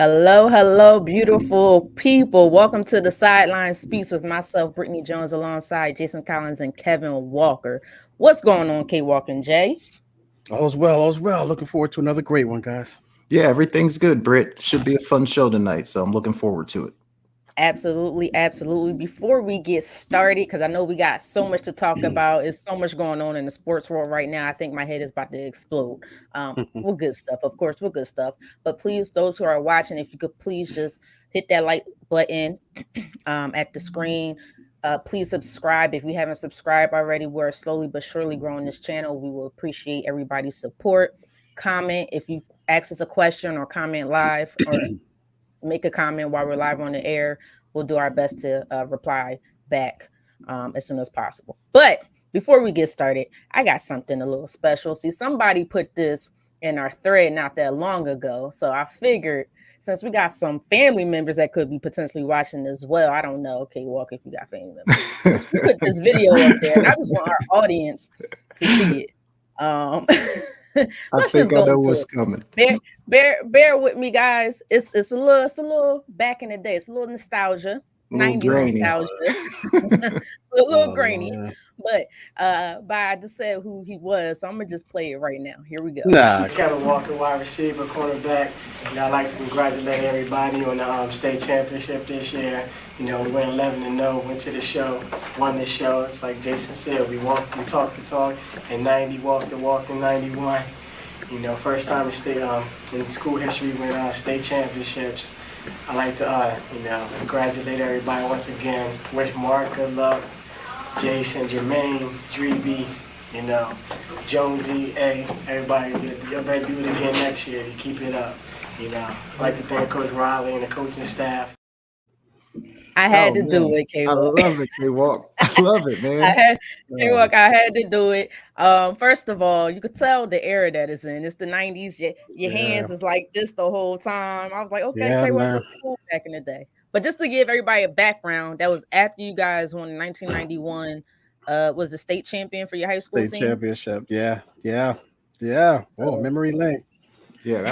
Hello, hello, beautiful people. Welcome to the Sideline Speaks with myself, Brittany Jones, alongside Jason Collins and Kevin Walker. What's going on, K Walker and Jay? All's well, all's well. Looking forward to another great one, guys. Yeah, everything's good, Britt. Should be a fun show tonight, so I'm looking forward to it. Absolutely, absolutely. Before we get started, because I know we got so much to talk about, it's so much going on in the sports world right now. I think my head is about to explode. We're good stuff, of course, we're good stuff. But please, those who are watching, if you could please just hit that like button at the screen. Please subscribe if you haven't subscribed already. We're slowly but surely growing this channel. We will appreciate everybody's support. Comment if you ask us a question or comment live or make a comment while we're live on the air. We'll do our best to reply back as soon as possible. But before we get started, I got something a little special. See, somebody put this in our thread not that long ago. So I figured since we got some family members that could be potentially watching as well, I don't know. Okay, Walk if you got family members. We put this video up there, and I just want our audience to see it. I think I know what's coming. Bear with me, guys. It's a little back in the day. It's a little nostalgia, 90s grainy. nostalgia. It's a little grainy. But I just said who he was, so I'm gonna just play it right now. Here we go. Kevin Walker, wide receiver, cornerback. I'd like to congratulate everybody on the state championship this year. We went 11-0, went to the show, won the show. It's like Jason said, we talked the talk, and 90 walked the walk in 91. First time in school history we win state championships. I'd like to, congratulate everybody once again. Wish Mark good luck, Jason, Jermaine, Dreeby, Jonesy, everybody do it again next year to keep it up. I'd like to thank Coach Riley and the coaching staff. I had to do it, I love it, K-Walk. I love it, man. I had to do it. First of all, you could tell the era that it's in. It's the 90s. Your hands is like this the whole time. I was like, okay, K-Walk was cool back in the day. But just to give everybody a background, that was after you guys won in 1991. Was the state champion for your high school team? State championship. Yeah. So, memory lane. Yeah,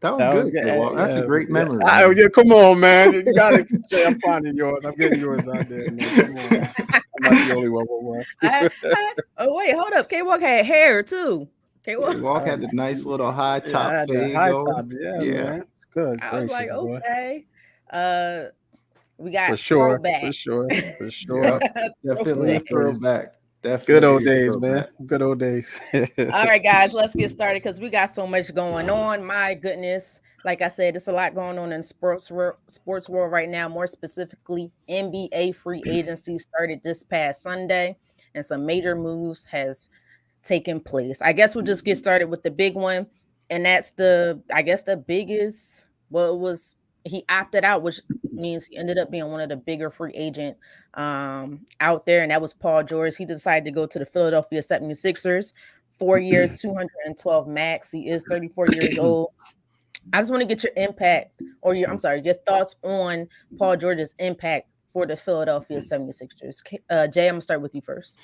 that was good. Yeah, That's a great memory. Yeah, come on, man. You got it. I'm finding yours. I'm getting yours out there, man. Come on. I'm not the only one. Oh, wait, hold up. K-Walk had hair, too. K-Walk had the nice little high top fade. High top, man. Good. I was like, okay. We got for sure. Definitely a throwback. Definitely good old days, man. Good old days. All right, guys, let's get started because we got so much going on. My goodness. Like I said, there's a lot going on in sports world right now. More specifically, NBA free agency started this past Sunday, and some major moves has taken place. I guess we'll just get started with the big one, and that's the biggest. Well, it was he opted out, which means he ended up being one of the bigger free agent out there, and that was Paul George. He decided to go to the Philadelphia 76ers, 4-year, 212 max. He is 34 years old. I just want to get your your thoughts on Paul George's impact for the Philadelphia 76ers. Jay, I'm gonna start with you first.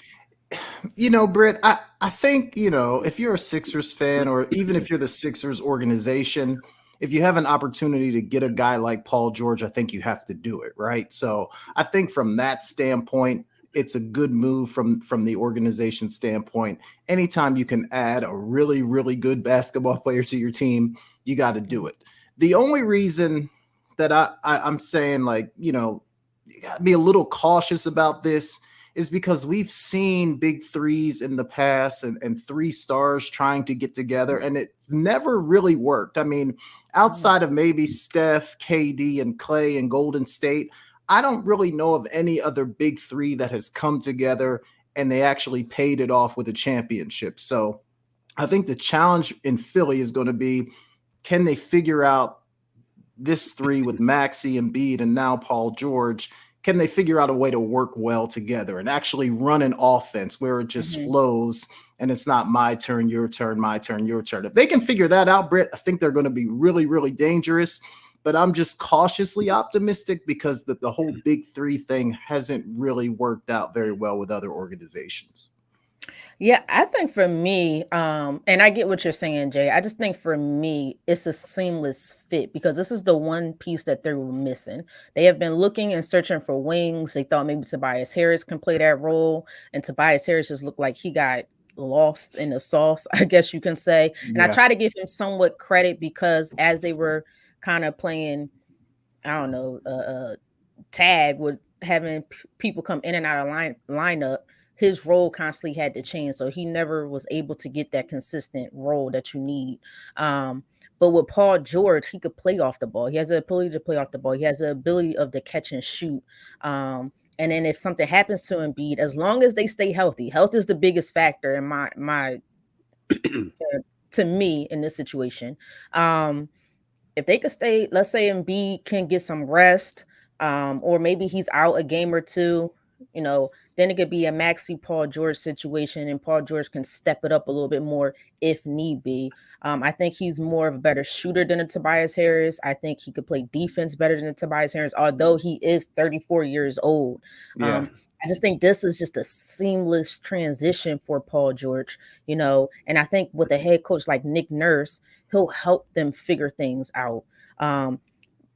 Britt, I think, if you're a Sixers fan or even if you're the Sixers organization, if you have an opportunity to get a guy like Paul George, I think you have to do it, right? So I think from that standpoint, it's a good move from the organization standpoint. Anytime you can add a really, really good basketball player to your team, you got to do it. The only reason that I'm saying, you got to be a little cautious about this is because we've seen big threes in the past and three stars trying to get together, and it's never really worked. I mean, outside of maybe Steph, KD, and Klay and Golden State, I don't really know of any other big three that has come together and they actually paid it off with a championship. So I think the challenge in Philly is going to be, can they figure out this three with Maxey, Embiid, and now Paul George? Can they figure out a way to work well together and actually run an offense where it just flows and it's not my turn, your turn, my turn, your turn? If they can figure that out, Britt, I think they're going to be really, really dangerous. But I'm just cautiously optimistic because the whole big three thing hasn't really worked out very well with other organizations. Yeah, I think for me, and I get what you're saying, Jay. I just think for me, it's a seamless fit because this is the one piece that they were missing. They have been looking and searching for wings. They thought maybe Tobias Harris can play that role, and Tobias Harris just looked like he got lost in the sauce, I guess you can say. And I Yeah. try to give him somewhat credit because as they were kind of playing, I don't know, tag with having people come in and out of lineup, his role constantly had to change. So he never was able to get that consistent role that you need. Um, but with Paul George, he could play off the ball. He has the ability to play off the ball. He has the ability of the catch and shoot. And then if something happens to Embiid, as long as they stay healthy, health is the biggest factor in my to me in this situation. Um, if they could stay, let's say Embiid can get some rest, or maybe he's out a game or two, then it could be a Maxi Paul George situation, and Paul George can step it up a little bit more if need be. I think he's more of a better shooter than a Tobias Harris. I think he could play defense better than a Tobias Harris, although he is 34 years old. Yeah. I just think this is just a seamless transition for Paul George, and I think with a head coach like Nick Nurse, he'll help them figure things out. Um,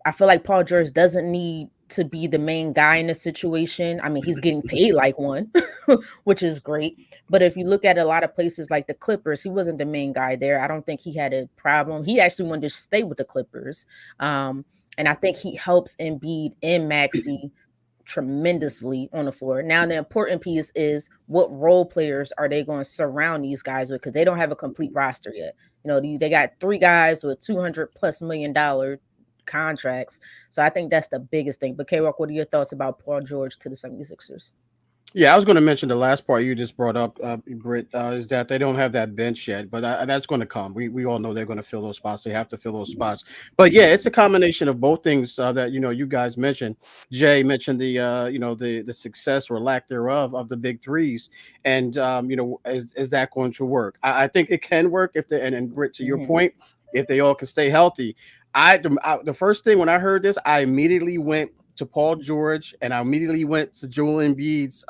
I feel like Paul George doesn't need to be the main guy in the situation. I mean, he's getting paid like one, which is great. But if you look at a lot of places like the Clippers, he wasn't the main guy there. I don't think he had a problem. He actually wanted to stay with the Clippers. And I think he helps Embiid and Maxi tremendously on the floor. Now, the important piece is what role players are they going to surround these guys with? Because they don't have a complete roster yet. They got 3 guys with $200+ million contracts. So I think that's the biggest thing. But K-Rock, what are your thoughts about Paul George to the 76ers? Yeah, I was going to mention the last part you just brought up, Britt, is that they don't have that bench yet, but that's going to come. We all know they're going to fill those spots. They have to fill those spots. But yeah, it's a combination of both things that you guys mentioned. Jay mentioned the success or lack thereof of the big threes, and is that going to work? I think it can work if and Britt, to your Mhm. point, if they all can stay healthy. The first thing when I heard this, I immediately went to Paul George, and I immediately went to Joel Embiid's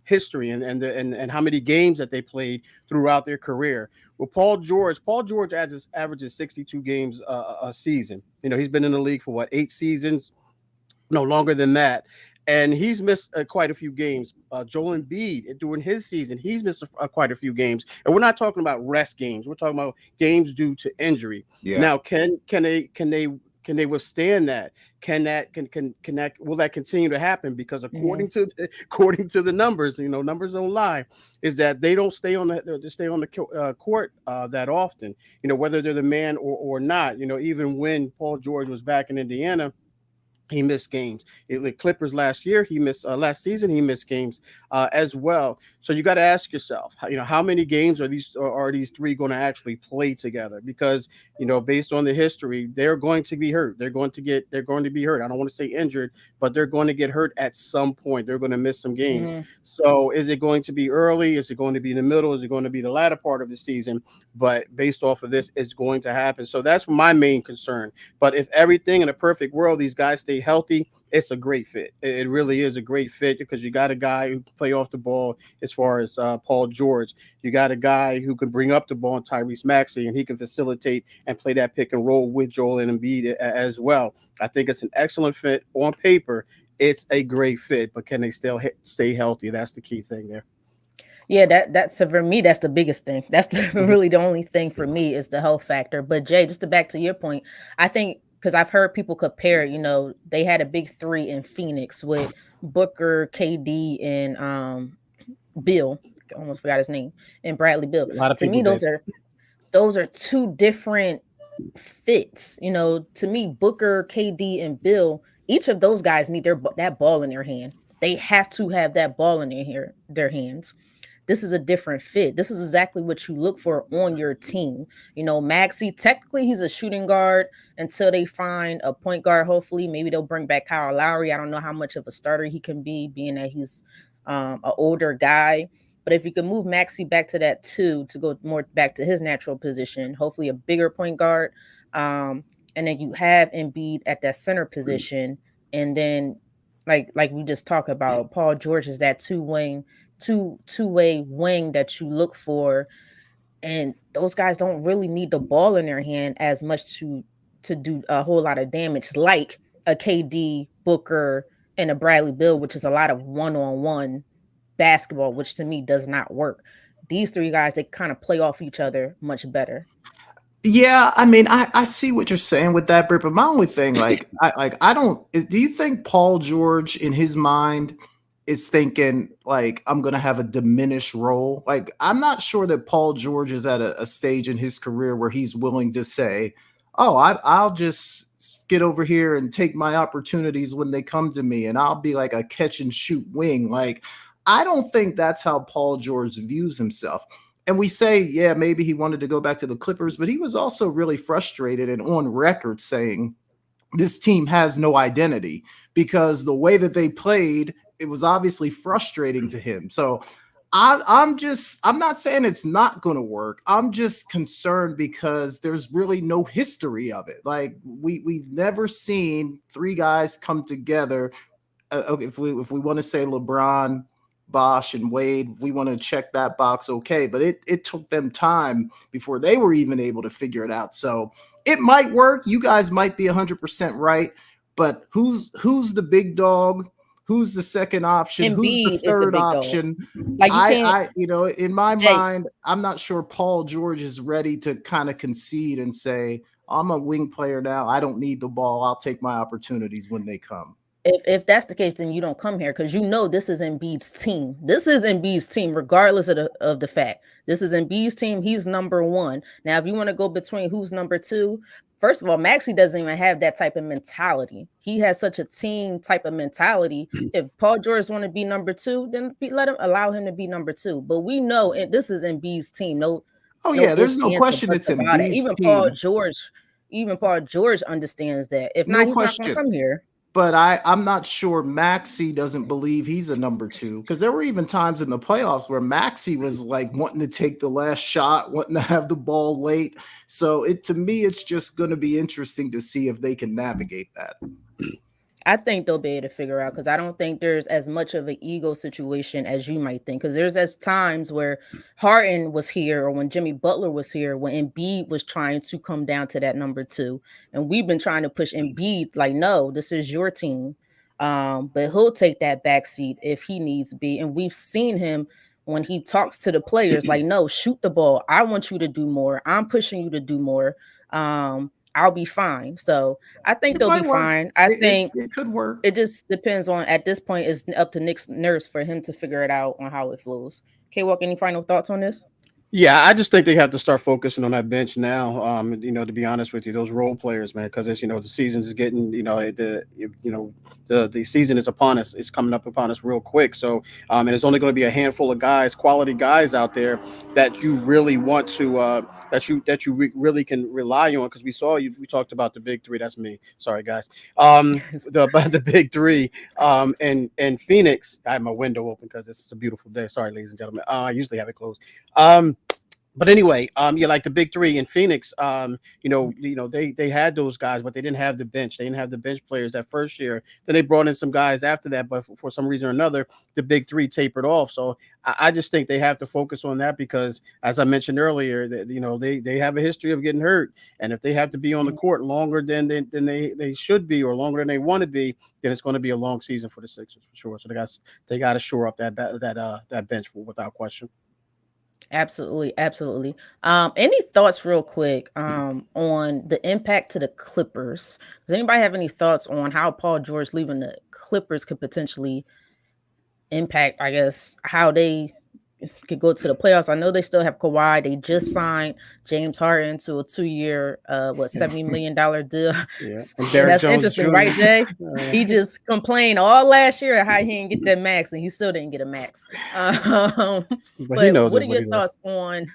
history and how many games that they played throughout their career. Well, Paul George averages 62 games a season. He's been in the league for what, 8 seasons, no longer than that. And he's missed quite a few games. Joel Embiid, during his season, he's missed quite a few games. And we're not talking about rest games. We're talking about games due to injury. Yeah. Now, can they withstand that? Can that will that continue to happen? Because Mhm. according to the numbers, numbers don't lie, is that they don't stay on the court that often. Whether they're the man or not. Even when Paul George was back in Indiana, he missed games. The Clippers last year, he missed last season. He missed games as well. So you got to ask yourself, how many games are these three going to actually play together? Because based on the history, they're going to be hurt. They're going to be hurt. I don't want to say injured, but they're going to get hurt at some point. They're going to miss some games. Mhm. So is it going to be early? Is it going to be in the middle? Is it going to be the latter part of the season? But based off of this, it's going to happen. So that's my main concern. But if everything in a perfect world, these guys stay healthy, it's a great fit. It really is a great fit because you got a guy who can play off the ball as far as Paul George. You got a guy who can bring up the ball in Tyrese Maxey, and he can facilitate and play that pick and roll with Joel and Embiid as well. I think it's an excellent fit on paper. It's a great fit, but can they still stay healthy? That's the key thing there. Yeah, that's for me. That's the biggest thing. That's Mhm. really the only thing for me is the health factor. But Jay, just to back to your point, I think because I've heard people compare. They had a big 3 in Phoenix with Booker, KD, and Bill. I almost forgot his name, and Bradley Bill. A lot of To people me, did. those are 2 different fits. To me, Booker, KD, and Bill, each of those guys need that ball in their hand. They have to have that ball in their hands. This is a different fit. This is exactly what you look for on your team. Maxi, technically he's a shooting guard until they find a point guard. Hopefully, maybe they'll bring back Kyle Lowry. I don't know how much of a starter he can be, being that he's an older guy. But if you can move Maxi back to that 2 to go more back to his natural position, hopefully a bigger point guard. And then you have Embiid at that center position. And then like we just talked about, Paul George is that 2 wing two-way wing that you look for, and those guys don't really need the ball in their hand as much to do a whole lot of damage, like a KD, Booker, and a Bradley Beal, which is a lot of one-on-one basketball, which to me does not work. These three guys, they kind of play off each other much better. Yeah, I mean, I see what you're saying with that, Britt, but my only thing, do you think Paul George in his mind is thinking like I'm gonna have a diminished role? Like, I'm not sure that Paul George is at a stage in his career where he's willing to say, "Oh, I'll just get over here and take my opportunities when they come to me, and I'll be like a catch and shoot wing." Like, I don't think that's how Paul George views himself. And we say, yeah, maybe he wanted to go back to the Clippers, but he was also really frustrated and on record saying this team has no identity because the way that they played, it was obviously frustrating to him. So I'm not saying it's not going to work. I'm just concerned because there's really no history of it. Like we've never seen three guys come together. Okay, if we want to say LeBron, Bosh, and Wade, if we want to check that box, okay, but it took them time before they were even able to figure it out. So it might work. You guys might be 100% right, but who's the big dog? Who's the second option? Embiid Who's the third option? Like in my mind, I'm not sure Paul George is ready to kind of concede and say, I'm a wing player now. I don't need the ball. I'll take my opportunities when they come. If that's the case, then you don't come here because this is Embiid's team. This is Embiid's team, regardless of the fact. This is Embiid's team. He's number one. Now, if you want to go between who's number two, first of all, Maxey doesn't even have that type of mentality. He has such a team type of mentality. If Paul George want to be number two, then allow him to be number two. But we know this is Embiid's team. There's no question it's Embiid's team. Even Paul George understands that. If not, he's not going to come here. But I'm not sure Maxey doesn't believe he's a number two, because there were even times in the playoffs where Maxey was like wanting to take the last shot, wanting to have the ball late. So to me, it's just going to be interesting to see if they can navigate that. I think they'll be able to figure out, because I don't think there's as much of an ego situation as you might think. Because there's times where Harden was here, or when Jimmy Butler was here, when Embiid was trying to come down to that number two. And we've been trying to push Embiid like, no, this is your team. But he'll take that backseat if he needs to be. And we've seen him when he talks to the players like, no, shoot the ball. I want you to do more. I'm pushing you to do more. I'll be fine. So I think they'll be fine. I think it could work. It just depends on, at this point, it's up to Nick Nurse for him to figure it out on how it flows. K-Walk, any final thoughts on this? Yeah, I just think they have to start focusing on that bench now. To be honest with you, those role players, man, because it's the season is getting, the season is upon us. It's coming up upon us real quick. So, and it's only going to be a handful of guys, quality guys out there that you really want to really can rely on, because we talked about the big three. That's me. Sorry, guys. The big three. And Phoenix. I have my window open because it's a beautiful day. Sorry, ladies and gentlemen. I usually have it closed. But anyway, like the big three in Phoenix, they had those guys, but they didn't have the bench. They didn't have the bench players that first year. Then they brought in some guys after that, but for some reason or another, the big three tapered off. So I just think they have to focus on that, because, as I mentioned earlier, they have a history of getting hurt, and if they have to be on the court longer than they should be, or longer than they want to be, then it's going to be a long season for the Sixers for sure. So they got to shore up that bench without question. Absolutely. Any thoughts real quick on the impact to the Clippers? Does anybody have any thoughts on how Paul George leaving the Clippers could potentially impact, I guess, how they could go to the playoffs? I know they still have Kawhi. They just signed James Harden to a 2-year, $70 million deal. Yeah. That's Jones interesting, Jr. Right, Jay? He just complained all last year how he didn't get that max, and he still didn't get a max. But what are your thoughts on?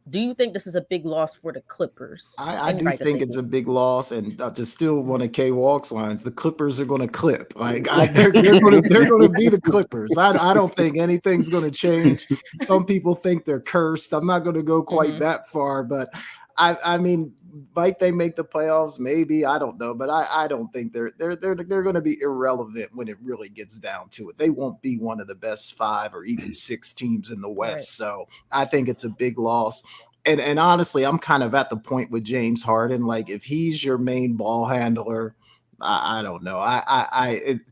Do you think this is a big loss for the Clippers? I do think it's a big loss, and to still one of K-Walk's lines, the Clippers are going to clip. Like they're going to be the Clippers. I don't think anything's going to change. Some people think they're cursed. I'm not going to go quite that far, but I mean, might they make the playoffs? Maybe, I don't know, but I don't think they're going to be irrelevant when it really gets down to it. They won't be one of the best 5 or even 6 teams in the West. Right. So I think it's a big loss. And honestly, I'm kind of at the point with James Harden. Like, if he's your main ball handler, I don't know.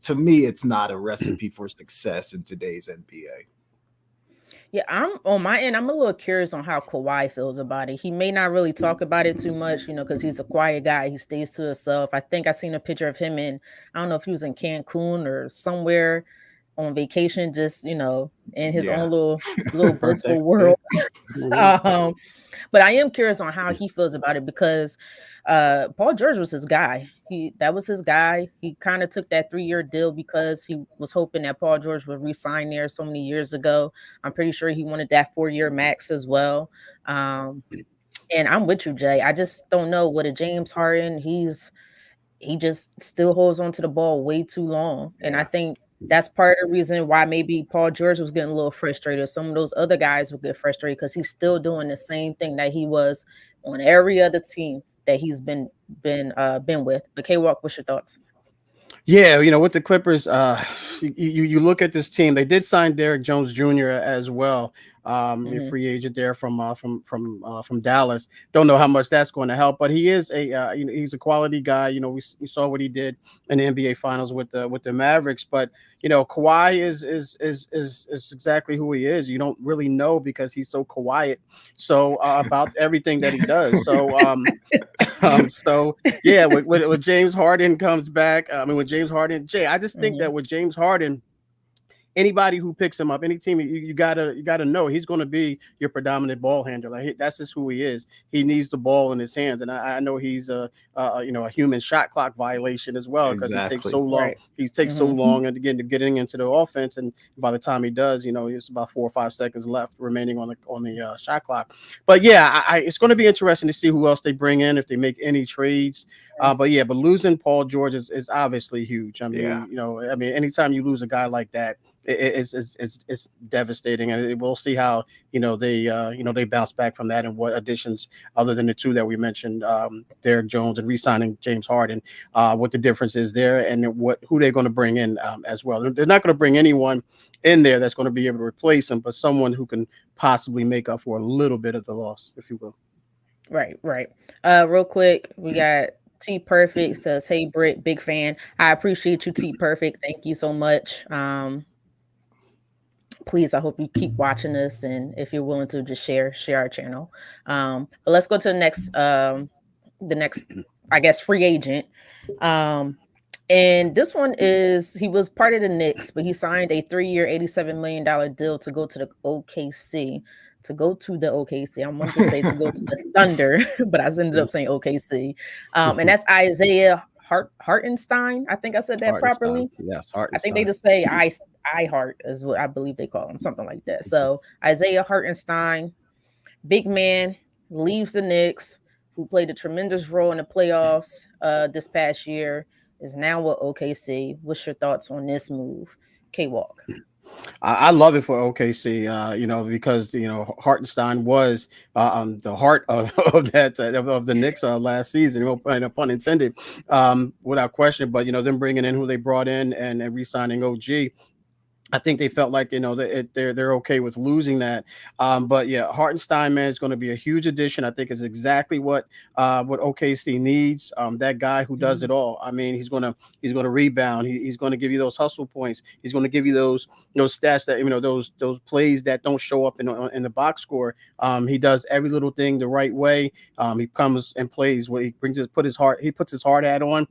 To me, it's not a recipe for success in today's NBA. Yeah, I'm on my end. I'm a little curious on how Kawhi feels about it. He may not really talk about it too much, because he's a quiet guy. He stays to himself. I think I seen a picture of him in, I don't know if he was in Cancun or somewhere on vacation, just in his Yeah. own little Birthday. blissful world. Mhm. um, but I am curious on how he feels about it because Paul George was his guy. That was his guy. He kind of took that 3-year deal because he was hoping that Paul George would re-sign there so many years ago. I'm pretty sure he wanted that 4-year max as well. And I'm with you, Jay. I just don't know what a James Harden. He just still holds on to the ball way too long. And I Yeah. think that's part of the reason why maybe Paul George was getting a little frustrated. Some of those other guys would get frustrated because he's still doing the same thing that he was on every other team that he's been with. But K-Walk, what's your thoughts? Yeah, with the Clippers, you look at this team. They did sign Derrick Jones Jr. as well, a Hmm. free agent there from Dallas. Don't know how much that's going to help, but he is he's a quality guy. We saw what he did in the NBA Finals with the Mavericks, but Kawhi is exactly who he is. You don't really know because he's so quiet, so about everything that he does. So so yeah, when James Harden comes back, when James Harden, Jay, I just think Hmm. that with James Harden, anybody who picks him up, any team, you gotta know he's going to be your predominant ball handler. Like, that's just who he is. He needs the ball in his hands, and I know he's a human shot clock violation as well because he takes so Exactly. long. Right. He takes so Hmm. long, and again, getting into the offense, and by the time he does, it's about 4 or 5 seconds left remaining on the shot clock. But yeah, it's going to be interesting to see who else they bring in if they make any trades. But losing Paul George is obviously huge. I Yeah. mean, anytime you lose a guy like that, it's devastating, and we'll see how they bounce back from that and what additions other than the two that we mentioned, Derrick Jones and re-signing James Harden, what the difference is there and who they're going to bring in as well. They're not going to bring anyone in there that's going to be able to replace him, but someone who can possibly make up for a little bit of the loss, if you will. Right. Right. Real quick, we got T Perfect says, "Hey Britt, big fan. I appreciate you, T Perfect. Thank you so much. Please, I hope you keep watching this, and if you're willing to, just share our channel. But let's go to the next, I guess, free agent. And this one he was part of the Knicks, but he signed a 3-year, $87 million deal to go to the OKC. To go to the OKC. I wanted to say to go to the Thunder, but I ended up saying OKC. And that's Isaiah Hartenstein. I think I said that Hartenstein, properly. yes, I think they Hartenstein. just say I heart is what I believe they call him, something like that. So Isaiah Hartenstein, big man, leaves the Knicks, who played a tremendous role in the playoffs this past year, is now with OKC. What's your thoughts on this move? K Walk. I love it for OKC, because Hartenstein was the heart of of the Knicks last season, pun intended, without question. But them bringing in who they brought in and re-signing OG. I think they felt like they're okay with losing that, but yeah, Hartenstein, man, is going to be a huge addition. I think it's exactly what OKC needs. That guy who does Mhm. it all. I mean, he's gonna rebound. He's going to give you those hustle points. He's going to give you those stats that those plays that don't show up in the box score. He does every little thing the right way. He comes and plays where he puts his heart hat on.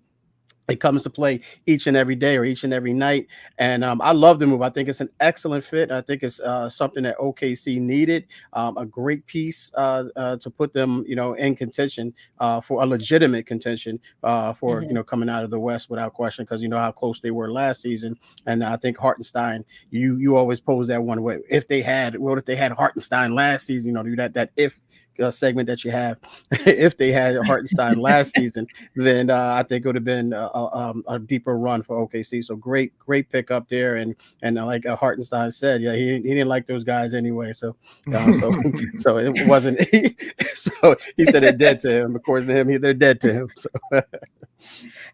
It comes to play each and every day or each and every night. And I love the move. I think it's an excellent fit. I think it's something that OKC needed, a great piece to put them, in contention for a legitimate contention for, Mhm. coming out of the West without question, because you know how close they were last season. And I think Hartenstein, you always pose that one way. If they had Hartenstein last season, that if segment that you have. If they had Hartenstein last season, then I think it would have been a deeper run for OKC. So great pick up there, and like Hartenstein said, yeah, he didn't like those guys anyway. So so it wasn't. So he said they're dead to him. According to him, they're dead to him. So.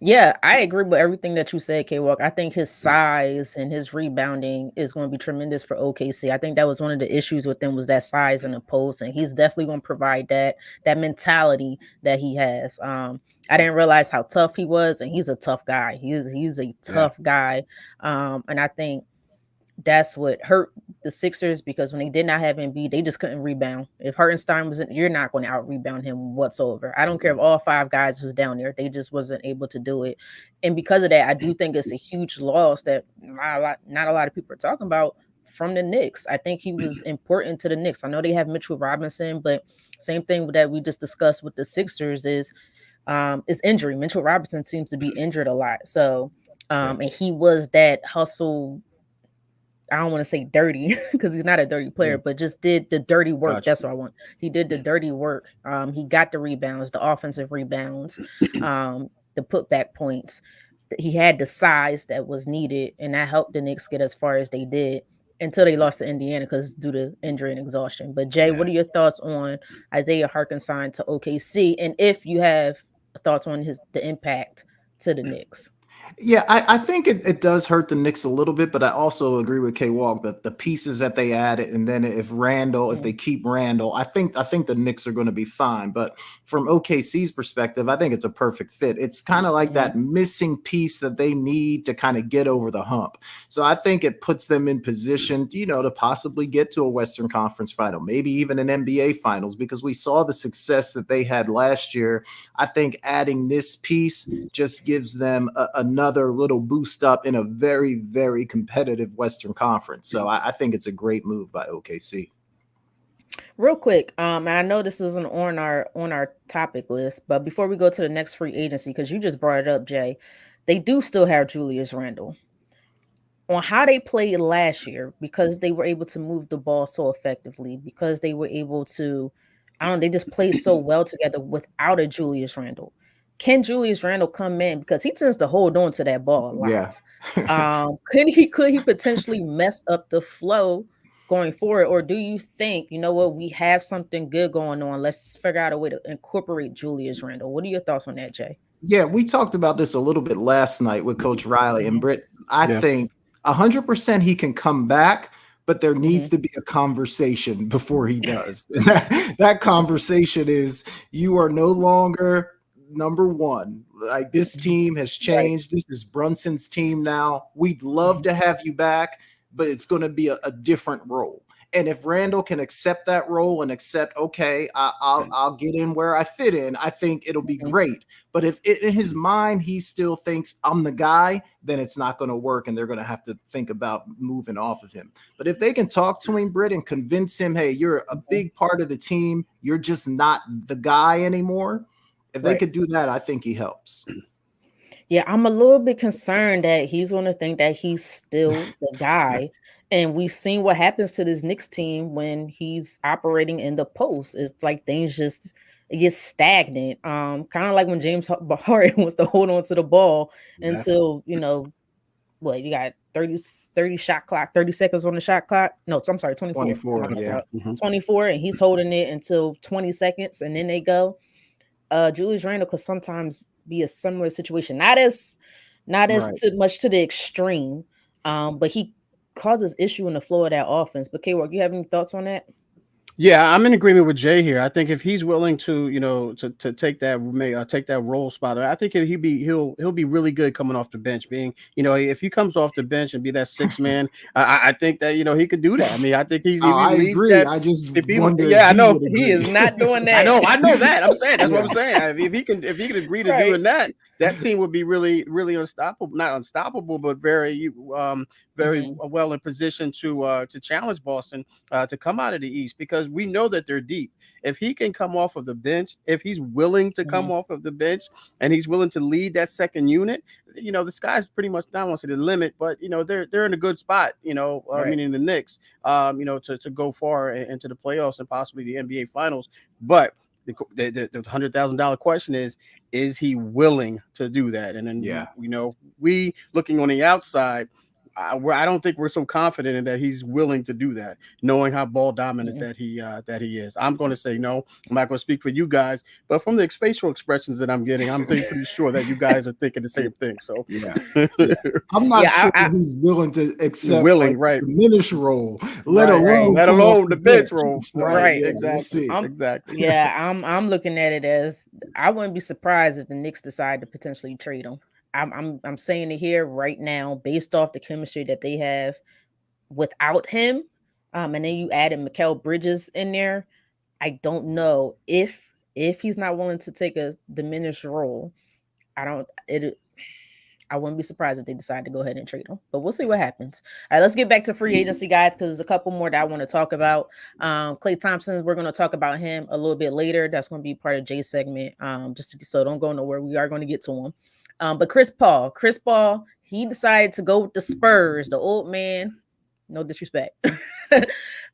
Yeah, I agree with everything that you said, K-Walk. I think his size and his rebounding is going to be tremendous for OKC. I think that was one of the issues with them was that size in the post, and he's definitely going to provide that mentality that he has. I didn't realize how tough he was, and he's a tough guy. He's a tough guy, and I think that's what hurt the Sixers because when they did not have Embiid, they just couldn't rebound. If Hartenstein was in, you're not going to out rebound him whatsoever. I don't care if all 5 guys was down there; they just wasn't able to do it. And because of that, I do think it's a huge loss that not a lot of people are talking about from the Knicks. I think he was important to the Knicks. I know they have Mitchell Robinson, but same thing that we just discussed with the Sixers is injury. Mitchell Robinson seems to be injured a lot, so and he was that hustle. I don't want to say dirty because he's not a dirty player, but just did the dirty work. Gotcha. That's what I want. He did the dirty work. He got the rebounds, the offensive rebounds, the putback points. He had the size that was needed, and that helped the Knicks get as far as they did until they lost to Indiana because due to injury and exhaustion. But Jay, what are your thoughts on Isaiah Hartenstein to OKC, and if you have thoughts on the impact to the Knicks? Yeah, I think it does hurt the Knicks a little bit, but I also agree with K-Walk that the pieces that they added, and then if they keep Randall, I think the Knicks are going to be fine. But from OKC's perspective, I think it's a perfect fit. It's kind of like that missing piece that they need to kind of get over the hump. So I think it puts them in position, to possibly get to a Western Conference final, maybe even an NBA Finals, because we saw the success that they had last year. I think adding this piece just gives them another little boost up in a very, very competitive Western Conference. So I think it's a great move by OKC. Real quick, and I know this wasn't on our topic list, but before we go to the next free agency, because you just brought it up, Jay, they do still have Julius Randle. On how they played last year, because they were able to move the ball so effectively, because they were able to, they just played so well together without a Julius Randle. Can Julius Randle come in because he tends to hold on to that ball a lot? Yeah. Could he potentially mess up the flow going forward, or do you think we have something good going on? Let's figure out a way to incorporate Julius Randle. What are your thoughts on that, Jay? Yeah, we talked about this a little bit last night with Coach Riley and Britt. I think 100% he can come back, but there needs to be a conversation before he does. And that conversation is you are no longer number one. Like, this team has changed. This is Brunson's team now. We'd love to have you back, but it's going to be a different role. And if Randall can accept that role and accept, okay, I'll get in where I fit in, I think it'll be great. But if in his mind he still thinks I'm the guy, then it's not going to work, and they're going to have to think about moving off of him. But if they can talk to him, Britt, and convince him, hey, you're a big part of the team, you're just not the guy anymore. If they could do that, I think he helps. Yeah, I'm a little bit concerned that he's going to think that he's still the guy. And we've seen what happens to this Knicks team when he's operating in the post. It's like things it gets stagnant. Kind of like when James Harden wants to hold on to the ball until, you got 30 shot clock, 30 seconds on the shot clock. No, I'm sorry, 24. 24, and he's holding it until 20 seconds, and then they go. Julius Randle could sometimes be a similar situation, not as too much to the extreme, but he causes issue in the flow of that offense. But K-Walk, you have any thoughts on that? Yeah, I'm in agreement with Jay here. I think if he's willing to, to take that role spot, I think he'll be really good coming off the bench. Being, if he comes off the bench and be that sixth man, I think that he could do that. I mean, I think I agree. I just wonder. I know he is not doing that. I know that. I'm saying that's what I'm saying. If he can agree to doing that, that team would be really, really unstoppable. Not unstoppable, but very very Mhm. well in position to challenge Boston to come out of the East, because we know that they're deep. If he can come off of the bench, if he's willing to come Mhm. off of the bench and he's willing to lead that second unit, the sky's pretty much not want to say the limit, but they're in a good spot. Right. Meaning the Knicks, to go far into the playoffs and possibly the NBA Finals. But the $100,000 question is he willing to do that? And then Yeah. we looking on the outside, I don't think we're so confident in that he's willing to do that, knowing how ball dominant Mhm. that he is. I'm going to say no. I'm not going to speak for you guys, but from the facial expressions that I'm getting, I'm pretty sure that you guys are thinking the same thing. So Yeah. Yeah. I'm not Yeah, sure I he's willing to accept like willing, right, the diminished role, let right, right. alone let come off alone the the bench bench. roll, So right, Right. yeah, we'll exactly, see. I'm exactly. yeah, I'm looking at it as I wouldn't be surprised if the Knicks decide to potentially trade him. I'm saying it here right now, based off the chemistry that they have without him. And then you added Mikal Bridges in there. I don't know if he's not willing to take a diminished role. I don't it I wouldn't be surprised if they decide to go ahead and trade him, but we'll see what happens. All right, let's get back to free agency, guys, because there's a couple more that I want to talk about. Klay Thompson, we're going to talk about him a little bit later. That's going to be part of Jay's segment. So don't go nowhere. We are going to get to him. But Chris Paul, he decided to go with the Spurs. The old man, no disrespect,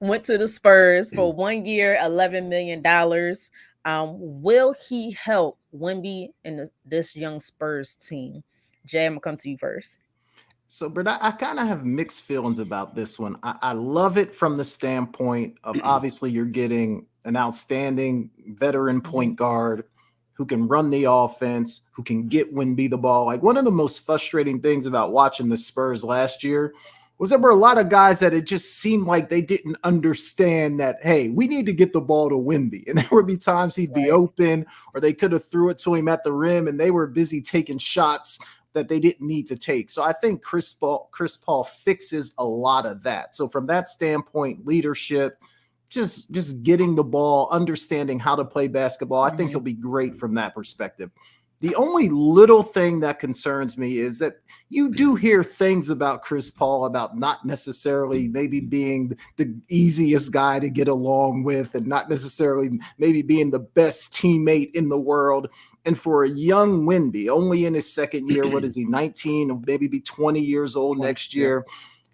went to the Spurs for 1 year, $11 million. Will he help Wemby and this young Spurs team? Jay, I'm gonna come to you first. So, but I kind of have mixed feelings about this one. I love it from the standpoint of obviously you're getting an outstanding veteran point guard who can run the offense, who can get Wemby the ball. Like one of the most frustrating things about watching the Spurs last year was there were a lot of guys that it just seemed like they didn't understand that, hey, we need to get the ball to Wemby. And there would be times he'd be open or they could have threw it to him at the rim and they were busy taking shots that they didn't need to take. So I think Chris Paul fixes a lot of that. So from that standpoint, leadership, just getting the ball, understanding how to play basketball, I think he'll be great from that perspective. The only little thing that concerns me is that you do hear things about Chris Paul about not necessarily maybe being the easiest guy to get along with and not necessarily maybe being the best teammate in the world. And for a young Wemby, only in his second year, what is he, 19, or maybe be 20 years old next year?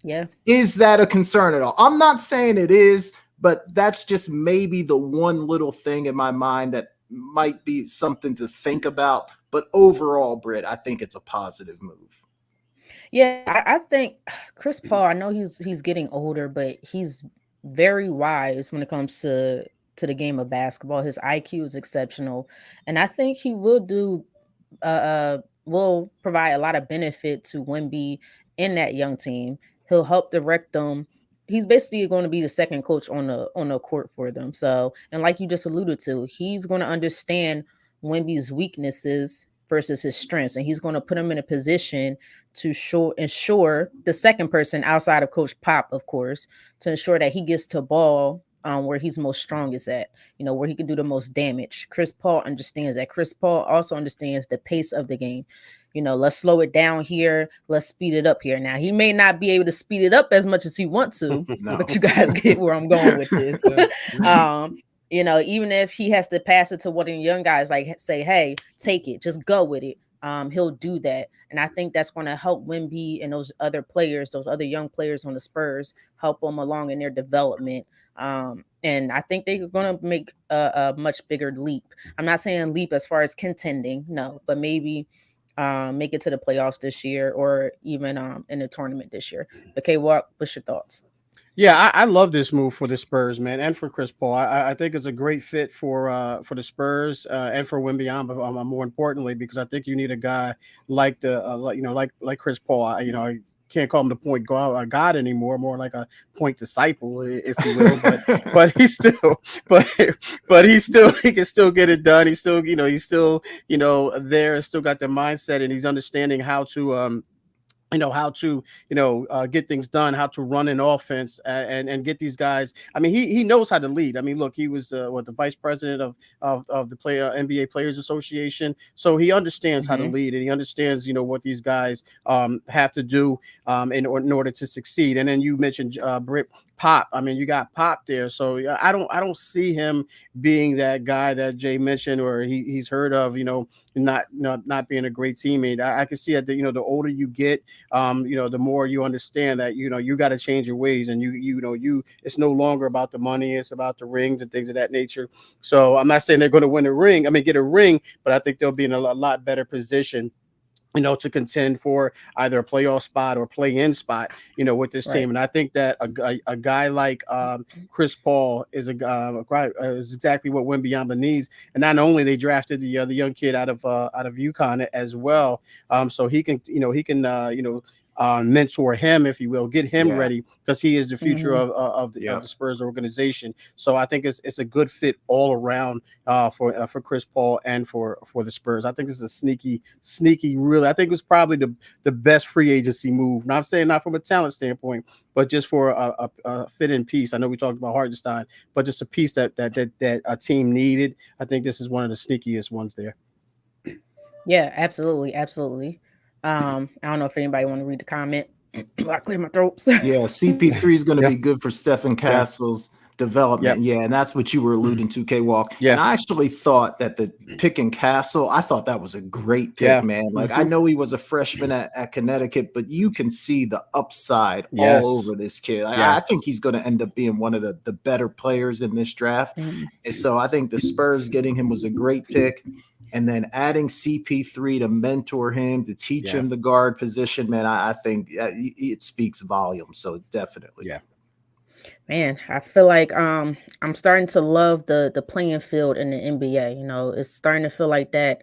Yeah. Is that a concern at all? I'm not saying it is, but that's just maybe the one little thing in my mind that might be something to think about. But overall, Britt, I think it's a positive move. Yeah, I think Chris Paul, I know he's getting older, but he's very wise when it comes to the game of basketball. His IQ is exceptional, and I think he will provide a lot of benefit to Wemby in that young team. He'll help direct them. He's basically going to be the second coach on the court for them. So, and like you just alluded to, he's going to understand Wemby's weaknesses versus his strengths, and he's going to put him in a position to ensure the second person outside of Coach Pop, of course, to ensure that he gets to ball where he's most strongest at, where he can do the most damage. Chris Paul understands that. Chris Paul also understands the pace of the game. Let's slow it down here. Let's speed it up here. Now, he may not be able to speed it up as much as he wants to, but you guys get where I'm going with this. Even if he has to pass it to one of the young guys, like say, hey, take it, just go with it. He'll do that. And I think that's going to help Wemby and those other players, those other young players on the Spurs, help them along in their development. And I think they're going to make a much bigger leap. I'm not saying leap as far as contending, no, but maybe make it to the playoffs this year or even in the tournament this year. Okay, what's your thoughts? Yeah, I love this move for the Spurs, man, and for Chris Paul. I think it's a great fit for the Spurs and for Wemby, but more importantly, because I think you need a guy like like Chris Paul. I can't call him the point god anymore, more like a point disciple, if you will. But he's still, but he can still get it done. He's still, he's still there, still got the mindset, and he's understanding how to how to get things done, how to run an offense, and get these guys. I mean, he knows how to lead. I mean, look, he was the vice president of the NBA Players Association, so he understands how to Mhm. lead, and he understands what these guys have to do in order to succeed. And then you mentioned Brit Pop. I mean, you got Pop there, so yeah, I don't see him being that guy that Jay mentioned or he's heard of. Not being a great teammate. I can see that the older you get, the more you understand that you got to change your ways, and it's no longer about the money, it's about the rings and things of that nature. So I'm not saying they're going to win a ring. I mean, get a ring, but I think they'll be in a lot better position to contend for either a playoff spot or play-in spot, with this Right. team. And I think that a guy like Chris Paul is exactly what Wembanyama needs. And not only they drafted the young kid out of UConn as well, so he can mentor him, if you will, get him Yeah. ready because he is the future Mhm. of the Yep. Spurs organization. So I think it's a good fit all around for Chris Paul and for the Spurs. I think this is a sneaky. Really, I think it was probably the best free agency move. Not saying not from a talent standpoint, but just for a fit in piece. I know we talked about Hartenstein, but just a piece that a team needed. I think this is one of the sneakiest ones there. Yeah, absolutely, absolutely. I don't know if anybody want to read the comment. I clear my throat. Yeah, CP3 is going to Yeah, be good for Stephen yeah, Castle's yep, development. Yeah, and that's what you were alluding to, K Walk. yeah, And I actually thought that the pick in Castle, I thought that was a great pick, yeah. man. Like I Hmm. know he was a freshman at Connecticut, but you can see the upside all Yes, over this kid. I yes. think he's going to end up being one of the better players in this draft. Mhm. And so I think the Spurs getting him was a great pick. And then adding CP3 to mentor him, to teach Yeah, him the guard position, man, I think it speaks volumes. So definitely. yeah. Man, I feel like I'm starting to love the playing field in the NBA. It's starting to feel like that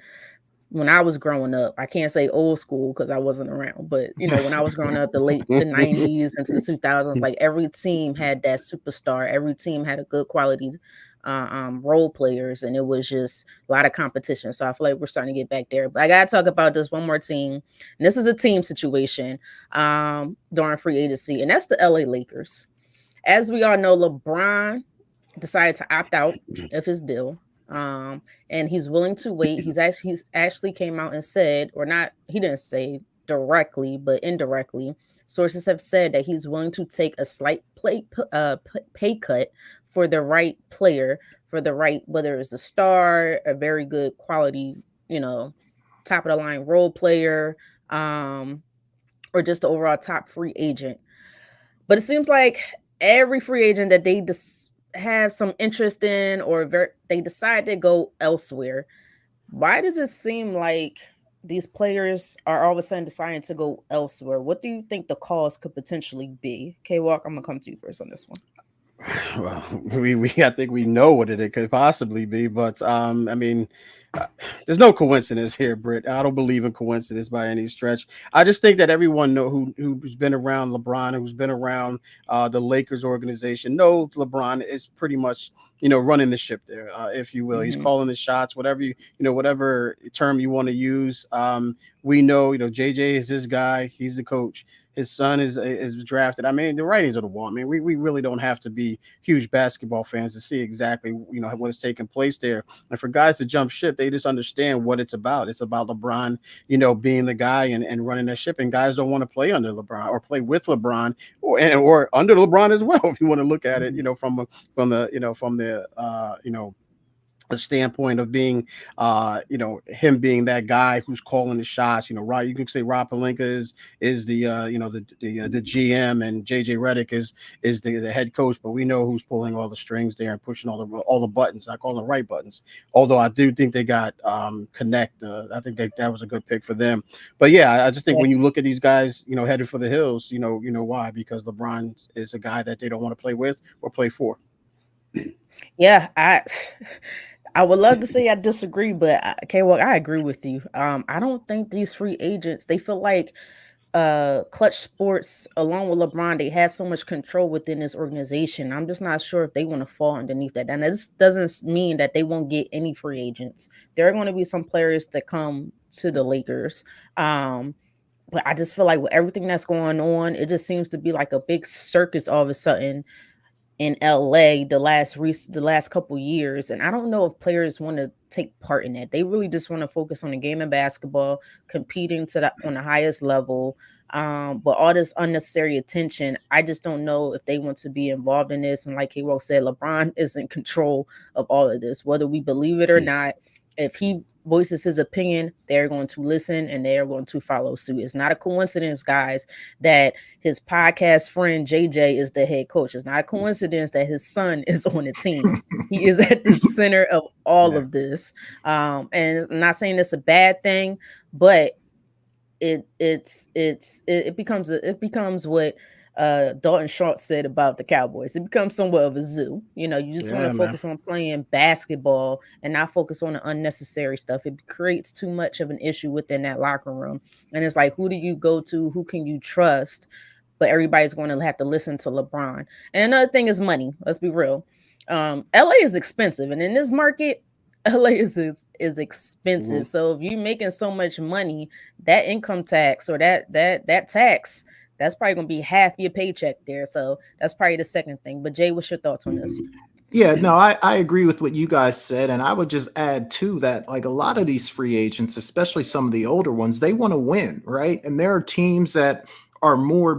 when I was growing up. I can't say old school because I wasn't around, but when I was growing up, the 90s into the 2000s, like every team had that superstar. Every team had a good quality role players, and it was just a lot of competition. So I feel like we're starting to get back there. But I gotta talk about this one more team, and this is a team situation during free agency, and that's the LA Lakers. As we all know, LeBron decided to opt out of his deal. And he's willing to wait. He's actually came out and said, or not, he didn't say directly, but indirectly, sources have said that he's willing to take a slight pay cut for the right player, for the right, whether it's a star, a very good quality, you know, top of the line role player, um, or just the overall top free agent. But it seems like every free agent that they have some interest in, or they decide to go elsewhere. Why does it seem like these players are all of a sudden deciding to go elsewhere? What do you think the cause could potentially be? K Walk, I'm gonna come to you first on this one. Well, we I think we know what it could possibly be, but I mean, uh, there's no coincidence here, Britt. I don't believe in coincidence by any stretch. I just think that everyone who's been around LeBron, who's been around the Lakers organization, knows LeBron is pretty much running the ship there, if you will. He's Hmm. calling the shots, whatever whatever term you want to use. We know JJ is his guy. He's the coach. His son is drafted. I mean, the writings on the wall. I mean, we really don't have to be huge basketball fans to see exactly what is taking place there. And for guys to jump ship, they just understand what it's about. It's about LeBron, being the guy and running the ship. And guys don't want to play under LeBron or play with LeBron or under LeBron as well. If you want to look at it, from the a standpoint of being, him being that guy who's calling the shots. Right? You can say Rob Pelinka is the the GM, and JJ Redick is the head coach, but we know who's pulling all the strings there and pushing all the buttons. I call them the right buttons. Although I do think they got Connect. I think that was a good pick for them. But yeah, I just think Yeah, when you look at these guys, headed for the hills, you know why? Because LeBron is a guy that they don't want to play with or play for. yeah. I would love to say I disagree, but K Walk, I agree with you. I don't think these free agents, they feel like Clutch Sports, along with LeBron, they have so much control within this organization. I'm just not sure if they want to fall underneath that. And this doesn't mean that they won't get any free agents. There are going to be some players that come to the Lakers. Um, But I just feel like with everything that's going on, it just seems to be like a big circus all of a sudden in LA the last couple years, and I don't know if players want to take part in that. They really just want to focus on the game of basketball, competing on the highest level. But all this unnecessary attention, I just don't know if they want to be involved in this. And like K. Roll said, LeBron is in control of all of this, whether we believe it or not. If he voices his opinion, they're going to listen and they are going to follow suit. It's not a coincidence, guys, that his podcast friend JJ is the head coach. It's not a coincidence that his son is on the team. He is at the center of all of this. And I'm not saying it's a bad thing, but it becomes what Dalton Schultz said about the Cowboys. It becomes somewhat of a zoo. You know, you just want to focus on playing basketball and not focus on the unnecessary stuff. It creates too much of an issue within that locker room. And it's like, who do you go to? Who can you trust? But everybody's going to have to listen to LeBron. And another thing is money. Let's be real. LA is expensive. And in this market, LA is expensive. So if you're making so much money, that income tax or that tax, that's probably going to be half your paycheck there. So that's probably the second thing. But Jay, what's your thoughts on this? Yeah, no, I agree with what you guys said. And I would just add to that, like a lot of these free agents, especially some of the older ones, they want to win, right? And there are teams that are more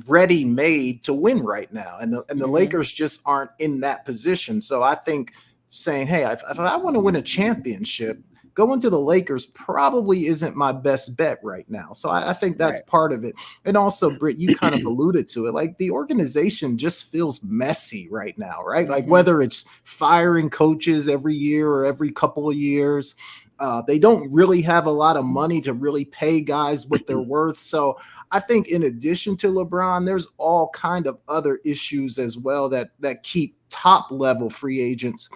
ready-made to win right now. And the Lakers just aren't in that position. So I think saying, hey, if I want to win a championship, going to the Lakers probably isn't my best bet right now. So I think that's part of it. And also, Britt, you kind of alluded to it. Like the organization just feels messy right now, right? Like whether it's firing coaches every year or every couple of years, they don't really have a lot of money to really pay guys what they're worth. So I think in addition to LeBron, there's all kind of other issues as well that keep top level free agents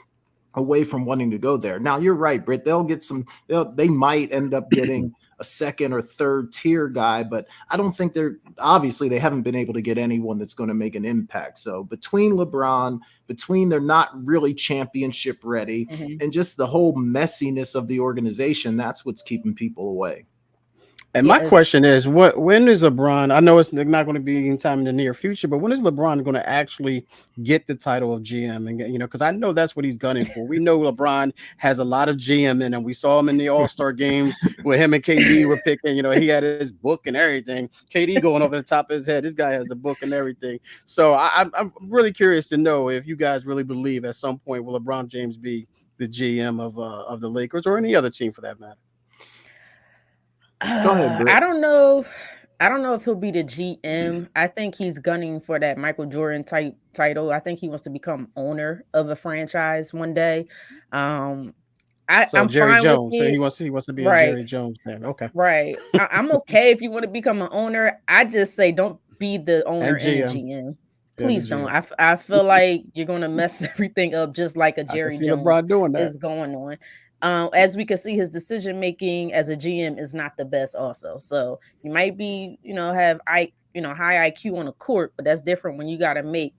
away from wanting to go there. Now you're right, Britt. They'll get they might end up getting a second or third tier guy, but I don't think they haven't been able to get anyone that's going to make an impact. So between they're not really championship ready and just the whole messiness of the organization, that's what's keeping people away. And my question is, when is LeBron? I know it's not going to be anytime in the near future, but when is LeBron going to actually get the title of GM? And because I know that's what he's gunning for. We know LeBron has a lot of GM in him. We saw him in the All-Star games where him and KD were picking. He had his book and everything. KD going over the top of his head. This guy has a book and everything. So I'm really curious to know if you guys really believe at some point will LeBron James be the GM of the Lakers or any other team for that matter. Go ahead, Britt. I don't know if he'll be the GM. I think he's gunning for that Michael Jordan type title. I think he wants to become owner of a franchise one day. I'm Jerry fine Jones. with it. So he wants to be a Jerry Jones fan. Okay. Right. I'm okay if you want to become an owner. I just say don't be the owner and a GM. Please don't. I feel like you're gonna mess everything up just like a Jerry Jones is going on. As we can see, his decision making as a GM is not the best also. So you might be, have high IQ on the court, but that's different when you got to make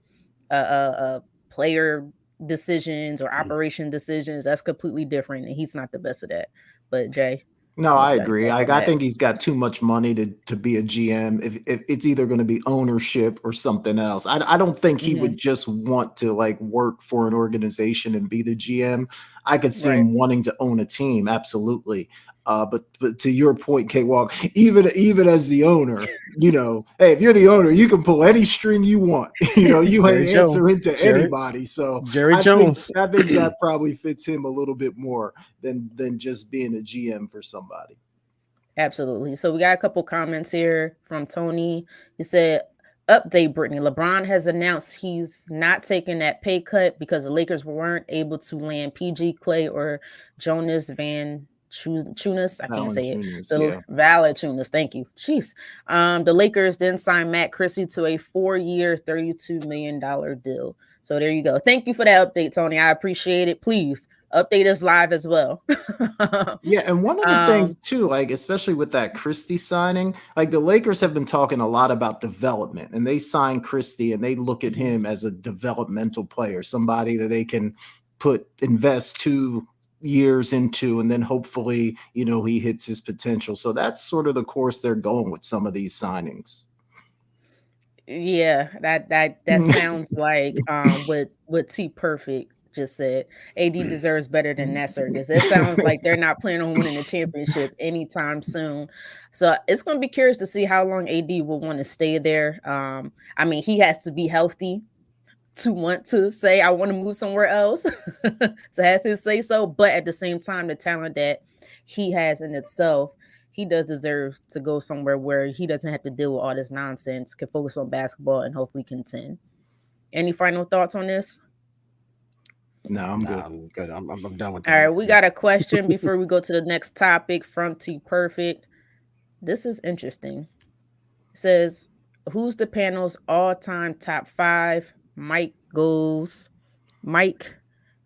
player decisions or operation decisions. That's completely different, and he's not the best of that. But Jay. No, I agree. I think he's got too much money to be a GM. If it's either going to be ownership or something else, I don't think he would just want to work for an organization and be the GM. I could see him wanting to own a team, absolutely. But to your point, K-Walk, even as the owner, hey, if you're the owner, you can pull any string you want. You ain't answering to anybody. So Jerry Jones. I think that probably fits him a little bit more than just being a GM for somebody. Absolutely. So we got a couple comments here from Tony. He said, update, Brittany. LeBron has announced he's not taking that pay cut because the Lakers weren't able to land PG, Klay, or Jonas Valanciunas. I can't say it. Valanciunas. Thank you. Jeez. The Lakers then signed Matt Christie to a 4-year, $32 million deal. So there you go. Thank you for that update, Tony. I appreciate it. Please update us live as well. Yeah, and one of the things too, especially with that Christie signing, the Lakers have been talking a lot about development, and they signed Christie and they look at him as a developmental player, somebody that they can invest $2 years into, and then hopefully, he hits his potential. So that's sort of the course they're going with some of these signings. Yeah, that sounds like what T Perfect just said. AD deserves better than that circus. It sounds like they're not planning on winning the championship anytime soon. So it's going to be curious to see how long AD will want to stay there. I mean, he has to be healthy to want to say I want to move somewhere else to have his say so, but at the same time, the talent that he has in itself, he does deserve to go somewhere where he doesn't have to deal with all this nonsense, can focus on basketball and hopefully contend. Any final thoughts on this? No, I'm good. I'm good. I'm done with that. All right, we got a question before we go to the next topic from T Perfect. This is interesting. It says, who's the panel's all-time top 5? Mike goes Mike,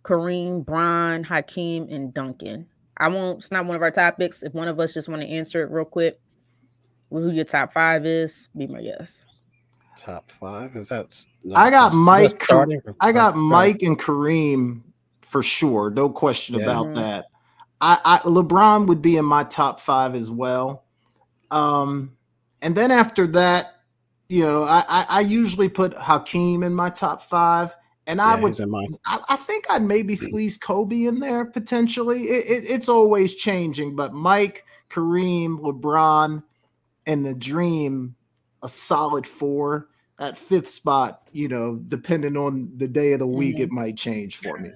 Kareem, Bron, Hakeem, and Duncan. It's not one of our topics. If one of us just want to answer it real quick, who your top 5 is, be my guess. Top 5? Is that? I got Mike. I got Mike and Kareem for sure. No question about that. LeBron would be in my top 5 as well. And then after that, I usually put Hakeem in my top 5, and I think I'd maybe squeeze Kobe in there potentially. It's always changing, but Mike, Kareem, LeBron, and the Dream, a solid 4. That 5th spot, depending on the day of the week, it might change for me.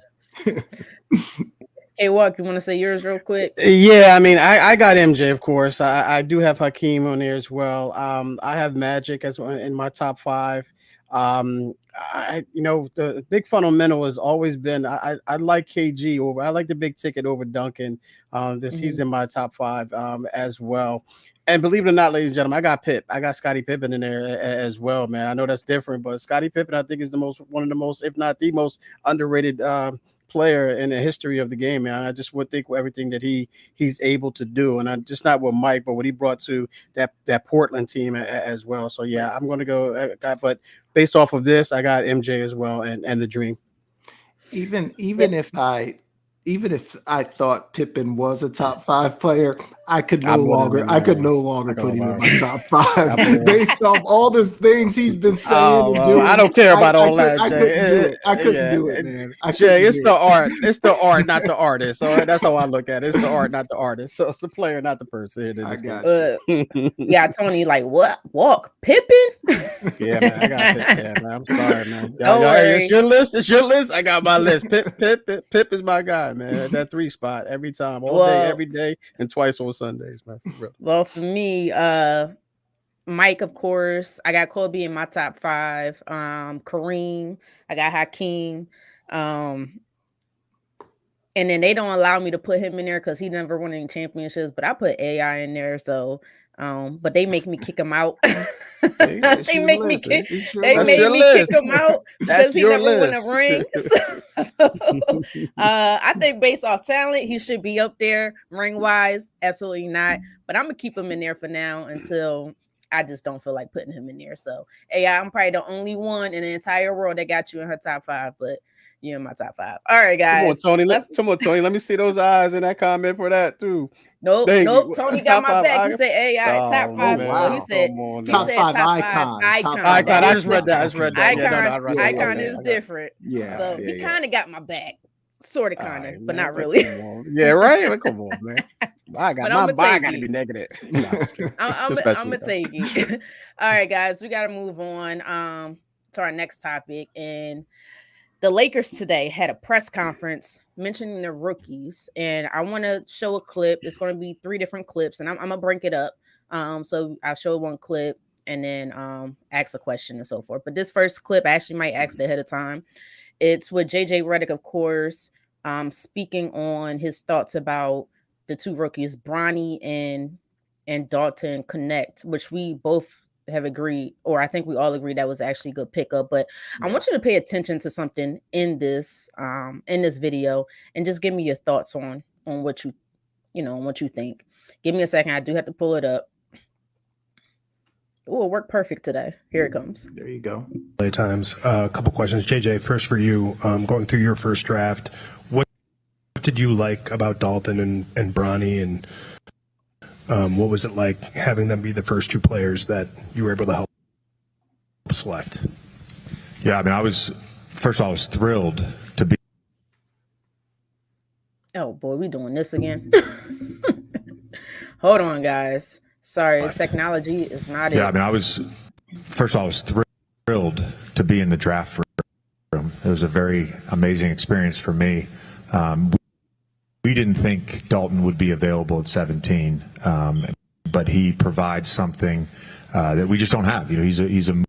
Hey, Walk, you want to say yours real quick? Yeah, I mean, I got MJ, of course. I do have Hakeem on there as well. I have Magic as one in my top 5. The big fundamental has always been I like KG over. I like the big ticket over Duncan. He's in my top 5 as well. And believe it or not, ladies and gentlemen, I got Pip. I got Scottie Pippen in there as well, man. I know that's different, but Scottie Pippen, I think, is one of the most, if not the most underrated player in the history of the game, man. I just would think everything that he's able to do, and I just not with Mike, but what he brought to that Portland team as well. So yeah, I'm going to go. But based off of this, I got MJ as well, and the Dream. Even if I thought Pippen was a top 5 player, I could no longer put him in my top 5 based off all the things he's been saying and doing. I don't care about all that. I couldn't do it, man. It's the art. It's the art, not the artist. So that's how I look at it. It's the art, not the artist. So it's the player, not the person. I got yeah, Tony, like what? Walk Pippen? Yeah, man. I got Pip. Yeah, man. I'm sorry, man. It's your list. It's your list. I got my list. Pip is my guy, man. That 3 spot every time, all day, every day, and twice on Sundays, man. Well, for me, Mike, of course. I got Kobe in my top 5. Kareem. I got Hakeem. And then they don't allow me to put him in there because he never won any championships. But I put AI in there, so. But they make me kick him out. They make me kick him out because he never won a ring. So, I think based off talent, he should be up there ring wise. Absolutely not. But I'm gonna keep him in there for now until I just don't feel like putting him in there. So AI, I'm probably the only one in the entire world that got you in her top 5, but you're in my top 5. All right, guys. Come on, Tony. Let me see those eyes in that comment for that too. Nope. Tony got my back. He said AI top 5. Wow. He said top 5 icon. I just read that. Icon is different. Yeah. So he kind of got my back. Sort of, kind of, but not really. Yeah, right. Come on, man. I got my back. Got to be negative. No, I'm gonna take it. All right, guys. We got to move on to our next topic. And the Lakers today had a press conference mentioning the rookies, and I want to show a clip. It's going to be 3 different clips, and I'm gonna break it up. So I'll show one clip and then ask a question and so forth. But this first clip, I actually might ask it ahead of time. It's with JJ Redick, of course, speaking on his thoughts about the 2 rookies, Bronny and Dalton Connect, which we both have agreed, or I think we all agree that was actually a good pickup. But I want you to pay attention to something in this video and just give me your thoughts on what you think. Give me a second. I do have to pull it up. Oh, it worked perfect today. Here it comes. There you go. Times. A couple questions. JJ, first for you. Going through your first draft, what did you like about Dalton and Bronny, and what was it like having them be the first two players that you were able to help select? Yeah, I mean, I was thrilled to be. Oh boy, we doing this again. Hold on, guys. Sorry, technology is not it. Yeah, I mean, I was thrilled to be in the draft room. It was a very amazing experience for me. We didn't think Dalton would be available at 17, but he provides something that we just don't have. You know, he's a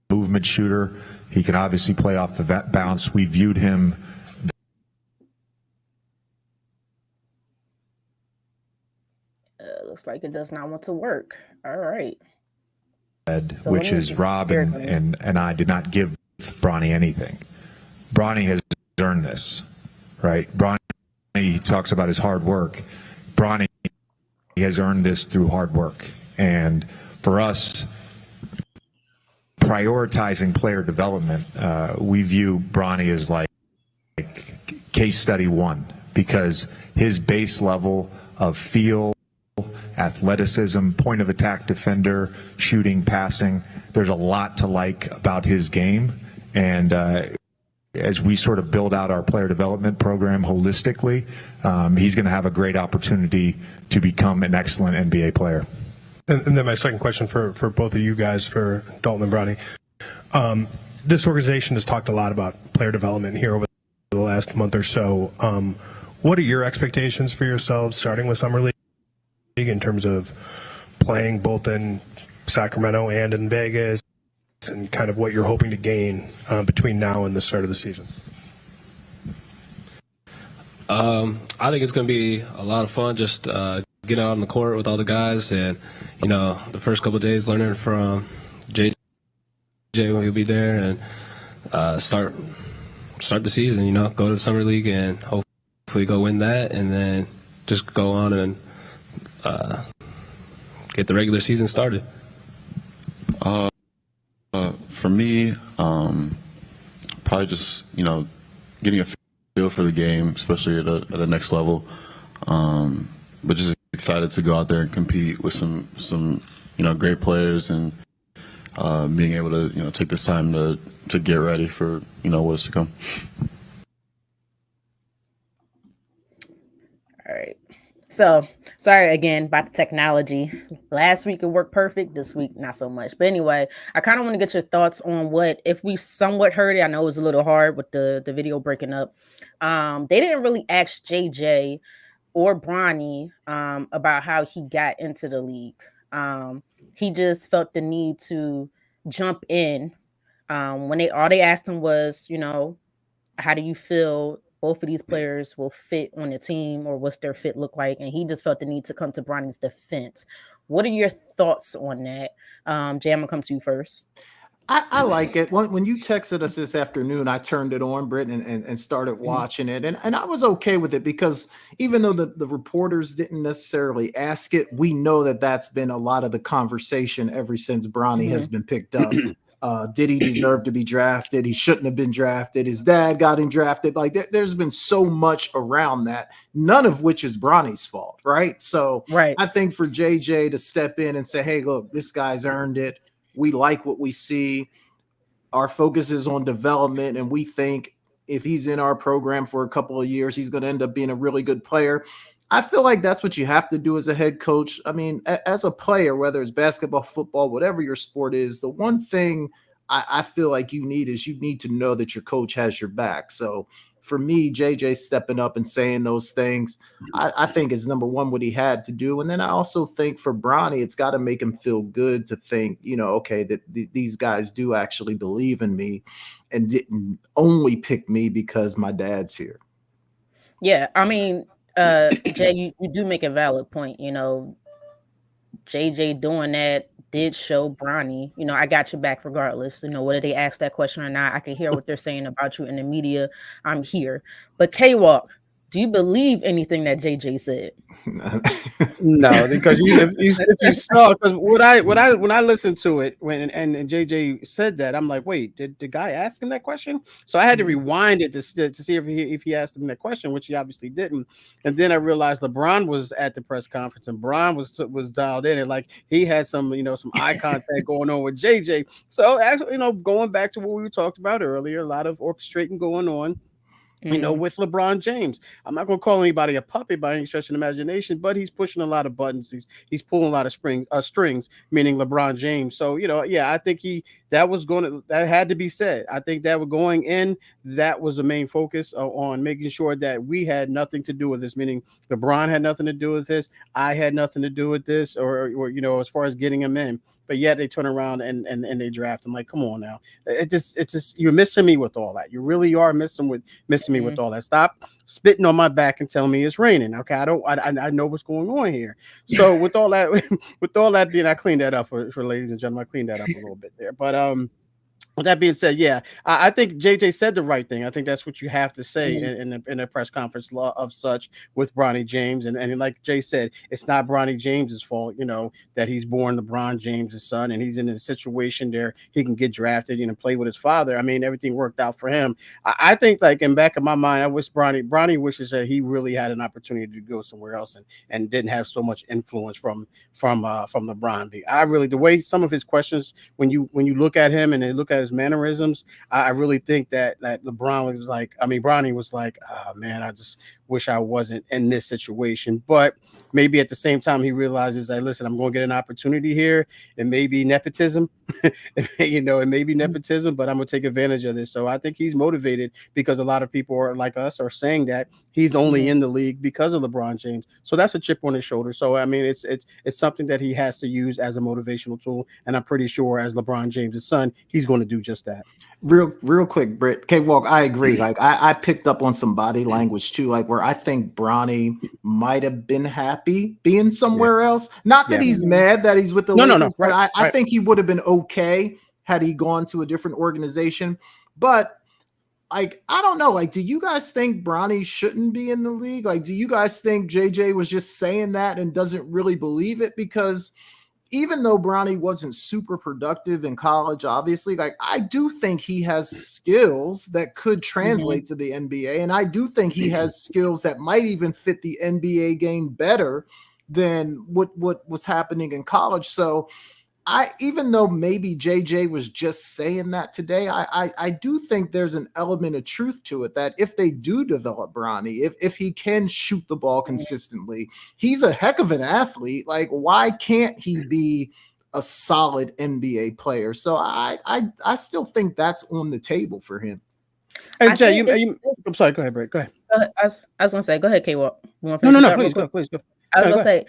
movement shooter. He can obviously play off the bounce. We viewed him. Looks like it does not want to work. All right. So which is Rob and I did not give Bronny anything. Bronny has earned this, right? Bronny, he talks about his hard work. Bronny has earned this through hard work. And for us, prioritizing player development, we view Bronny as like case study one, because his base level of feel, athleticism, point of attack defender, shooting, passing, there's a lot to like about his game. And as we sort of build out our player development program holistically, he's going to have a great opportunity to become an excellent NBA player. And then my second question for both of you guys, for Dalton and Bronny. This organization has talked a lot about player development here over the last month or so. What are your expectations for yourselves starting with Summer League in terms of playing both in Sacramento and in Vegas, and kind of what you're hoping to gain between now and the start of the season? I think it's going to be a lot of fun just getting out on the court with all the guys, and, you know, the first couple of days learning from JJ when he'll be there, and start the season, you know, go to the Summer League and hopefully go win that, and then just go on and get the regular season started. For me, probably just, you know, getting a feel for the game, especially at the next level. But just excited to go out there and compete with some you know, great players, and being able to, you know, take this time to get ready for, you know, what's to come. All right. So, sorry again about the technology. Last week it worked perfect. This week, not so much. But anyway, I kind of want to get your thoughts on what, if we somewhat heard it, I know it was a little hard with the video breaking up. They didn't really ask JJ or Bronny about how he got into the league. He just felt the need to jump in. When all they asked him was, you know, how do you feel both of these players will fit on the team, or what's their fit look like? And he just felt the need to come to Bronny's defense. What are your thoughts on that? Jay, I'm gonna come to you first. I like it. When you texted us this afternoon, I turned it on, Britt, and started watching it. And I was okay with it, because even though the reporters didn't necessarily ask it, we know that that's been a lot of the conversation ever since Bronny has been picked up. Did he deserve to be drafted? He shouldn't have been drafted. His dad got him drafted. Like, there's been so much around that, none of which is Bronny's fault, right? So I think for JJ to step in and say, hey, look, this guy's earned it. We like what we see. Our focus is on development, and we think if he's in our program for a couple of years, he's going to end up being a really good player. I feel like that's what you have to do as a head coach. I mean, as a player, whether it's basketball, football, whatever your sport is, the one thing I feel like you need is you need to know that your coach has your back. So for me, JJ stepping up and saying those things, I think is number one what he had to do. And then I also think for Bronny, it's got to make him feel good to think, you know, okay, that these guys do actually believe in me and didn't only pick me because my dad's here. Yeah, I mean, Jay, you do make a valid point. You know, JJ doing that did show Bronny, you know, I got your back regardless. You know, whether they ask that question or not, I can hear what they're saying about you in the media. I'm here. But K-Walk, Do you believe anything that JJ said? No, because if you saw, because when I listened to it and JJ said that, I'm like, wait, did the guy ask him that question? So I had to rewind it to see if he asked him that question, which he obviously didn't. And then I realized LeBron was at the press conference and Bron was dialed in, and like he had some some eye contact going on with JJ. So actually, going back to what we talked about earlier, a lot of orchestrating going on, with LeBron James. I'm not going to call anybody a puppet by any stretch of the imagination, but he's pushing a lot of buttons. He's pulling a lot of strings, meaning LeBron James. So, yeah, I think that had to be said. I think that going in, that was the main focus on making sure that we had nothing to do with this, meaning LeBron had nothing to do with this. I had nothing to do with this, or as far as getting him in. But yet they turn around and they draft him. Like, come on now. It's just you're missing me with all that. You really are missing me with all that. Stop spitting on my back and telling me it's raining. Okay, I know what's going on here. So with all that being, I cleaned that up for ladies and gentlemen. I cleaned that up a little bit there. But with that being said, yeah, I think JJ said the right thing. I think that's what you have to say in a press conference of such with Bronny James. And like Jay said, it's not Bronny James's fault, that he's born LeBron James' son and he's in a situation there he can get drafted and play with his father. I mean, everything worked out for him. I think, like, in back of my mind, I wish Bronny wishes that he really had an opportunity to go somewhere else and didn't have so much influence from LeBron. I really, the way some of his questions, when you look at him and they look at his mannerisms, I really think that LeBron was like, Bronny was like, oh man, I just wish I wasn't in this situation. But maybe at the same time he realizes that, listen, I'm going to get an opportunity here. It may be nepotism, it may be nepotism, but I'm going to take advantage of this. So I think he's motivated because a lot of people are like us are saying that he's only in the league because of LeBron James. So that's a chip on his shoulder. So I mean, it's something that he has to use as a motivational tool. And I'm pretty sure as LeBron James' son, he's going to do just that. Real quick, Britt. K-Walk, I agree. Like I picked up on some body language too, like where I think Bronny might have been happy being somewhere else. Not that he's mad that he's with the Lakers, no. But I think he would have been okay had he gone to a different organization. But like, I don't know. Like, do you guys think Bronny shouldn't be in the league? Like, do you guys think JJ was just saying that and doesn't really believe it? Because even though Bronny wasn't super productive in college, obviously, like, I do think he has skills that could translate to the NBA. And I do think he has skills that might even fit the NBA game better than what was happening in college. So even though maybe JJ was just saying that today, I do think there's an element of truth to it that if they do develop Bronny, if he can shoot the ball consistently, he's a heck of an athlete. Like, why can't he be a solid NBA player? So I still think that's on the table for him. And Jay, I'm sorry. Go ahead, Brett. Go ahead. I was going to say, go ahead, K-Walk. No, please go. I was going to say,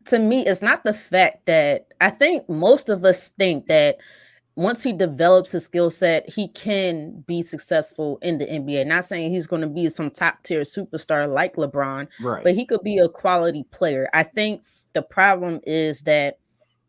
to me, it's not the fact that I think most of us think that once he develops his skill set, he can be successful in the NBA. Not saying he's going to be some top tier superstar like LeBron, but he could be a quality player. I think the problem is that,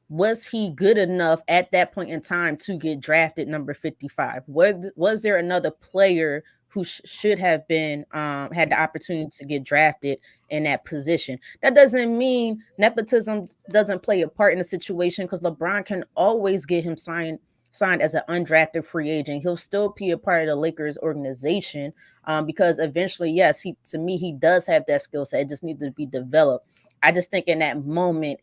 was he good enough at that point in time to get drafted number 55? Was there another player who should have been had the opportunity to get drafted in that position? That doesn't mean nepotism doesn't play a part in the situation, because LeBron can always get him signed as an undrafted free agent. He'll still be a part of the Lakers organization because eventually, yes, he does have that skill set. It just needs to be developed. I just think in that moment,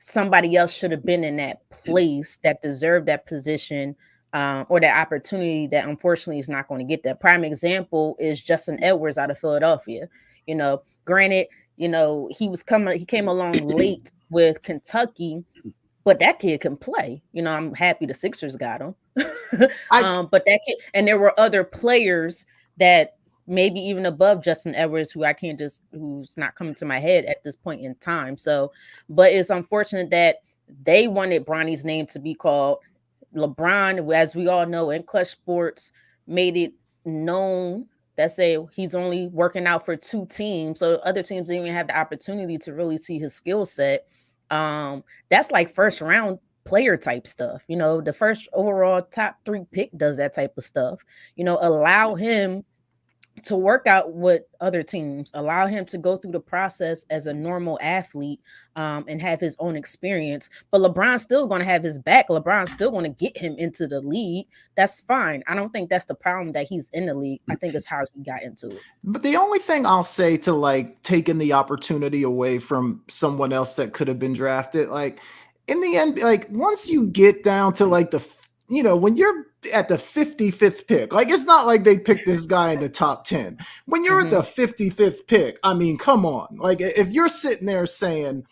somebody else should have been in that place that deserved that position or that opportunity that unfortunately is not going to get that. Prime example is Justin Edwards out of Philadelphia. Granted, he came along late with Kentucky, but that kid can play. I'm happy the Sixers got him. But that kid, and there were other players that maybe even above Justin Edwards, who's not coming to my head at this point in time. So, but it's unfortunate that they wanted Bronny's name to be called. LeBron, as we all know, in Clutch Sports, made it known that say he's only working out for 2 teams. So other teams didn't even have the opportunity to really see his skill set. That's like first round player type stuff. The first overall top 3 pick does that type of stuff. Allow him to work out with other teams, allow him to go through the process as a normal athlete, and have his own experience. But LeBron's still going to have his back. LeBron's still going to get him into the league. That's fine. I don't think that's the problem that he's in the league. I think it's how he got into it. But the only thing I'll say to like taking the opportunity away from someone else that could have been drafted, like in the end, like once you get down to like when you're at the 55th pick, like it's not like they picked this guy in the top 10. When you're at the 55th pick, I mean, come on. Like if you're sitting there saying,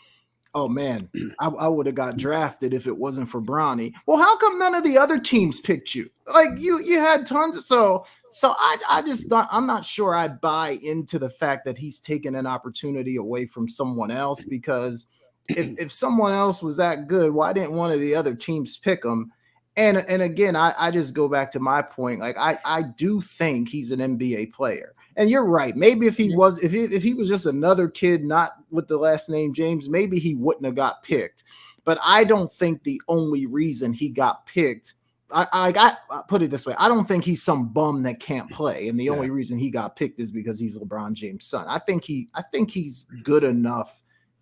oh man, I would have got drafted if it wasn't for Bronny. Well, how come none of the other teams picked you? Like you had tons. So I just thought, I'm not sure I buy into the fact that he's taken an opportunity away from someone else, because if someone else was that good, why didn't one of the other teams pick him? And again, I just go back to my point. Like I do think he's an NBA player. And you're right. Maybe if he was, if he was just another kid, not with the last name James, maybe he wouldn't have got picked. But I don't think the only reason he got picked, I put it this way, I don't think he's some bum that can't play, and the only reason he got picked is because he's LeBron James' son. I think he's good enough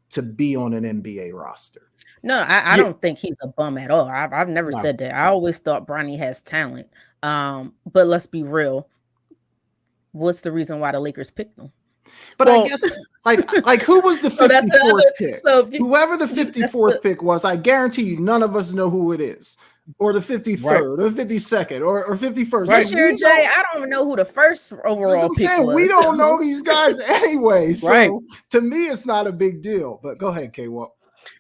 to be on an NBA roster. No, I don't think he's a bum at all. I've never said that. I always thought Bronny has talent. But let's be real. What's the reason why the Lakers picked him? But I guess like who was the 54th pick? So whoever the 54th pick was, I guarantee you none of us know who it is. Or the 53rd, or 52nd, or 51st. Right. Sure, Jay, I don't know who the first overall pick was. We don't know these guys anyway. So to me, it's not a big deal. But go ahead, K-Walk.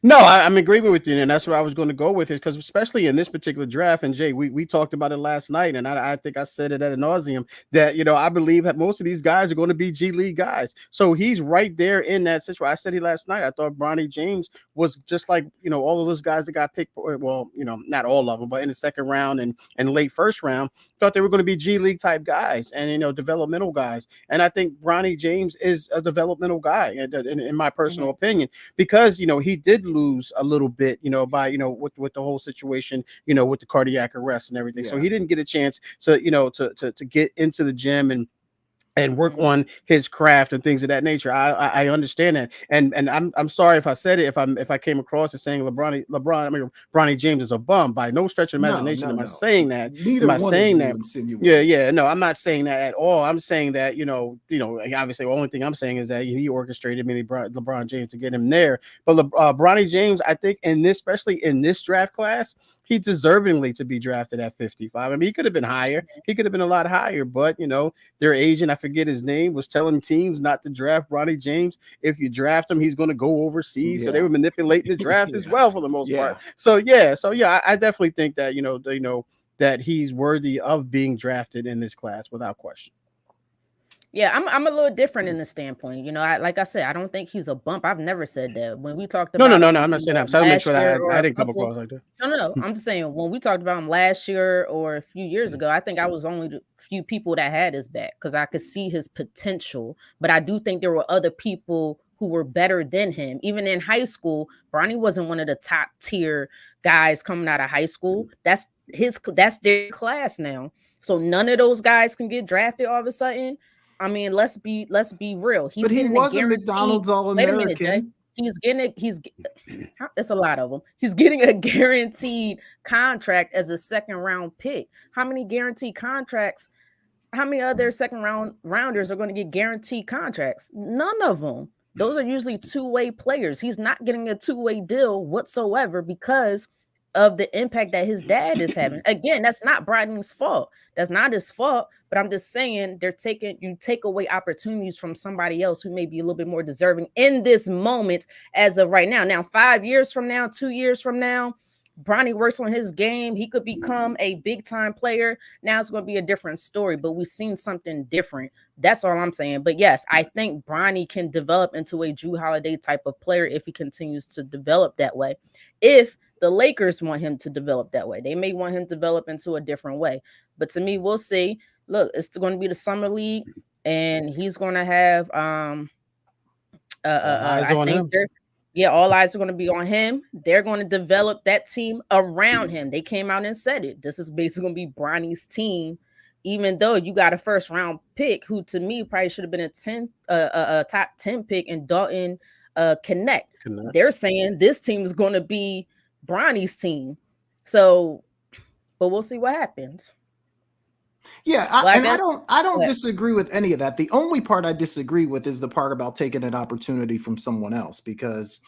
No, I'm agreeing with you, and that's what I was going to go with, is because especially in this particular draft, and Jay, we talked about it last night, and I think I said it ad nauseum that I believe that most of these guys are going to be G League guys. So he's right there in that situation. I said it last night. I thought Bronny James was just like all of those guys that got picked. Well, not all of them, but in the second round and late first round, thought they were going to be G League type guys and developmental guys. And I think Bronny James is a developmental guy, in my personal opinion, because he did lose a little bit, by with the whole situation, with the cardiac arrest and everything. So he didn't get a chance to to get into the gym and work on his craft and things of that nature. I understand that, and I'm sorry if I said it, if I came across as saying Bronny James is a bum. By no stretch of imagination am I saying that. Neither am I saying that. No, I'm not saying that at all. I'm saying that obviously the only thing I'm saying is that he orchestrated LeBron James to get him there. But Bronny James, I think especially in this draft class, he's deservingly to be drafted at 55. I mean, he could have been higher. He could have been a lot higher, but their agent, I forget his name, was telling teams not to draft Bronny James. If you draft him, he's going to go overseas. So they were manipulating the draft as well for the most part. So I definitely think that that he's worthy of being drafted in this class without question. Yeah, I'm a little different in the standpoint. Like I said, I don't think he's a bump. I've never said that. When we talked about no, I'm not saying that. I'm trying to make sure that I didn't come across like that. No. I'm just saying when we talked about him last year or a few years ago, I think I was only the few people that had his back because I could see his potential. But I do think there were other people who were better than him. Even in high school, Bronny wasn't one of the top tier guys coming out of high school. That's their class now. So none of those guys can get drafted all of a sudden. I mean, let's be real. But he was a McDonald's All-American. It's a lot of them. He's getting a guaranteed contract as a second round pick. How many guaranteed contracts? How many other second rounders are going to get guaranteed contracts? None of them. Those are usually two-way players. He's not getting a two-way deal whatsoever because of the impact that his dad is having. Again, that's not Bronny's fault. That's not his fault. But I'm just saying you take away opportunities from somebody else who may be a little bit more deserving in this moment as of right now. Now, 5 years from now, 2 years from now, Bronny works on his game. He could become a big time player. Now it's going to be a different story, but we've seen something different. That's all I'm saying. But yes, I think Bronny can develop into a Jrue Holiday type of player if he continues to develop that way. If the Lakers want him to develop that way, they may want him to develop into a different way. But to me, we'll see. Look, it's going to be the summer league, and he's going to have eyes on him. All eyes are going to be on him. They're going to develop that team around him. They came out and said it. This is basically going to be Bronny's team even though you got a first round pick who to me probably should have been a top 10 pick in Dalton Connect. They're saying this team is going to be Bronny's team. So, but we'll see what happens. Yeah, I don't disagree with any of that. The only part I disagree with is the part about taking an opportunity from someone else, because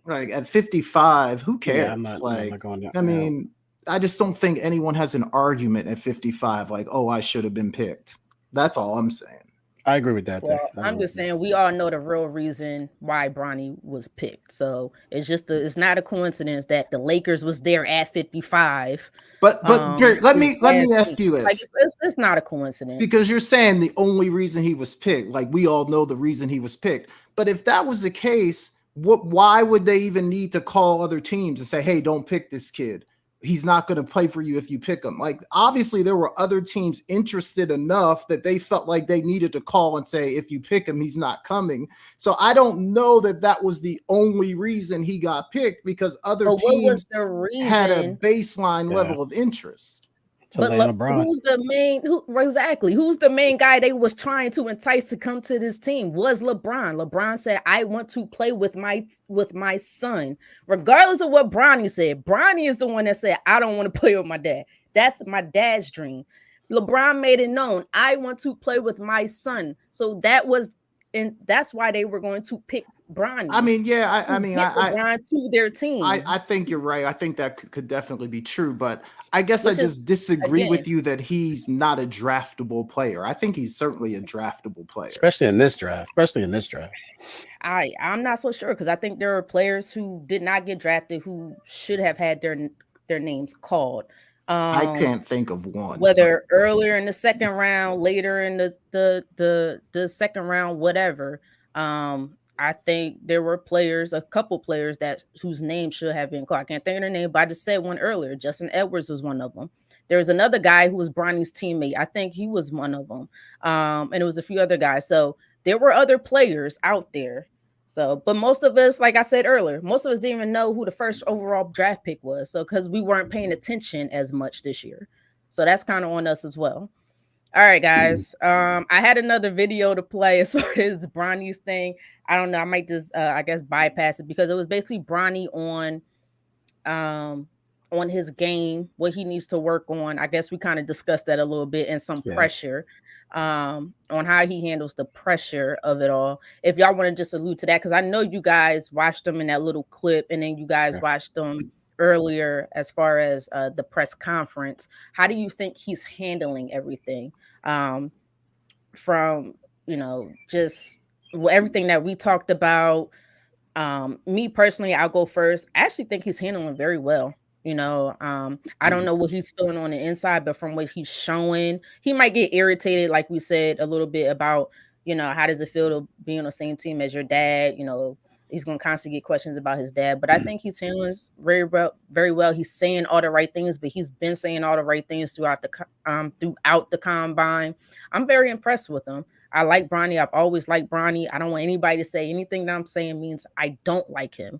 like at 55, who cares? Yeah, I'm not going down. I mean, I just don't think anyone has an argument at 55 like, oh, I should have been picked. That's all I'm saying. I agree with that. Well, I'm just saying we all know the real reason why Bronny was picked. So it's not a coincidence that the Lakers was there at 55. But let me ask you this. Like it's not a coincidence. Because you're saying the only reason he was picked, like we all know the reason he was picked. But if that was the case, why would they even need to call other teams and say, hey, don't pick this kid? He's not going to play for you if you pick him. Like, obviously there were other teams interested enough that they felt like they needed to call and say, if you pick him, he's not coming. So I don't know that was the only reason he got picked, because other teams had a baseline level of interest. But who's the main? Who's the main guy they was trying to entice to come to this team? Was LeBron. LeBron said, "I want to play with my son," regardless of what Bronny said. Bronny is the one that said, "I don't want to play with my dad. That's my dad's dream." LeBron made it known, "I want to play with my son." So that's why they were going to pick Bronny. I mean, yeah, LeBron to their team. I think you're right. I think that could definitely be true, but I guess I just disagree with you that he's not a draftable player. I think he's certainly a draftable player, especially in this draft. I'm not so sure, because I think there are players who did not get drafted who should have had their names called. I can't think of one. Whether earlier in the second round, later in the second round, whatever. I think there were a couple players whose names should have been called. I can't think of their name, but I just said one earlier. Justin Edwards was one of them. There was another guy who was Bronny's teammate. I think he was one of them. And it was a few other guys. So there were other players out there. So, but most of us, like I said earlier, most of us didn't even know who the first overall draft pick was. So, because we weren't paying attention as much this year. So that's kind of on us as well. All right, guys. I had another video to play as far as Bronny's thing. I don't know. I might just, I guess, bypass it, because it was basically Bronny on his game, what he needs to work on. I guess we kind of discussed that a little bit, and some pressure on how he handles the pressure of it all. If y'all want to just allude to that, because I know you guys watched them in that little clip, and then you guys watched them earlier as far as the press conference. How do you think he's handling everything from, just everything that we talked about? Me personally, I'll go first. I actually think he's handling very well. I don't know what he's feeling on the inside, but from what he's showing, he might get irritated, like we said a little bit about, how does it feel to be on the same team as your dad? He's going to constantly get questions about his dad, but I think he's handling very well, very well. He's saying all the right things, but he's been saying all the right things throughout the combine. I'm very impressed with him. I like Bronny. I've always liked Bronny. I don't want anybody to say anything that I'm saying means I don't like him.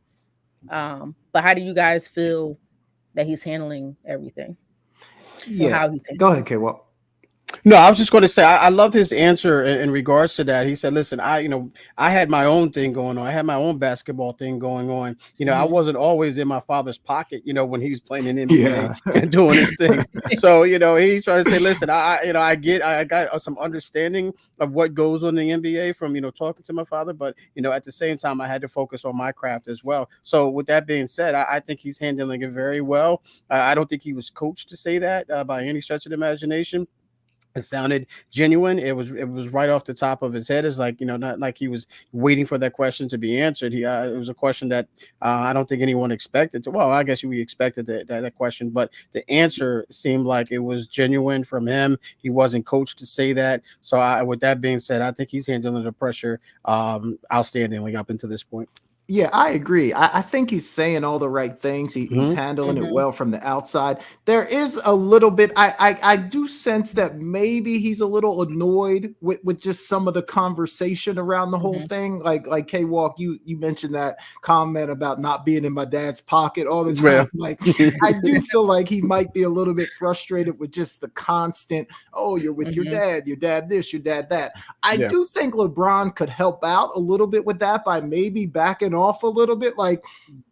But how do you guys feel that he's handling everything? Yeah. How he's handling? Go ahead, K. Well, no, I was just going to say I loved his answer in regards to that. He said, "Listen, I had my own thing going on. I had my own basketball thing going on. I wasn't always in my father's pocket. When he was playing in NBA and doing his things. So he's trying to say, listen, I got some understanding of what goes on in the NBA from talking to my father, but at the same time I had to focus on my craft as well. So with that being said, I think he's handling it very well. I don't think he was coached to say that by any stretch of the imagination. It sounded genuine. It was right off the top of his head. It's like, not like he was waiting for that question to be answered. It was a question that I don't think anyone expected to. Well, I guess we expected that question, but the answer seemed like it was genuine from him. He wasn't coached to say that. So with that being said, I think he's handling the pressure outstandingly up until this point. Yeah, I agree. I think he's saying all the right things. He's handling it well from the outside. There is a little bit. I do sense that maybe he's a little annoyed with just some of the conversation around the whole thing. Like K Walk, you mentioned that comment about not being in my dad's pocket all the time. Like I do feel like he might be a little bit frustrated with just the constant. Oh, you're with your dad this, your dad that. I do think LeBron could help out a little bit with that by maybe backing off a little bit. Like,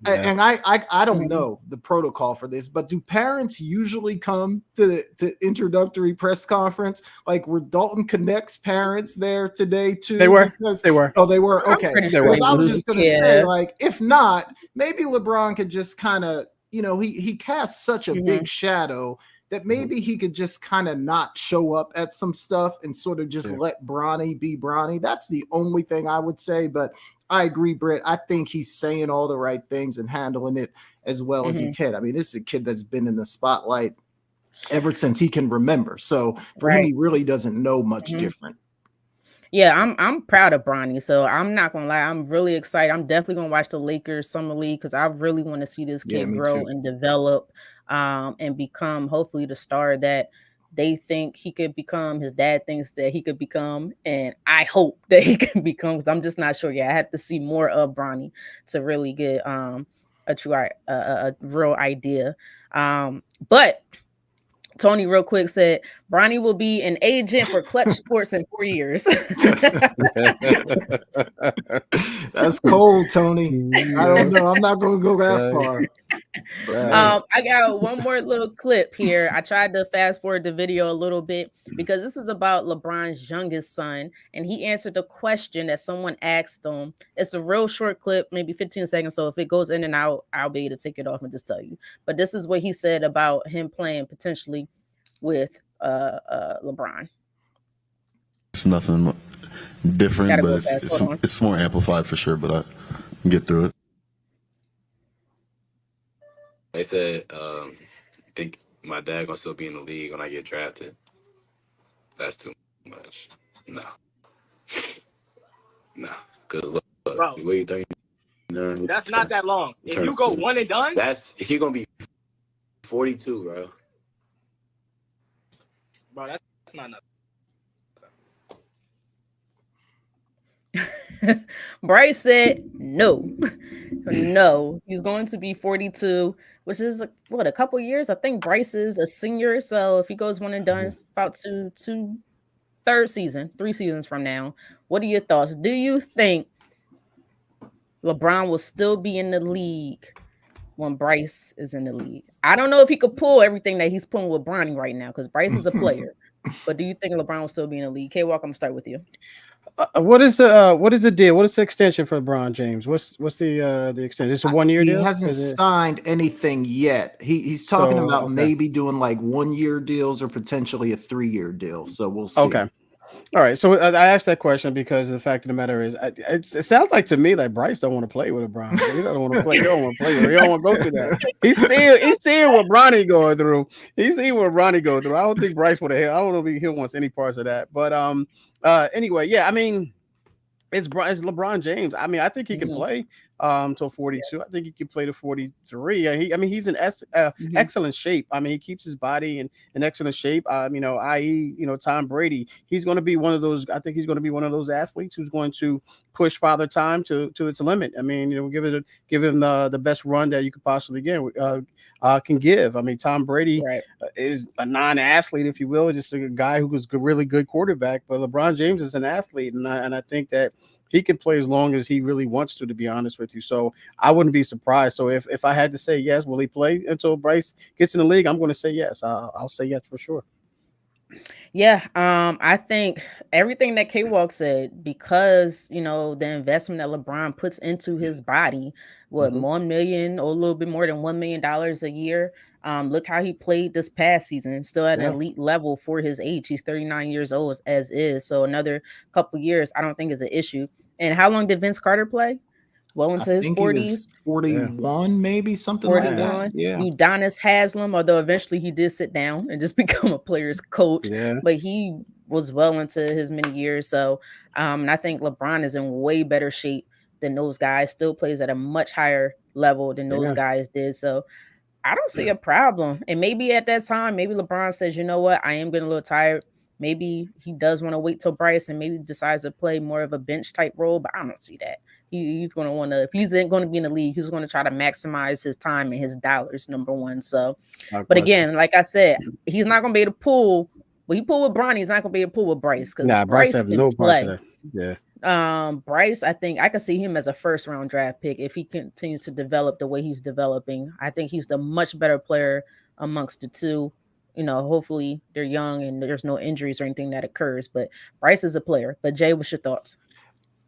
and I don't know the protocol for this, but do parents usually come to introductory press conference? Like, were Dalton Connect's parents there today too? They were. Because, they were. Oh, they were. Okay. Because I was just going to say, Yeah. like, if not, maybe LeBron could just kind of, he casts such a big shadow that maybe he could just kind of not show up at some stuff and sort of just let Bronny be Bronny. That's the only thing I would say. But I agree, Britt. I think he's saying all the right things and handling it as well as he can. I mean, this is a kid that's been in the spotlight ever since he can remember. So for him, he really doesn't know much different. Yeah, I'm proud of Bronny. So I'm not gonna lie, I'm really excited. I'm definitely gonna watch the Lakers Summer League because I really want to see this kid grow and develop and become hopefully the star that they think he could become. His dad thinks that he could become, and I hope that he can become because I'm just not sure. Yeah, I have to see more of Bronny to really get a real idea. But Tony, real quick, said Bronny will be an agent for Clutch Sports in 4 years. That's cold, Tony. I don't know. I'm not going to go that far. I got one more little clip here. I tried to fast forward the video a little bit because this is about LeBron's youngest son, and he answered the question that someone asked him. It's a real short clip, maybe 15 seconds. So if it goes in and out, I'll be able to take it off and just tell you. But this is what he said about him playing potentially with LeBron. It's nothing different, but it's more amplified for sure. But I can get through it. They said, think my dad gonna still be in the league when I get drafted. That's too much. No. Because look, Bro, we 39. that's not that long. If you go one and done, He gonna be 42, bro. Bro, that's not nothing. Bryce said no. No, he's going to be 42, which is a couple years. I think Bryce is a senior, so if he goes one and done, it's about 3 seasons from now. What are your thoughts? Do you think LeBron will still be in the league when Bryce is in the league? I don't know if he could pull everything that he's pulling with Bronny right now because Bryce is a player. But do you think LeBron will still be in the league? K-Walk, I'm gonna start with you. What is the deal? What is the extension for LeBron James? What's the extension? It's a 1 year deal. He hasn't signed anything yet. He's talking about maybe doing like 1 year deals or potentially a 3 year deal. So we'll see. Okay. All right. So I asked that question because the fact of the matter is, it sounds like to me like Bryce don't want to play with LeBron. He don't want to play. He don't want to play. He don't want to go through that. He's seeing what Bronny going through. He's seeing what Bronny go through. I don't think Bryce would have. I don't know if he wants any parts of that. But anyway, yeah. I mean, it's LeBron James. I mean, I think he can play till 42. I think he can play to 43. He's in excellent shape. I mean, he keeps his body in excellent shape. I.e., Tom Brady. He's going to be one of those. I think he's going to be one of those athletes who's going to push Father Time to its limit. I mean, give him the best run that you could possibly can give. I mean, Tom Brady is a non-athlete, if you will, just a guy who was a really good quarterback. But LeBron James is an athlete, and I think that he can play as long as he really wants to be honest with you. So I wouldn't be surprised. So if I had to say yes, will he play until Bryce gets in the league? I'm going to say yes. I'll say yes for sure. Yeah, I think everything that K-Walk said, because the investment that LeBron puts into his body, 1 million or a little bit more than $1 million a year. Look how he played this past season, still at an elite level for his age. He's 39 years old as is. So another couple years, I don't think is an issue. And how long did Vince Carter play? Well into his 40s. 41, maybe something 41. like that. Yeah. Udonis Haslem, although eventually he did sit down and just become a player's coach. Yeah. But he was well into his many years. So and I think LeBron is in way better shape than those guys, still plays at a much higher level than those Yeah. guys did. So I don't see a problem. And maybe at that time, maybe LeBron says, you know what, I am getting a little tired. Maybe he does want to wait till Bryce and maybe decides to play more of a bench type role, but I don't see that. He's going to want to, if he's going to be in the league, he's going to try to maximize his time and his dollars, number one. So, but again, like I said, he's not going to be able to pull. Well, he pull with Bronny, he's not going to be able to pull with Bryce because Bryce have no play. part of that. Yeah. Bryce, I think I could see him as a first round draft pick if he continues to develop the way he's developing. I think he's the much better player amongst the two. You know, hopefully they're young and there's no injuries or anything that occurs. But Bryce is a player. But Jay, what's your thoughts?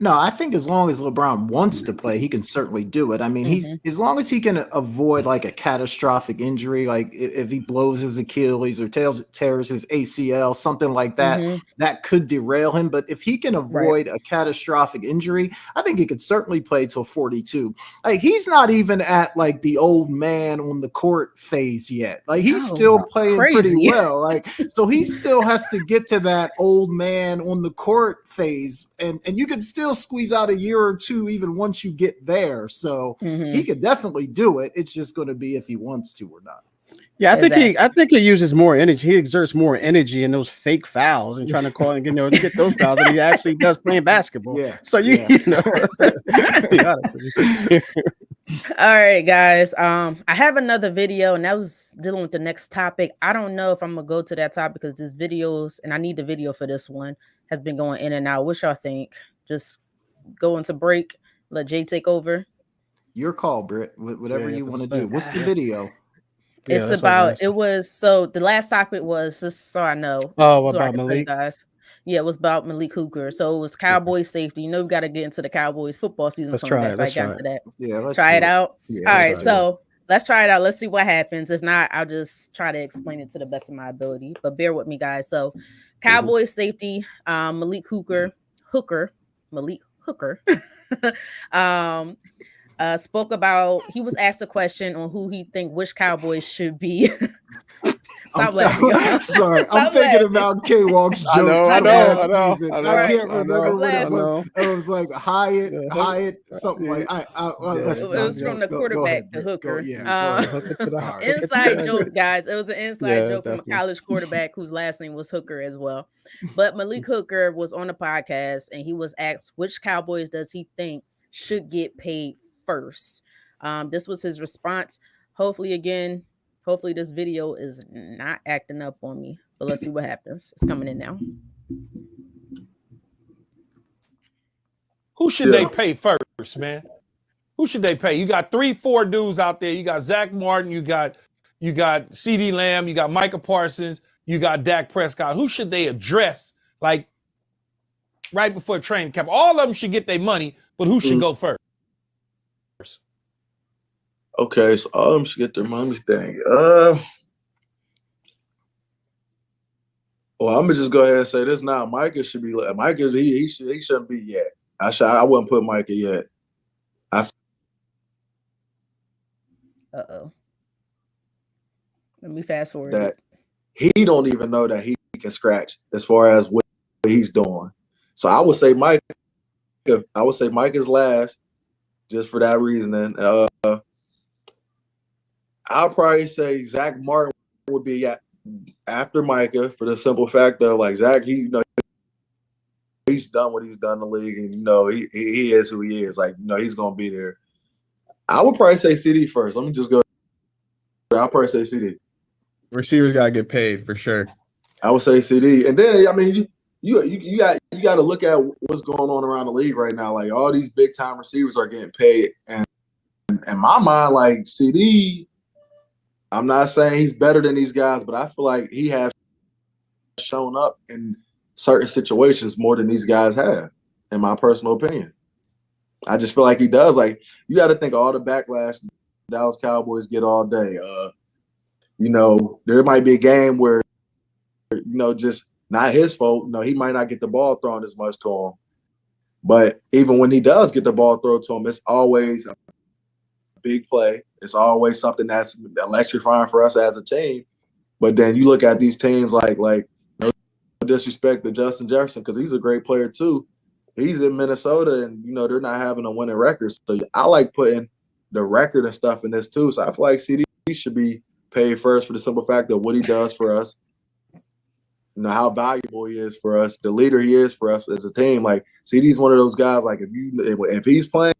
No, I think as long as LeBron wants to play, he can certainly do it. I mean, he's as long as he can avoid like a catastrophic injury, like if he blows his Achilles or tears his ACL, something like that, that could derail him. But if he can avoid a catastrophic injury, I think he could certainly play till 42. Like he's not even at like the old man on the court phase yet. Like he's still playing pretty well. Like so he still has to get to that old man on the court phase, and you can still squeeze out a year or two even once you get there. So he could definitely do it. It's just going to be if he wants to or not. Yeah, I think he uses more energy. He exerts more energy in those fake fouls and trying to call and get those fouls than he actually does playing basketball. Yeah. So you know. All right, guys. I have another video, and that was dealing with the next topic. I don't know if I'm gonna go to that topic because this videos, and I need the video for this one, has been going in and out. What y'all think? Just go into break, let Jay take over. Your call, Britt. Whatever you want to do. What's the video? It's about, it was, so the last topic was, just so I know. About Malik? Guys. Yeah, it was about Malik Hooker. So it was Cowboys safety. You know, we got to get into the Cowboys football season. Let's try it. So I got to that. Yeah, let's try it out. Yeah, all right, so let's try it out. Let's see what happens. If not, I'll just try to explain it to the best of my ability. But bear with me, guys. So Cowboys safety, Malik Hooker, Malik Hooker, spoke about, he was asked a question on who he think which Cowboys should be. Stop laughing. I'm sorry. I'm thinking about K-Walk's joke. I know. I can't remember what it was. It was like Hyatt, something like. It was from the quarterback, the Hooker. Inside joke, guys. It was an inside joke from a college quarterback whose last name was Hooker as well. But Malik Hooker was on the podcast and he was asked which Cowboys does he think should get paid first. This was his response. Hopefully this video is not acting up on me, but let's see what happens. It's coming in now. Who should they pay first, man? Who should they pay? You got 3-4 dudes out there. You got Zach Martin, you got CeeDee Lamb, you got Micah Parsons, you got Dak Prescott. Who should they address like right before training camp? All of them should get their money, but who should go first? Okay, so all of them should get their money thing. Well, I'm gonna just go ahead and say this now. Micah should be. Micah, he shouldn't be yet. I wouldn't put Micah yet. Uh-oh. Let me fast forward. That he don't even know that he can scratch as far as what he's doing. So I would say Micah. I would say Micah's last, just for that reason. And I'll probably say Zach Martin would be after Micah for the simple fact of like Zach, he's done what he's done in the league, and he is who he is. Like he's gonna be there. I would probably say CD first. Let me just go. I'll probably say CD. Receivers gotta get paid for sure. I would say CD, and then I mean you got to look at what's going on around the league right now. Like all these big time receivers are getting paid, and in my mind, like CD. I'm not saying he's better than these guys, but I feel like he has shown up in certain situations more than these guys have, in my personal opinion. I just feel like he does. Like, you got to think of all the backlash the Dallas Cowboys get all day. There might be a game where, just not his fault. He might not get the ball thrown as much to him. But even when he does get the ball thrown to him, it's always a big play. It's always something that's electrifying for us as a team. But then you look at these teams like no disrespect to Justin Jefferson, because he's a great player too. he's in Minnesota, and they're not having a winning record. So I like putting the record and stuff in this too. So I feel like CD should be paid first for the simple fact of what he does for us. How valuable he is for us, the leader he is for us as a team. Like CD's one of those guys. Like if he's playing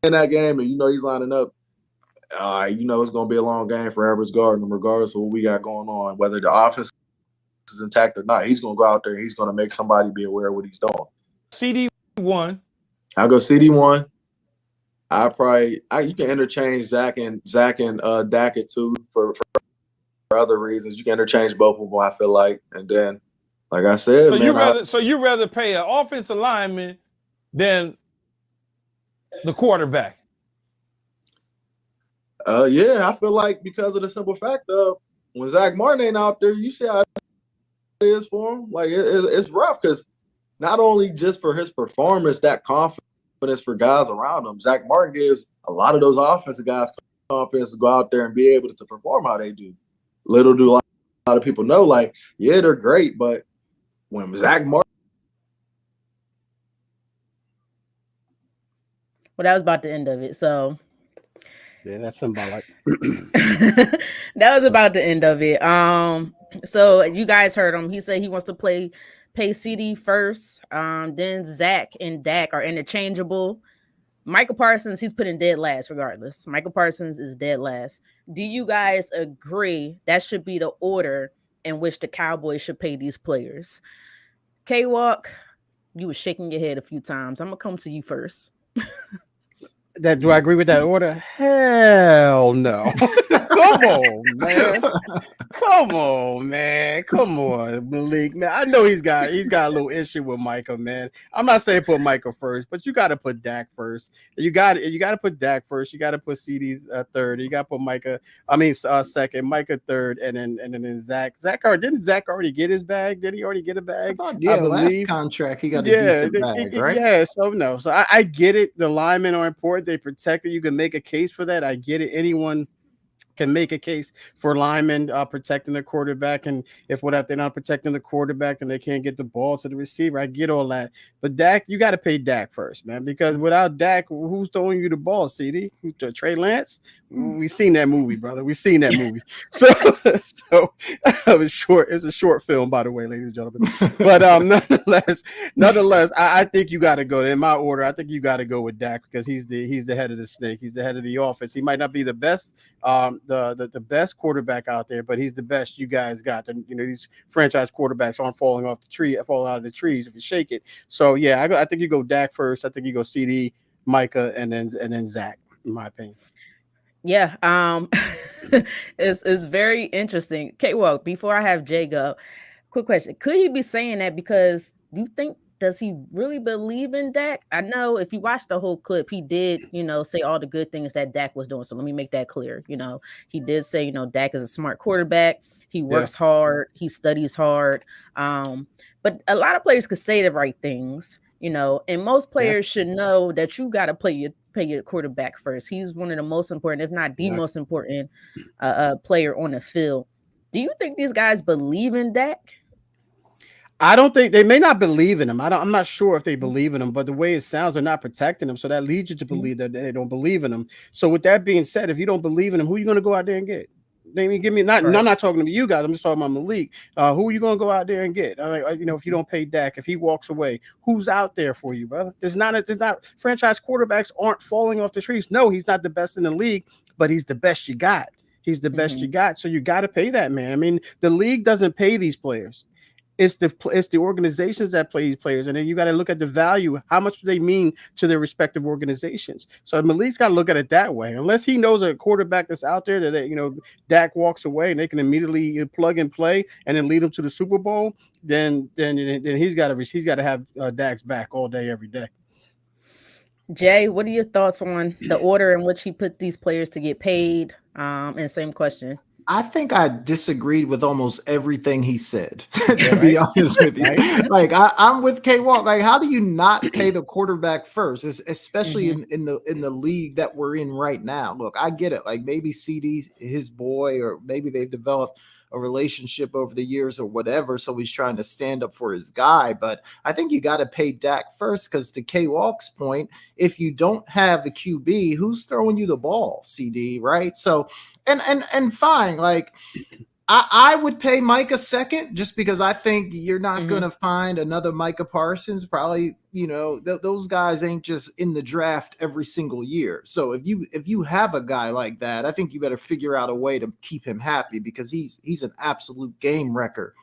in that game and he's lining up, it's going to be a long game for Everest Garden, regardless of what we got going on, whether the offense is intact or not. He's going to go out there and he's going to make somebody be aware of what he's doing. CD1. I'll go CD1. You can interchange Zach and Dak at 2 for other reasons. You can interchange both of them, I feel like. And then, like I said, you rather pay an offensive lineman than the quarterback? Yeah, I feel like because of the simple fact of when Zach Martin ain't out there, you see how it is for him. Like it's rough because not only just for his performance, that confidence for guys around him. Zach Martin gives a lot of those offensive guys confidence to go out there and be able to perform how they do. Little do a lot of people know, like, yeah, they're great, but when Zach Martin. Well, that was about the end of it. So. Yeah, that's symbolic. That was about the end of it. So you guys heard him. He said he wants to pay CD first. Then Zach and Dak are interchangeable. Micah Parsons, he's putting dead last regardless. Micah Parsons is dead last. Do you guys agree that should be the order in which the Cowboys should pay these players? K-Walk, you were shaking your head a few times. I'm going to come to you first. Do I agree with that order? Hell no. Come on, man. Come on, Malik, man. I know he's got a little issue with Micah, man. I'm not saying put Micah first, but you got to put Dak first. You got to put Dak first. You got to put CD third. You got to put Micah. Second. Micah third, and then Zach. Didn't Zach already get his bag? Did he already get a bag? Last contract he got a decent bag, right? Yeah. So no. So I get it. The linemen are important. They protect it. You can make a case for that. I get it. Anyone can make a case for linemen protecting the quarterback, and if they're not protecting the quarterback and they can't get the ball to the receiver, I get all that. But Dak, you got to pay Dak first, man, because without Dak, who's throwing you the ball? CD, Trey Lance. We seen that movie, brother. We seen that movie. So it's a short film, by the way, ladies and gentlemen. But nonetheless, I think you got to go in my order. I think you got to go with Dak because he's the head of the snake. He's the head of the offense. He might not be the best. The best quarterback out there, but he's the best you guys got. These franchise quarterbacks aren't falling out of the trees if you shake it. So yeah, I think you go Dak first. I think you go CD, Micah, and then Zach, in my opinion. Yeah, it's very interesting. K-Walk, before I have Jay go, quick question: could he be saying that because you think? Does he really believe in Dak? I know if you watch the whole clip, he did, say all the good things that Dak was doing. So let me make that clear. He did say, Dak is a smart quarterback. He works hard. He studies hard. But a lot of players could say the right things, and most players should know that you got to pay your quarterback first. He's one of the most important, if not the most important player on the field. Do you think these guys believe in Dak? I don't think they may not believe in him. I'm not sure if they believe in him, but the way it sounds, they're not protecting him. So that leads you to believe that they don't believe in him. So with that being said, if you don't believe in him, who are you going to go out there and get? I'm not talking to you guys. I'm just talking about Malik. Who are you going to go out there and get? If you don't pay Dak, if he walks away, who's out there for you, brother? There's not franchise quarterbacks aren't falling off the trees. No, he's not the best in the league, but he's the best you got. He's the best you got. So you got to pay that man. I mean, the league doesn't pay these players. It's the organizations that play these players, and then you got to look at the value. How much do they mean to their respective organizations? So Malik's got to look at it that way. Unless he knows a quarterback that's out there that Dak walks away and they can immediately plug and play and then lead him to the Super Bowl, then he's got to have Dak's back all day every day. Jay, what are your thoughts on the order in which he put these players to get paid? And same question. I think I disagreed with almost everything he said, to be honest with you. Like I'm with K-Walk. Like, how do you not pay the quarterback first, especially in the league that we're in right now? Look, I get it. Like maybe CD's his boy, or maybe they've developed a relationship over the years or whatever. So he's trying to stand up for his guy. But I think you got to pay Dak first, because to K-Walk's point, if you don't have a QB, who's throwing you the ball, CD, right? So, and fine, like, I would pay Micah second, just because I think you're not going to find another Micah Parsons. Probably, those guys ain't just in the draft every single year. So if you have a guy like that, I think you better figure out a way to keep him happy, because he's an absolute game wrecker.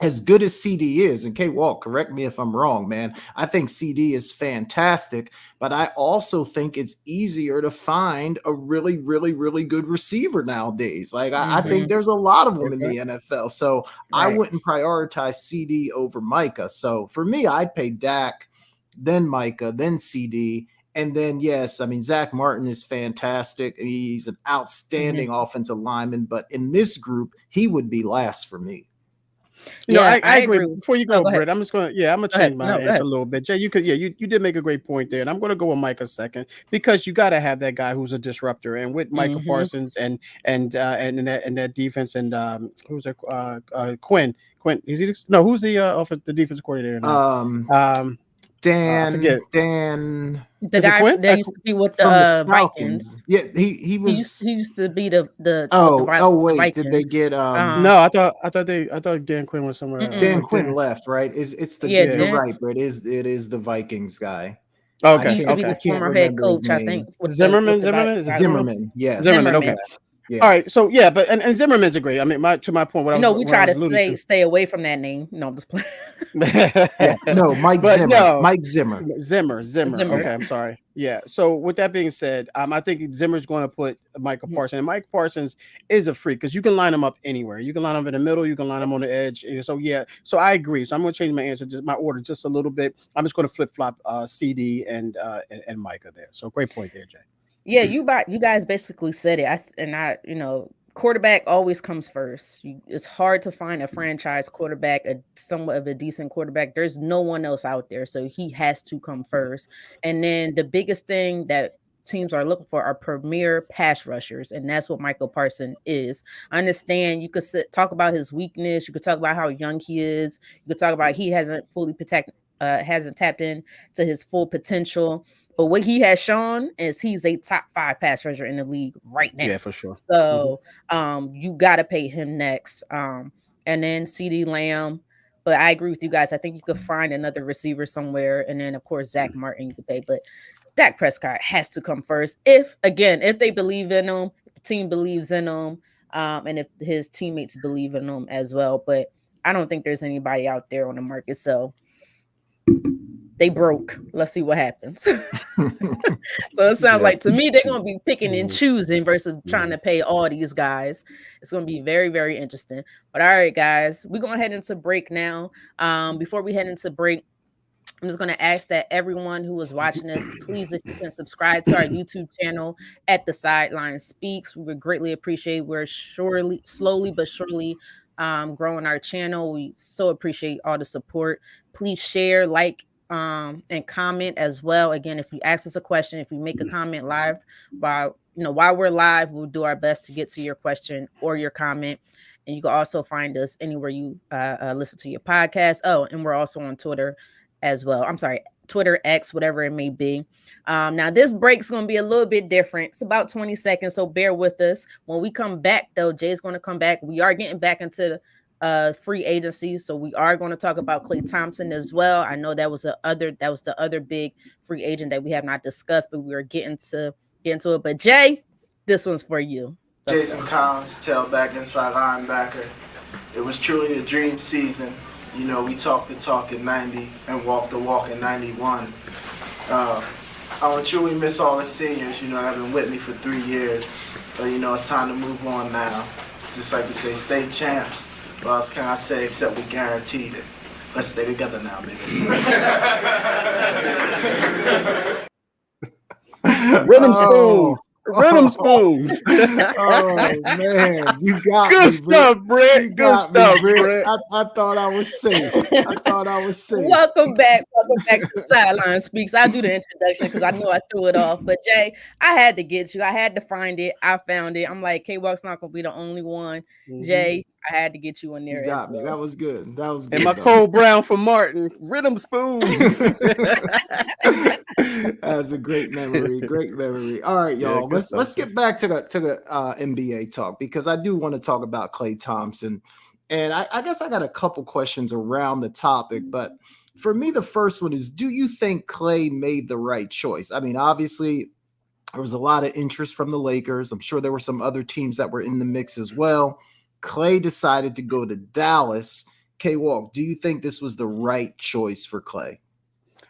As good as CD is, and K-Walk, correct me if I'm wrong, man, I think CD is fantastic, but I also think it's easier to find a really, really, really good receiver nowadays. Like, I think there's a lot of them in the NFL, so I wouldn't prioritize CD over Micah. So for me, I'd pay Dak, then Micah, then CD, and then, yes, I mean, Zach Martin is fantastic. He's an outstanding offensive lineman, but in this group, he would be last for me. I agree. Before you go, Britt, I'm just going to, I'm going to change my answer a little bit. Jay, you did make a great point there, and I'm going to go with Micah second, because you got to have that guy who's a disruptor, and with Micah Parsons and that defense, and who's that? Quinn, is he? No, who's the defensive coordinator now? Dan. The guy that used to be with the Vikings. Yeah, he was. He used to be the wait, Vikings. did they get No, I thought Dan Quinn was somewhere else. Dan Quinn left, right? It's the you're right, but it is the Vikings guy. Okay. He used to be the former head coach, I think. Zimmerman. Yes. Zimmerman. Okay. Yeah. All right. So yeah, but and Zimmerman's a great. I mean, to my point, we try to stay away from that name. No, I'm just playing. No, Mike Zimmer. No, Mike Zimmer. Zimmer. Okay, I'm sorry. Yeah. So with that being said, I think Zimmer's going to put Micah Parsons, and Mike Parsons is a freak, because you can line him up anywhere. You can line him in the middle. You can line him on the edge. So yeah. So I agree. So I'm going to change my answer, my order just a little bit. I'm just going to flip flop CD and Micah there. So great point there, Jay. Yeah, you guys basically said it. Quarterback always comes first. It's hard to find a franchise quarterback, somewhat of a decent quarterback. There's no one else out there, so he has to come first. And then the biggest thing that teams are looking for are premier pass rushers, and that's what Michael Parsons is. I understand you could talk about his weakness. You could talk about how young he is. You could talk about he hasn't fully hasn't tapped into his full potential. But what he has shown is he's a top 5 pass rusher in the league right now. Yeah, for sure. So you got to pay him next. And then CD Lamb. But I agree with you guys. I think you could find another receiver somewhere. And then, of course, Zach Martin you could pay. But Dak Prescott has to come first. If they believe in him, if the team believes in him, and if his teammates believe in him as well. But I don't think there's anybody out there on the market. So they broke. Let's see what happens. So it sounds like to me they're going to be picking and choosing versus trying to pay all these guys. It's going to be very, very interesting. But all right, guys, we're going to head into break now. Before we head into break, I'm just going to ask that everyone who is watching this, please, if you can subscribe to our YouTube channel at The Sideline Speaks, we would greatly appreciate. We're slowly but surely growing our channel. We so appreciate all the support. Please share, like, and comment as well. Again, if you ask us a question, if you make a comment live while we're live, we'll do our best to get to your question or your comment. And you can also find us anywhere you listen to your podcast. Oh, and we're also on Twitter as well. I'm sorry, Twitter, X, whatever it may be. Now this break's going to be a little bit different. It's about 20 seconds, so bear with us. When we come back, though, Jay's going to come back. We are getting back into free agency, so we are going to talk about Klay Thompson as well. I know that was the other big free agent that we have not discussed, but we are getting to it. But Jay, this one's for you. Jason Collins, tailback, inside linebacker. It was truly a dream season. We talked the talk in 90 and walked the walk in 91. I would truly miss all the seniors, that have been with me for 3 years. But, it's time to move on now. Just like to say, stay champs. What else can I say except we guaranteed it? Let's stay together now, baby. Rhythm spoon. Rhythm spoons. Oh man, you got Good me, Britt. stuff, Britt. You Good got stuff, me, Britt. Britt. I thought I was safe. I thought I was safe. Welcome back to Sideline Speaks. I'll do the introduction because I know I threw it off. But Jay, I had to get you. I had to find it. I found it. I'm like, K-Walk's not gonna be the only one. Jay, I had to get you in You there got as me. well. That was good. That was good. And my though. Cole Brown for Martin. Rhythm spoons. That's a great memory. Great memory. All right, Yeah, y'all. good Let's stuff. get back to the NBA talk because I do want to talk about Klay Thompson. And I guess I got a couple questions around the topic, but for me, the first one is, do you think Klay made the right choice? I mean, obviously, there was a lot of interest from the Lakers. I'm sure there were some other teams that were in the mix as well. Klay decided to go to Dallas. K-Walk, do you think this was the right choice for Klay?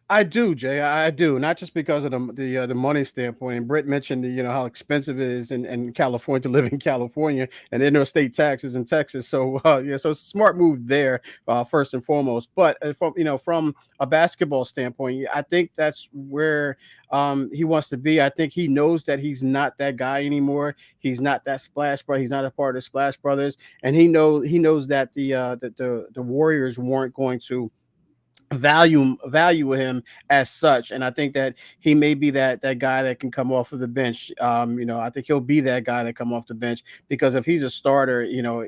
I do, Jay. I do. Not just because of the money standpoint. And Britt mentioned how expensive it is in California to live in California and interstate taxes in Texas. So yeah, so it's a smart move there, first and foremost. But from a basketball standpoint, I think that's where he wants to be. I think he knows that he's not that guy anymore. He's not that Splash Brother. He's not a part of the Splash Brothers, and he knows that the Warriors weren't going to value him as such, and I think that he may be that guy that can come off of the bench. I think he'll be that guy that come off the bench because if he's a starter,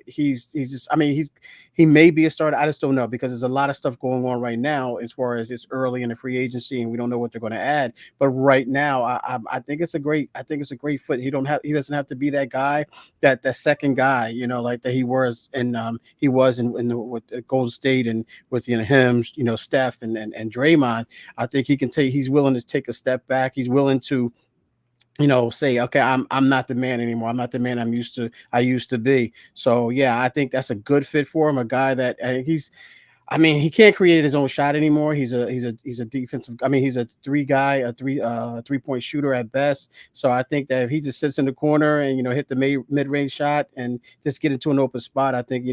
he's just, I mean, he may be a starter. I just don't know because there's a lot of stuff going on right now as far as it's early in the free agency and we don't know what they're going to add. But right now, I think it's a great fit. He doesn't have to be that guy, that second guy, like that he was in with Golden State and with him, Steph and Draymond. I think he's willing to take a step back. He's willing to say, okay, I'm not the man anymore. I'm not the man I used to be. So yeah, I think that's a good fit for him. A guy that he can't create his own shot anymore. He's a defensive. I mean, he's a three-point shooter at best. So I think that if he just sits in the corner and hit the mid-range shot and just get into an open spot, I think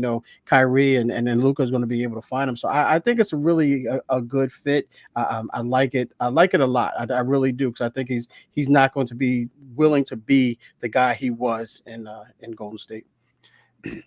Kyrie and then Luka is going to be able to find him. So I think it's a really a good fit. I like it. I like it a lot. I really do because I think he's not going to be willing to be the guy he was in Golden State.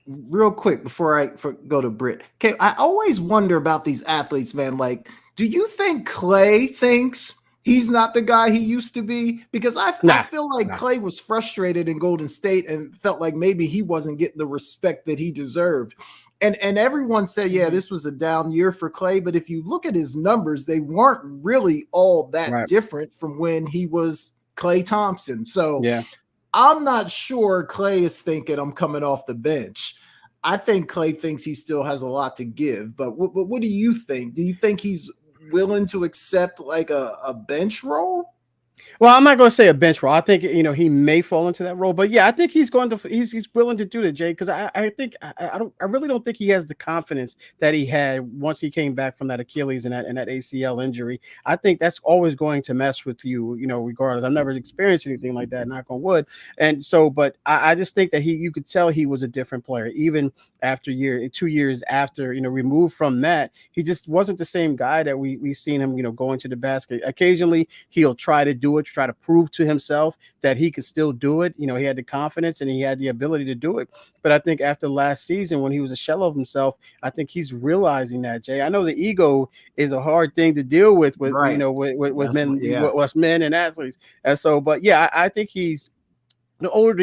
Real quick before I go to Britt. Okay, I always wonder about these athletes, man. Like, do you think Klay thinks he's not the guy he used to be? Because I feel like Klay was frustrated in Golden State and felt like maybe he wasn't getting the respect that he deserved. And everyone said, yeah, this was a down year for Klay. But if you look at his numbers, they weren't really all that different from when he was Klay Thompson. So yeah. I'm not sure Klay is thinking I'm coming off the bench. I think Klay thinks he still has a lot to give. But what do you think? Do you think he's willing to accept like a bench role? Well, I'm not going to say a bench role. I think he may fall into that role, but yeah, I think he's willing to do that, Jay. Because I think I really don't think he has the confidence that he had once he came back from that Achilles and that ACL injury. I think that's always going to mess with you, regardless. I've never experienced anything like that, knock on wood. And so, but I just think that you could tell he was a different player, even after 2 years after removed from that. He just wasn't the same guy that we seen him going to the basket. Occasionally he'll try to do it, try to prove to himself that he could still do it. He had the confidence and he had the ability to do it. But I think after last season, when he was a shell of himself, I think he's realizing that, Jay. I know the ego is a hard thing to deal with with men and athletes. And so, but yeah, I think the older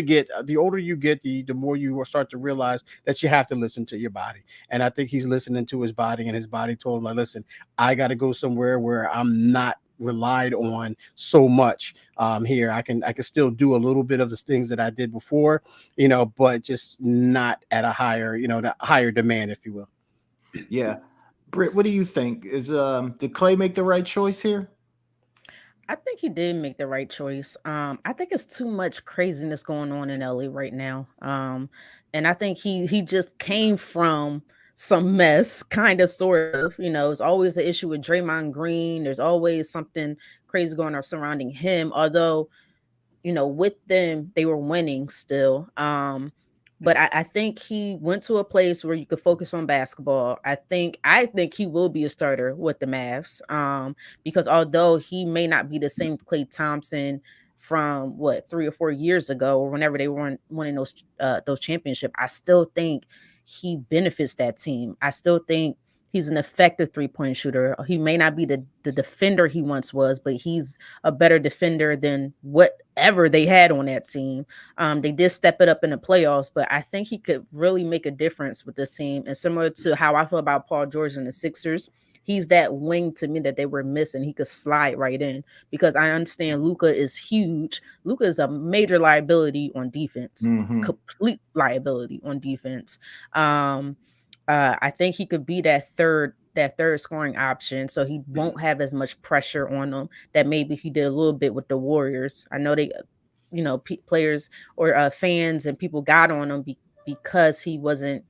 you get, the more you will start to realize that you have to listen to your body. And I think he's listening to his body, and his body told him, like, listen, I got to go somewhere where I'm not relied on so much here. I can still do a little bit of the things that I did before, but just not at a higher, the higher demand, if you will. Yeah. Britt, what do you think? Did Klay make the right choice here? I think he did make the right choice. I think it's too much craziness going on in LA right now. And I think he just came from some mess, kind of, sort of. It's always an issue with Draymond Green. There's always something crazy going on surrounding him. Although, with them, they were winning still. But I think he went to a place where you could focus on basketball. I think he will be a starter with the Mavs. Because although he may not be the same Klay Thompson from 3 or 4 years ago, or whenever they were winning those championship. I still think he benefits that team. I still think he's an effective 3-point shooter. He may not be the defender he once was, but he's a better defender than whatever they had on that team. They did step it up in the playoffs, but I think he could really make a difference with this team. And similar to how I feel about Paul George and the Sixers, he's that wing to me that they were missing. He could slide right in, because I understand Luka is huge. Luka is a major liability on defense, complete liability on defense. I think he could be that third scoring option, so he won't have as much pressure on him that maybe he did a little bit with the Warriors. I know they, players or fans and people got on him because he wasn't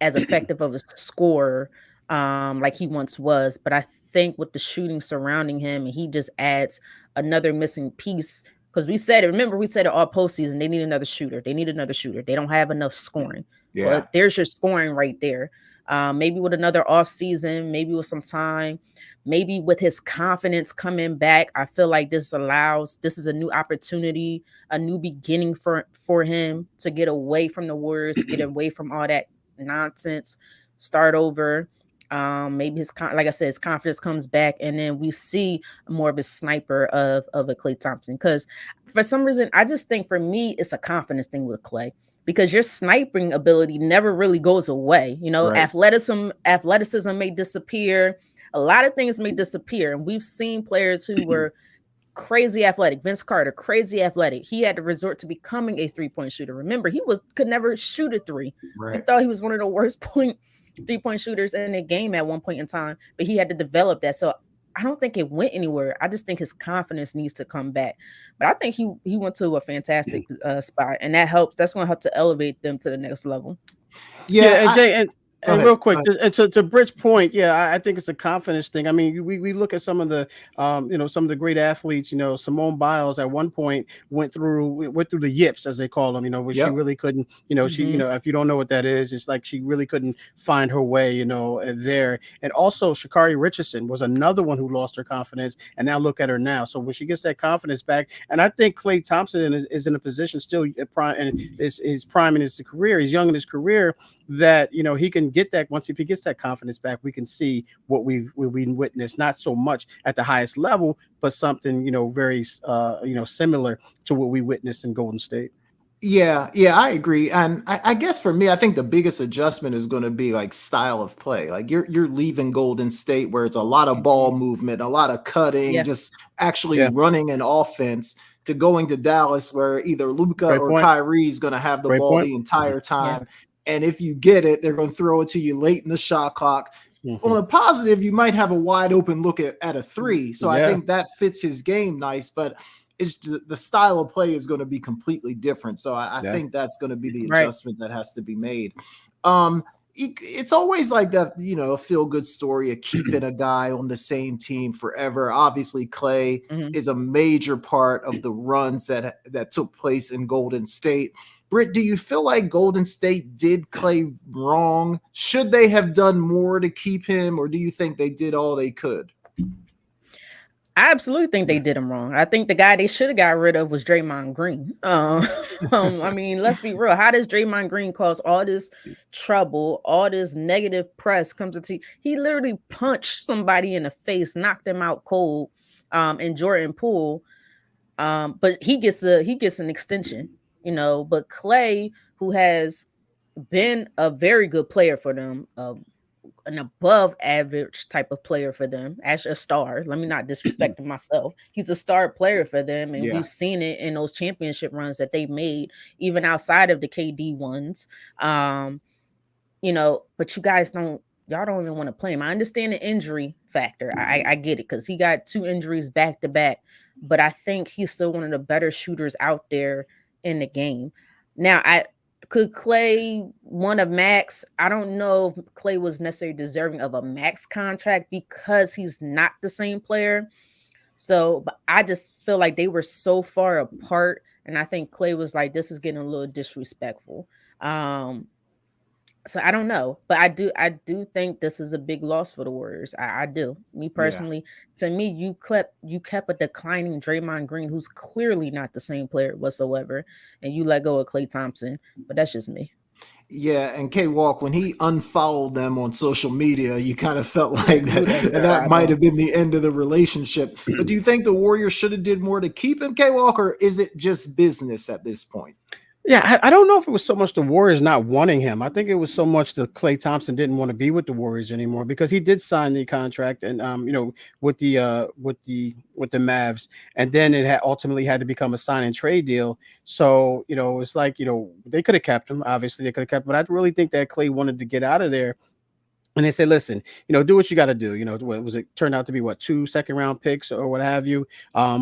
as effective of a scorer like he once was. But I think with the shooting surrounding him, he just adds another missing piece. Because we said it all postseason, they need another shooter. They don't have enough scoring. Yeah. But there's your scoring right there. Maybe with another off season, maybe with some time, maybe with his confidence coming back. I feel like this is a new opportunity, a new beginning for him to get away from the Warriors, to get away from all that nonsense, start over. Maybe his confidence comes back, and then we see more of a sniper of a Klay Thompson. Because for some reason, I just think for me, it's a confidence thing with Klay, because your sniping ability never really goes away. Right. Athleticism may disappear. A lot of things may disappear, and we've seen players who were crazy athletic. Vince Carter, crazy athletic. He had to resort to becoming a 3-point shooter. Remember, he could never shoot a three. Right. He thought he was one of the worst 3-point shooters in the game at one point in time, but he had to develop that. So I don't think it went anywhere. I just think his confidence needs to come back. But I think he went to a fantastic spot, and that helps. That's going to help to elevate them to the next level. Yeah, and Jay, and real quick, Go to Britt's point, I think it's a confidence thing. I mean, we look at some of the some of the great athletes. Simone Biles at one point went through the yips, as they call them. Where she really couldn't. She if you don't know what that is, it's like she really couldn't find her way. There. And also Sha'Carri Richardson was another one who lost her confidence, and now look at her now. So when she gets that confidence back, and I think Klay Thompson is in a position still prime, and is prime in his career. He's young in his career, that he can get that. If he gets that confidence back, we can see what we've witnessed, not so much at the highest level, but something very similar to what we witnessed in Golden State. Yeah, I agree. And I guess for me, I think the biggest adjustment is going to be like style of play. Like you're leaving Golden State where it's a lot of ball movement, a lot of cutting, just actually running an offense, to going to Dallas where either Luka or Kyrie is going to have the ball the entire time. And if you get it, they're going to throw it to you late in the shot clock. On a positive, you might have a wide open look at a three. So I think that fits his game nice, but it's just, the style of play is going to be completely different. So I think that's going to be the adjustment that has to be made. It's always like that, a feel-good story of keeping a guy on the same team forever. Obviously, Klay is a major part of the runs that took place in Golden State. Britt, do you feel like Golden State did Klay wrong? Should they have done more to keep him, or do you think they did all they could? I absolutely think they did him wrong. I think the guy they should have got rid of was Draymond Green. I mean, let's be real. How does Draymond Green cause all this trouble, all this negative press comes to team? He literally punched somebody in the face, knocked them out cold, in Jordan Poole. But he gets an extension. But Klay, who has been a very good player for them, an above average type of player for them, actually a star. Let me not disrespect him myself. He's a star player for them, and we've seen it in those championship runs that they made, even outside of the KD ones. But you guys don't even want to play him. I understand the injury factor. I get it, because he got 2 injuries back to back, but I think he's still one of the better shooters out there in the game. Now, could Klay want a max? I don't know if Klay was necessarily deserving of a max contract because he's not the same player. So, but I just feel like they were so far apart, and I think Klay was like, this is getting a little disrespectful. So I don't know, but I do think this is a big loss for the Warriors. I do. Me Yeah. personally, to me, you kept a declining Draymond Green, who's clearly not the same player whatsoever, and you let go of Klay Thompson. But that's just me. Yeah, and K Walk, when he unfollowed them on social media, you kind of felt like Blew that that, hair that right might off. have been the end of the relationship. But do you think the Warriors should have did more to keep him, K Walk, or is it just business at this point? Yeah, I don't know if it was so much the Warriors not wanting him. I think it was so much that Klay Thompson didn't want to be with the Warriors anymore because he did sign the contract and with the Mavs, and then it had ultimately had to become a sign and trade deal. So it's like they could have kept him. Obviously, they could have kept him, but I really think that Klay wanted to get out of there. And they say, listen, do what you got to do. What was it turned out to be? What, 2 second-round picks or what have you?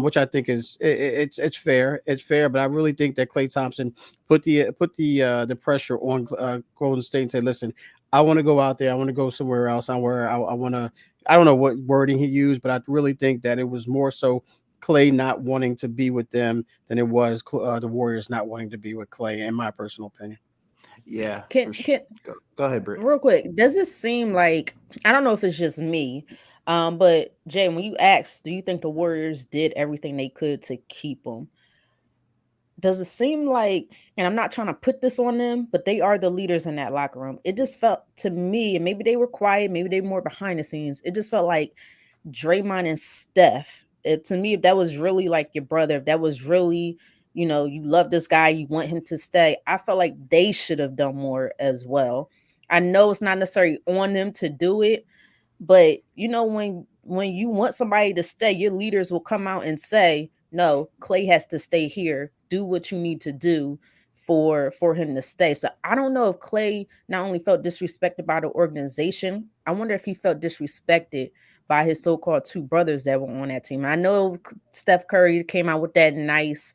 Which I think is it's fair. It's fair, but I really think that Klay Thompson put the pressure on Golden State and said, listen, I want to go out there. I want to go somewhere else. I want to. I don't know what wording he used, but I really think that it was more so Klay not wanting to be with them than it was the Warriors not wanting to be with Klay, in my personal opinion. Yeah, Can for sure. can Go ahead, Britt. real quick, does it seem like, I don't know if it's just me, but Jay, when you asked, do you think the Warriors did everything they could to keep him? Does it seem like, and I'm not trying to put this on them, but they are the leaders in that locker room. It just felt to me, and maybe they were quiet, maybe they were more behind the scenes. It just felt like Draymond and Steph. To me, if that was really like your brother, if that was really, you love this guy, you want him to stay, I felt like they should have done more as well. I know it's not necessarily on them to do it, but when you want somebody to stay, your leaders will come out and say, "No, Klay has to stay here. Do what you need to do for him to stay." So I don't know if Klay not only felt disrespected by the organization, I wonder if he felt disrespected by his so-called two brothers that were on that team. I know Steph Curry came out with that nice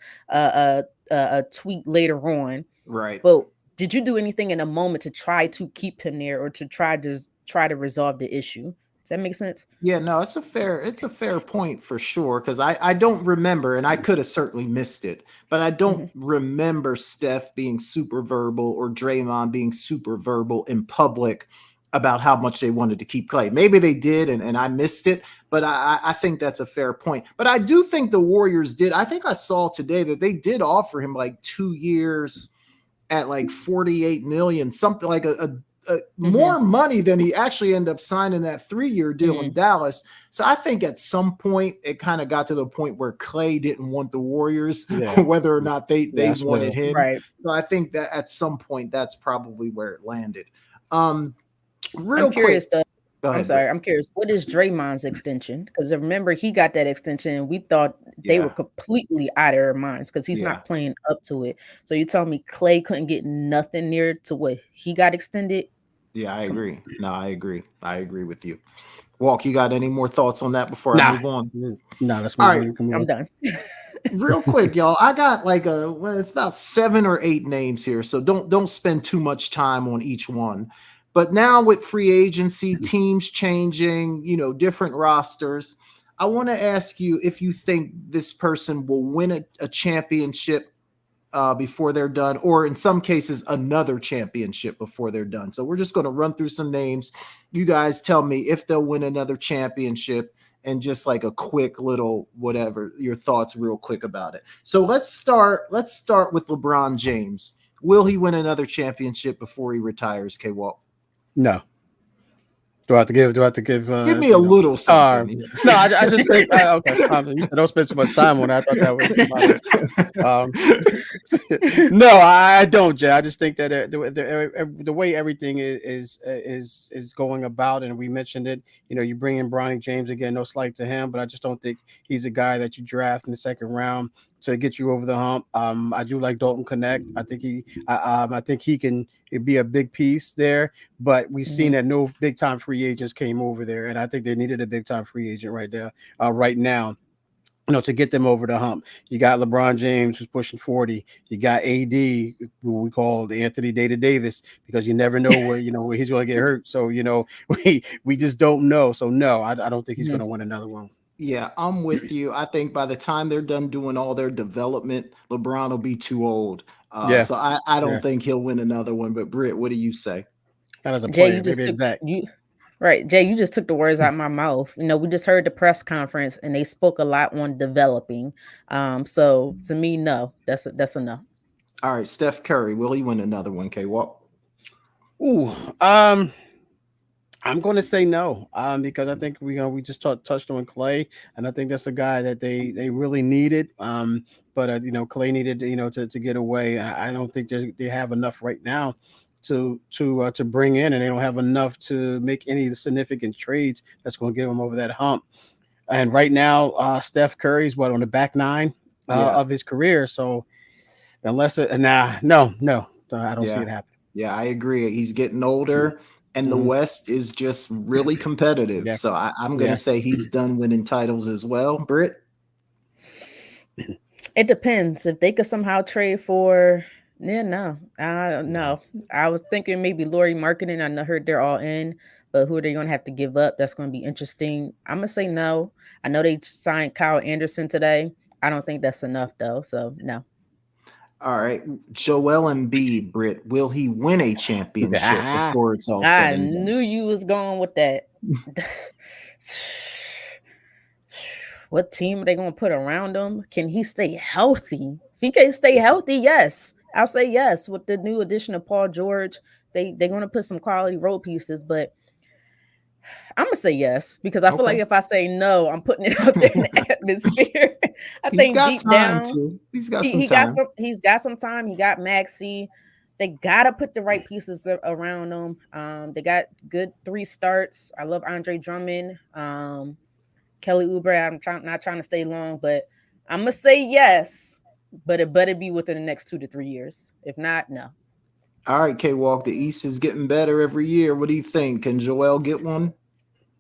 tweet later on, Right. but did you do anything in a moment to try to keep him there or to try to resolve the issue? Does that make sense? Yeah, no, it's a fair point for sure. Because I don't remember, and I could have certainly missed it, but I don't Mhm. remember Steph being super verbal or Draymond being super verbal in public about how much they wanted to keep Clay. Maybe they did, and I missed it, but I think that's a fair point. But I do think the Warriors did. I think I saw today that they did offer him like 2 years at like 48 million, something like a Mhm. more money than he actually ended up signing that 3-year deal in Mhm. Dallas. So I think at some point it kind of got to the point where Clay didn't want the Warriors, Yeah, whether or not yeah, they that's wanted real. him. Right. So I think that at some point that's probably where it landed. I'm Real quick, curious though. go I'm ahead, Britt. sorry. I'm curious. What is Draymond's extension? Because remember, he got that extension, and we thought they were Yeah, completely out of their minds because he's yeah, not playing up to it. So you tell me Clay couldn't get nothing near to what he got extended? yeah. I Come on. agree. No, I agree. I agree with you. Walk, you got any more thoughts on that before I Nah, move on? nah. Let's All move right. on. Come I'm on. done. Real quick, y'all. I got like it's about 7 or 8 names here, so don't spend too much time on each one. But now with free agency, teams changing, different rosters, I want to ask you if you think this person will win a championship before they're done, or in some cases, another championship before they're done. So we're just going to run through some names. You guys tell me if they'll win another championship and just like a quick little whatever your thoughts real quick about it. So let's start with LeBron James. Will he win another championship before he retires, K Walt? No. Do I have to give? Do I have to give? Give me a little something. No, I just think okay. You said don't spend too much time on it. I thought that was no, I don't, Jay. I just think that the way everything is going about, and we mentioned it. You bring in Bronny James again. No slight to him, but I just don't think he's a guy that you draft in the second round to get you over the hump. I do like Dalton Connect. I think he can be a big piece there. But we've seen Mhm. that no big time free agents came over there, and I think they needed a big time free agent right there, right now. To get them over the hump. You got LeBron James who's pushing 40. You got AD, who we call the Anthony Davis, because you never know where he's going to get hurt. So we just don't know. So no, I don't think he's going Mhm. to win another one. Yeah, I'm with you. I think by the time they're done doing all their development, LeBron will be too old. Yeah, So I don't yeah. think he'll win another one. But Britt, what do you say? Not as a Jay, player, you just maybe took exact. you right. Jay, you just took the words out of my mouth. We just heard the press conference and they spoke a lot on developing. So to me, no, that's a no. All right, Steph Curry, will he win another one, K-Walk? Ooh, I'm going to say no, because I think we just touched on Klay, and I think that's a guy that they really needed. But Klay needed to get away. I don't think they have enough right now to bring in, and they don't have enough to make any significant trades that's going to get them over that hump. And right now, Steph Curry's on the back nine of his career. So unless no, I don't see it happening. Yeah, I agree. He's getting older, and the West is just really competitive. Yeah. So I'm going to say he's done winning titles as well. Britt? It depends. If they could somehow trade for, no. I was thinking maybe Laurie Marketing. I heard they're all in, but who are they going to have to give up? That's going to be interesting. I'm going to say no. I know they signed Kyle Anderson today. I don't think that's enough, though. So, no. All right. Joel Embiid, Britt, will he win a championship before it's all said and done? I knew you was going with that. What team are they going to put around him? Can he stay healthy? If he can't stay healthy, yes. I'll say yes. With the new addition of Paul George, they're going to put some quality role pieces, but I'm going to say yes, because I feel like if I say no, I'm putting it out there in the atmosphere. I think deep down, he's got some time. He's got some time. He got Maxey. They got to put the right pieces around him. They got good 3 starts. I love Andre Drummond. Kelly Oubre, I'm not trying to stay long, but I'm going to say yes, but it better be within the next 2 to 3 years. If not, no. All right, K-Walk, the East is getting better every year. What do you think? Can Joel get one?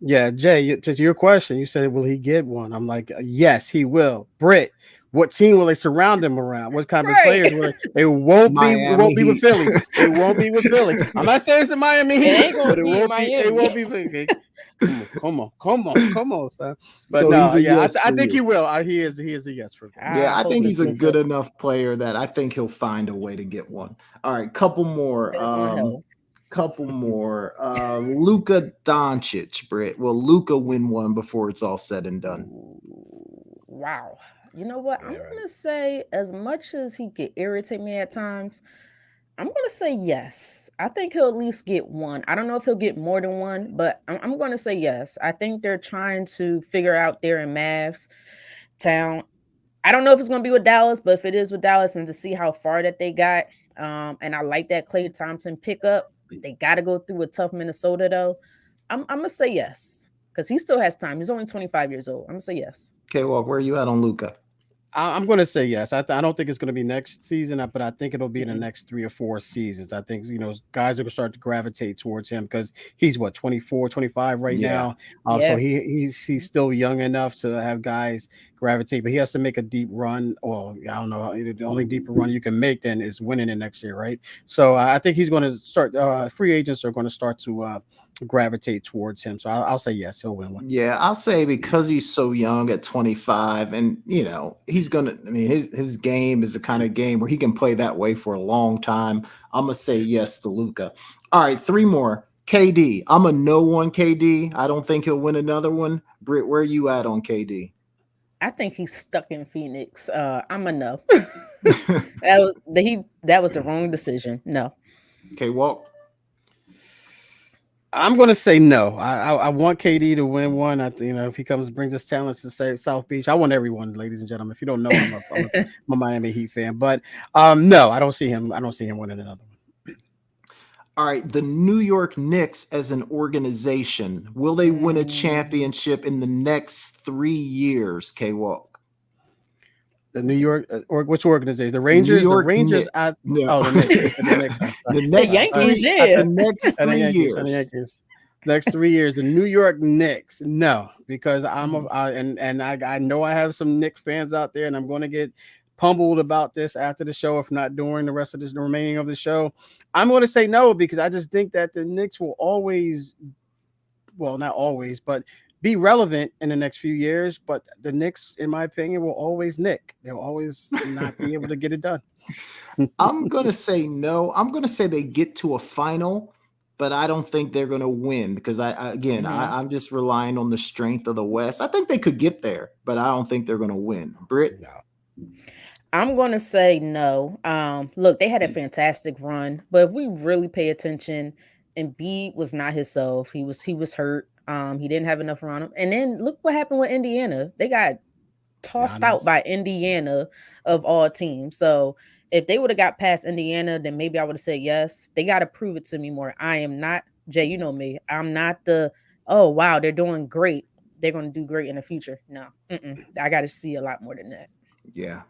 Yeah, Jay, to your question, you said, will he get one? I'm like, yes, he will. Britt, what team will they surround him around? What kind of players will they? It won't be with Philly. It won't be with Philly. I'm not saying it's in Miami Heat, but it won't be Philly. Come on, son. But so no, I think he will. He is a yes for me. Yeah, I think he's a good enough player that I think he'll find a way to get one. All right, couple more. Luka Doncic, Britt. Will Luka win one before it's all said and done? Wow. You know what? I'm going to say, as much as he could irritate me at times, I'm going to say yes. I think he'll at least get one. I don't know if he'll get more than one, but I'm going to say yes. I think they're trying to figure out there in Mavs town. I don't know if it's going to be with Dallas, but if it is with Dallas, and to see how far that they got, and I like that Klay Thompson pickup. They got to go through a tough Minnesota, though. I'm going to say yes, because he still has time. He's only 25 years old. I'm going to say yes. Okay, well, where are you at on Luka? I'm going to say yes. I don't think it's going to be next season, but I think it'll be in the next 3 or 4 seasons. I think, guys are going to start to gravitate towards him because he's 24, 25 right now. So he's still young enough to have guys gravitate, but he has to make a deep run. Well, I don't know. The only deeper run you can make then is winning it next year, right? So I think he's going to start. Free agents are going to start to gravitate towards him. So I'll say yes, he'll win one. Yeah, I'll say because he's so young at 25, and he's gonna. I mean, his game is the kind of game where he can play that way for a long time. I'm gonna say yes to Luka. All right, 3 more. KD. I'm a no one. KD. I don't think he'll win another one. Britt, where are you at on KD? I think he's stuck in Phoenix. I'm a no. That was the wrong decision. No. Okay, Walt. I'm going to say no. I want KD to win one. If he brings his talents to South Beach, I want everyone, ladies and gentlemen. If you don't know, I'm a Miami Heat fan. But no, I don't see him winning another one. All right, the New York Knicks as an organization, will they win a championship in the next 3 years? K-Walk. The New York or which organization? The Rangers. The Rangers. Knicks. The Yankees. The next 3 years. Next 3 years, the New York Knicks. No, because I know I have some Knicks fans out there, and I'm going to get pummeled about this after the show, if not during the rest of the remaining of the show. I'm going to say no because I just think that the Knicks will always, well, not always, but be relevant in the next few years. But the Knicks, in my opinion, will always nick. They'll always not be able to get it done. I'm going to say no. I'm going to say they get to a final, but I don't think they're going to win because I'm just relying on the strength of the West. I think they could get there, but I don't think they're going to win. Britt? No. I'm going to say no. Look, they had a fantastic run, but if we really pay attention, Embiid was not himself. He was hurt. He didn't have enough around him. And then look what happened with Indiana. They got tossed out by Indiana of all teams. So if they would have got past Indiana, then maybe I would have said yes. They got to prove it to me more. I am not, Jay, you know me. I'm not oh, wow, they're doing great. They're going to do great in the future. No, I got to see a lot more than that. Yeah,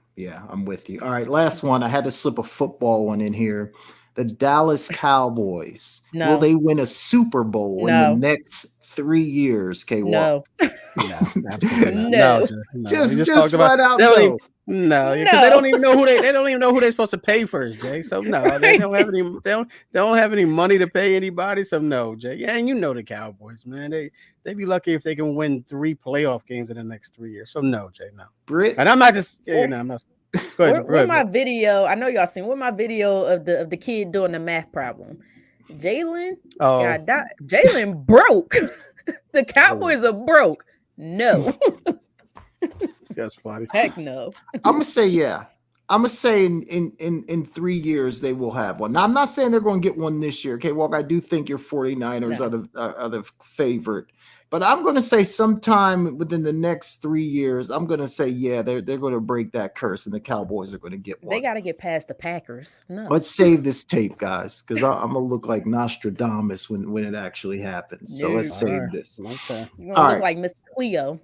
I'm with you. All right, last one. I had to slip a football one in here. The Dallas Cowboys. No. Will they win a Super Bowl in the next 3 years, K-Walk? No. No. Just flat out no. No, because they don't even know who they're supposed to pay first, Jay. So no, they don't have any money to pay anybody. So no, Jay. Yeah, and you know the Cowboys, man. They be lucky if they can win 3 playoff games in the next 3 years. So no, Jay, no. Britt, and I'm not just I'm not. Go ahead, where my video? I know y'all seen where my video of the kid doing the math problem. Jalen, Jalen broke. The Cowboys are broke. No. That's funny. Heck no. I'm gonna say yeah. I'm gonna say in 3 years they will have one. Now I'm not saying they're going to get one this year. Okay, Walk. I do think your 49ers are the favorite, but I'm going to say sometime within the next 3 years, I'm going to say yeah, they're going to break that curse, and the Cowboys are going to get one. They got to get past the Packers. No. Let's save this tape, guys, because I'm gonna look like Nostradamus when it actually happens. So let's save this. Okay. You're gonna look like Miss Cleo.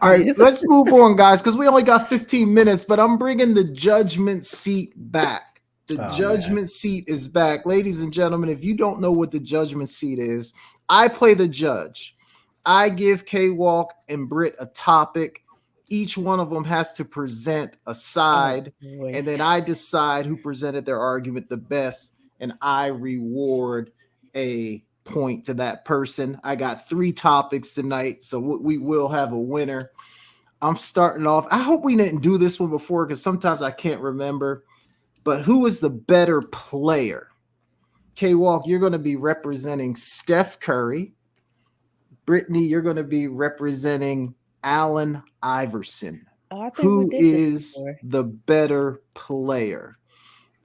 All right, let's move on, guys, because we only got 15 minutes, but I'm bringing the judgment seat back. The judgment seat is back. Ladies and gentlemen, if you don't know what the judgment seat is, I play the judge. I give K-Walk and Britt a topic. Each one of them has to present a side, and then I decide who presented their argument the best, and I reward a point to that person. I got 3 topics tonight, so we will have a winner. I'm starting off. I hope we didn't do this one before because sometimes I can't remember. But who is the better player? K-Walk, you're going to be representing Steph Curry. Brittany, you're going to be representing Allen Iverson. Who is the better player?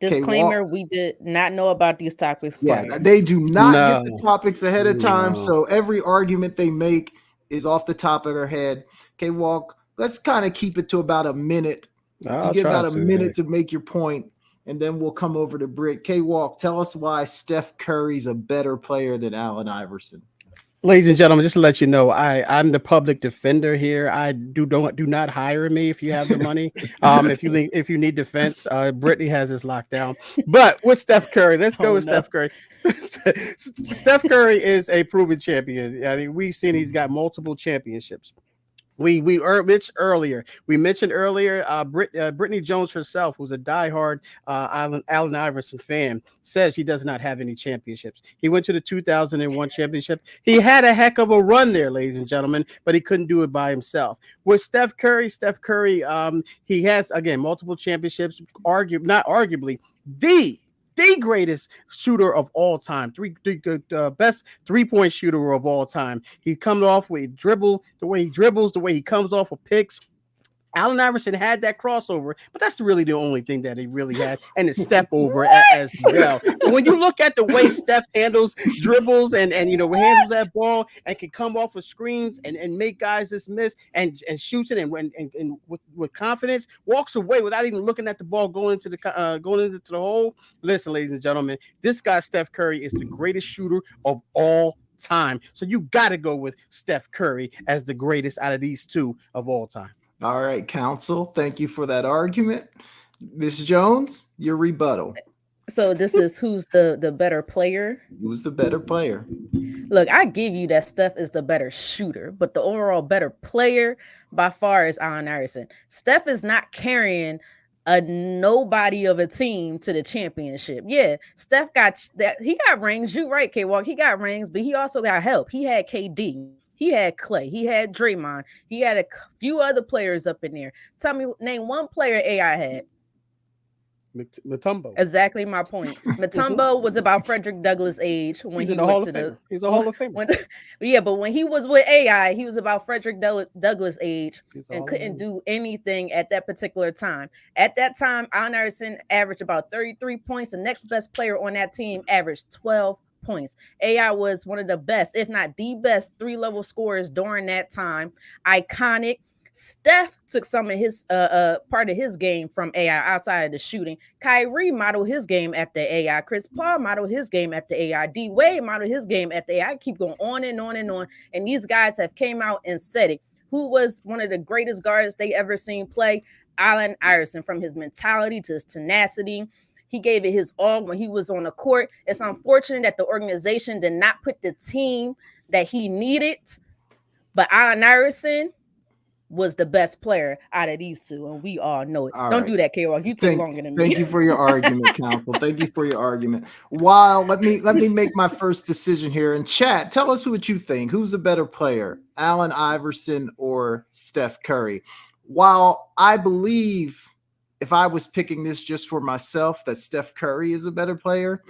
Disclaimer, we did not know about these topics prior. Yeah, they do not get the topics ahead of time, so every argument they make is off the top of their head. Okay, Walk, let's kind of keep it to about a minute. To make your point, and then we'll come over to Britt. K-Walk, tell us why Steph Curry's a better player than Allen Iverson. Ladies and gentlemen, just to let you know, I'm the public defender here. I do not hire me if you have the money. If you need defense, Brittany has this locked down. But with Steph Curry, let's go with Steph Curry. Steph Curry is a proven champion. I mean, we've seen he's got multiple championships. We mentioned earlier, Brittany Jones herself, who's a diehard Allen Iverson fan, says he does not have any championships. He went to the 2001 championship. He had a heck of a run there, ladies and gentlemen, but he couldn't do it by himself. With Steph Curry, he has, again, multiple championships, not arguably, the greatest shooter of all time, best 3-point shooter of all time. He comes off with the way he dribbles, the way he comes off with picks. Allen Iverson had that crossover, but that's really the only thing that he really had, and the step over as well. And when you look at the way Steph dribbles and handles that ball and can come off of screens and make guys just miss and shoots it and with confidence, walks away without even looking at the ball going into the hole. Listen, ladies and gentlemen, this guy Steph Curry is the greatest shooter of all time. So you got to go with Steph Curry as the greatest out of these two of all time. All right, counsel. Thank you for that argument. Ms. Jones, your rebuttal. So this is who's the better player? Who's the better player? Look, I give you that Steph is the better shooter, but the overall better player by far is Allen Iverson. Steph is not carrying a nobody of a team to the championship. Yeah, Steph got that. He got rings. You right, K-Walk. He got rings, but he also got help. He had KD. He had Klay. He had Draymond. He had a few other players up in there. Tell me, name one player AI had. Mutombo. Exactly my point. Mutombo was about Frederick Douglass' age when He's he in the went Hall to of the. Famer. He's a Hall of Famer. Yeah, but when he was with AI, he was about Frederick Douglass' age He's a and Hall of couldn't Famer. do anything at that particular time. At that time, Allen Iverson averaged about 33 points. The next best player on that team averaged 12 points. AI was one of the best, if not the best, 3-level scorers during that time. Iconic. Steph took some of his part of his game from AI outside of the shooting. Kyrie modeled his game after AI. Chris Paul modeled his game after AI. D Wade modeled his game after AI. I keep going on and on and on. And these guys have came out and said it. Who was one of the greatest guards they ever seen play? Allen Iverson, from his mentality to his tenacity. He gave it his all when he was on the court. It's unfortunate that the organization did not put the team that he needed. But Allen Iverson was the best player out of these two, and we all know it. Don't do that, K-Walk. You take longer than me. Thank you for your argument, counsel. Thank you for your argument. While let me make my first decision here in chat. Tell us what you think. Who's the better player, Allen Iverson or Steph Curry? While I believe, if I was picking this just for myself, that Steph Curry is a better player,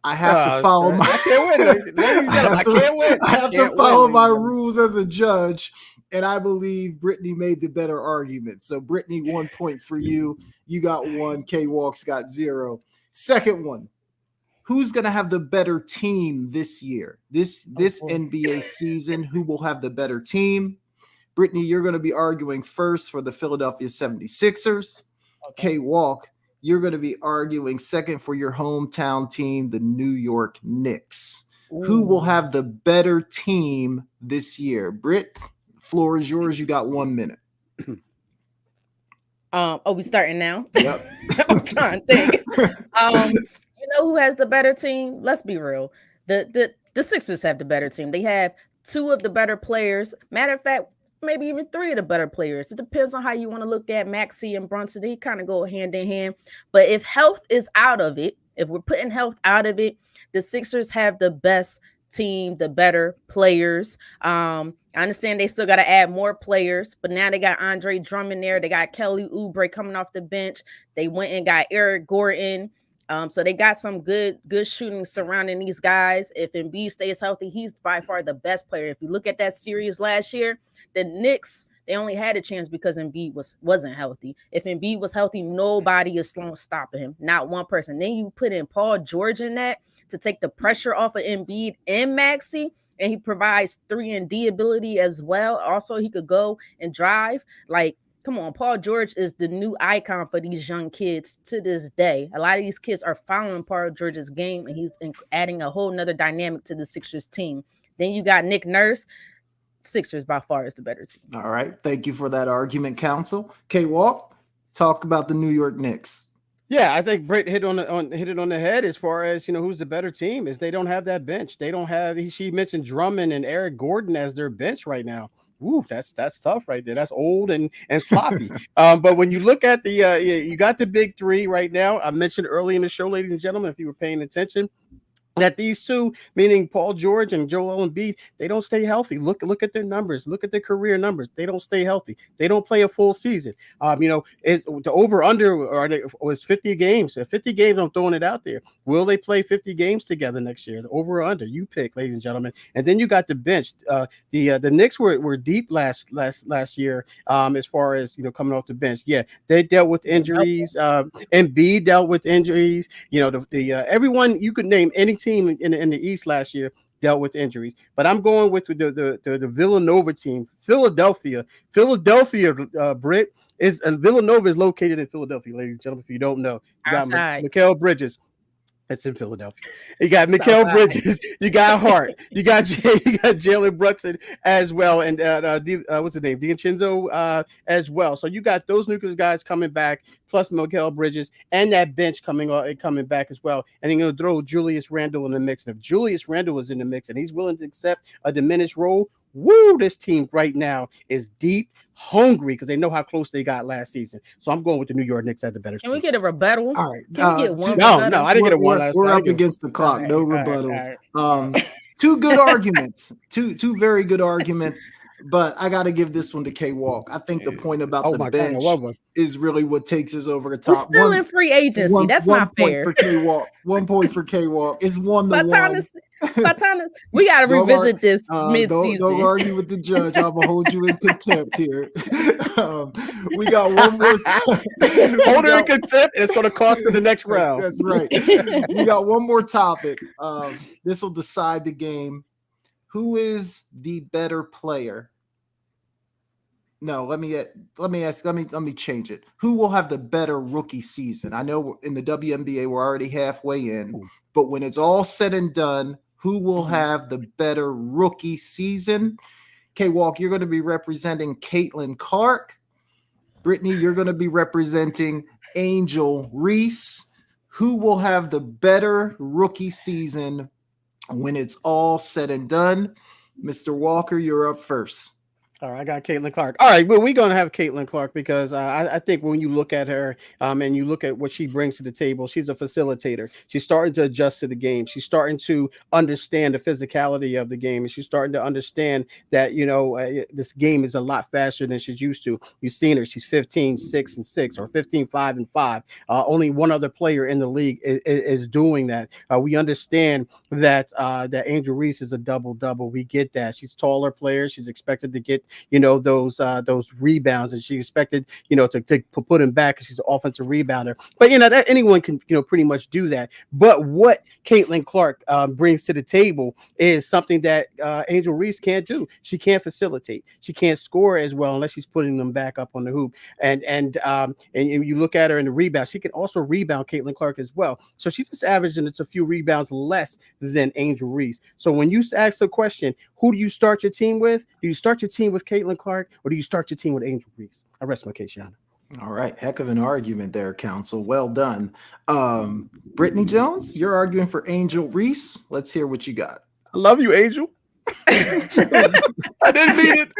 I have to follow my. I can't win. Ladies and gentlemen, I can't win. I have to follow my rules as a judge. And I believe Brittany made the better argument. So, Brittany, 1 point for you. You got 1. K-Walks got 0. Second one. Who's going to have the better team this year? This NBA season, who will have the better team? Brittany, you're going to be arguing first for the Philadelphia 76ers. K-Walk, you're going to be arguing second for your hometown team, the New York Knicks. Ooh. Who will have the better team this year? Britt, floor is yours. You got 1 minute. We starting now? Yep. I'm trying to think. You know who has the better team? Let's be real. The Sixers have the better team. They have 2 of the better players. Matter of fact, maybe even 3 of the better players. It depends on how you want to look at Maxey and Brunson. They kind of go hand in hand. But if health is out of it, if we're putting health out of it, the Sixers have the best team, the better players. I understand they still got to add more players, but now they got Andre Drummond there. They got Kelly Oubre coming off the bench. They went and got Eric Gordon. So they got some good shooting surrounding these guys. If Embiid stays healthy, he's by far the best player. If you look at that series last year, the Knicks, they only had a chance because Embiid wasn't healthy. If Embiid was healthy, nobody is stopping him. Not one person. Then you put in Paul George in that to take the pressure off of Embiid and Maxey, and he provides 3-and-D ability as well. Also, he could go and drive. Like, come on, Paul George is the new icon for these young kids to this day. A lot of these kids are following Paul George's game, and he's adding a whole nother dynamic to the Sixers team. Then you got Nick Nurse. Sixers by far is the better team. All right. Thank you for that argument, counsel. K-Walk, talk about the New York Knicks. Yeah, I think Britt hit it on the head as far as, who's the better team is they don't have that bench. They don't have, she mentioned Drummond and Eric Gordon as their bench right now. Ooh, that's tough right there. That's old and sloppy. But when you look at you got the big 3 right now. I mentioned early in the show, ladies and gentlemen, if you were paying attention, that these 2, meaning Paul George and Joel Embiid, they don't stay healthy. Look at their numbers. Look at their career numbers. They don't stay healthy. They don't play a full season. Is the over under was 50 games. 50 games. I'm throwing it out there. Will they play 50 games together next year? The over or under, you pick, ladies and gentlemen. And then you got the bench. The Knicks were deep last year. As far as coming off the bench, yeah, they dealt with injuries. Embiid dealt with injuries. Everyone you could name any team in the East last year dealt with injuries, but I'm going with the Villanova team. Philadelphia, Britt is Villanova is located in Philadelphia, ladies and gentlemen. If you don't know, you got Mikal Bridges. It's in Philadelphia. You got Mikal Bridges. You got Hart. You got Jalen Brunson as well, and what's his name, DiVincenzo as well. So you got those nucleus guys coming back, plus Mikal Bridges, and that bench coming back as well. And then you'll throw Julius Randle in the mix. And if Julius Randle is in the mix and he's willing to accept a diminished role, this team right now is deep, hungry, because they know how close they got last season. So I'm going with the New York Knicks at the better team. Can we get a rebuttal? All right. Can we get one? No, I didn't get a one last time. We're up against the clock. All right, no rebuttals. All right. 2 good arguments. Two very good arguments. But I got to give this one to K-Walk. I think the point about the bench is really what takes us over the top. We're still in free agency. That's not fair. For K-Walk. 1 point for K-Walk. It's 1-1. We got to revisit this mid-season. Don't argue with the judge. I'm going to hold you in contempt here. We got one more time. Hold her in contempt, and it's going to cost her the next round. That's right. We got one more topic. This will decide the game. Who is the better player? No, let me change it. Who will have the better rookie season? I know in the WNBA we're already halfway in, but when it's all said and done, who will have the better rookie season? K-Walk, you're going to be representing Caitlin Clark. Brittany, you're going to be representing Angel Reese. Who will have the better rookie season when it's all said and done? Mr. Walker, you're up first. All right, I got Caitlin Clark. All right, well, we're going to have Caitlin Clark because I think when you look at her and you look at what she brings to the table, she's a facilitator. She's starting to adjust to the game. She's starting to understand the physicality of the game. And she's starting to understand that, this game is a lot faster than she's used to. You've seen her. She's 15-6-6 or 15-5-5. Only one other player in the league is doing that. We understand that that Angel Reese is a double-double. We get that. She's a taller player. She's expected to get those rebounds, and she expected to put him back because she's an offensive rebounder. But that anyone can pretty much do that. But what Caitlin Clark brings to the table is something that Angel Reese can't do. She can't facilitate. She can't score as well unless she's putting them back up on the hoop. And you look at her in the rebound, she can also rebound, Caitlin Clark, as well. So she's just averaging a few rebounds less than Angel Reese. So when you ask the question, who do you start your team with? Do you start your team with Caitlin Clark, or do you start your team with Angel Reese? I rest my case, Yana. All right. Heck of an argument there, counsel. Well done. Brittany Jones, you're arguing for Angel Reese. Let's hear what you got. I love you, Angel. I didn't mean it.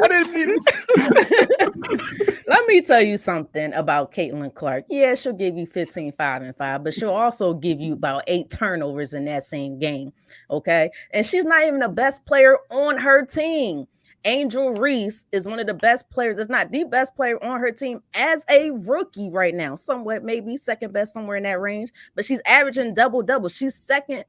Let me tell you something about Caitlin Clark. Yeah, she'll give you 15-5-5, but she'll also give you about 8 turnovers in that same game. Okay. And she's not even the best player on her team. Angel Reese is one of the best players, if not the best player on her team as a rookie right now. Somewhat, maybe second best, somewhere in that range. But she's averaging double-double. She's second.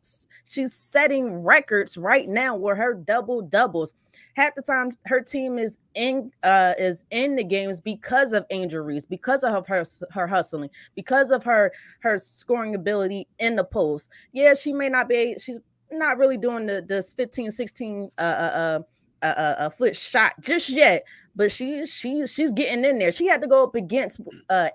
She's setting records right now with her double-doubles. Half the time, her team is in the games because of Angel Reese, because of her hustling, because of her scoring ability in the post. Yeah, she's not really doing this 15-16 a foot shot just yet, but she's getting in there. She had to go up against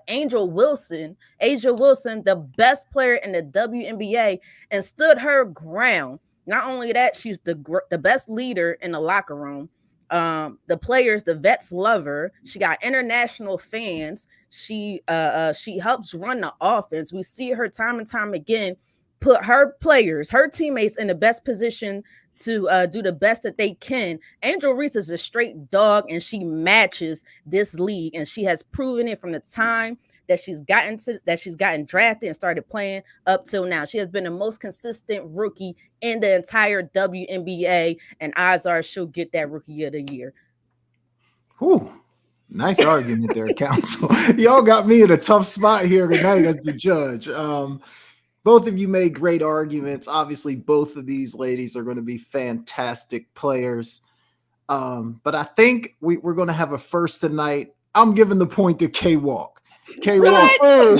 Angel Wilson, the best player in the WNBA, and stood her ground. Not only that, she's the best leader in the locker room. The players, the vets love her. She got international fans. She helps run the offense. We see her time and time again put her players, her teammates in the best position to do the best that they can. Angel Reese is a straight dog, and she matches this league, and she has proven it from the time that she's gotten drafted and started playing up till now. She has been the most consistent rookie in the entire WNBA, and odds are she'll get that Rookie of the Year. Whew. Nice argument there, counsel. Y'all got me in a tough spot here tonight as the judge. Both of you made great arguments. Obviously, both of these ladies are going to be fantastic players. But I think we're going to have a first tonight. I'm giving the point to K-Walk. K-Walk, you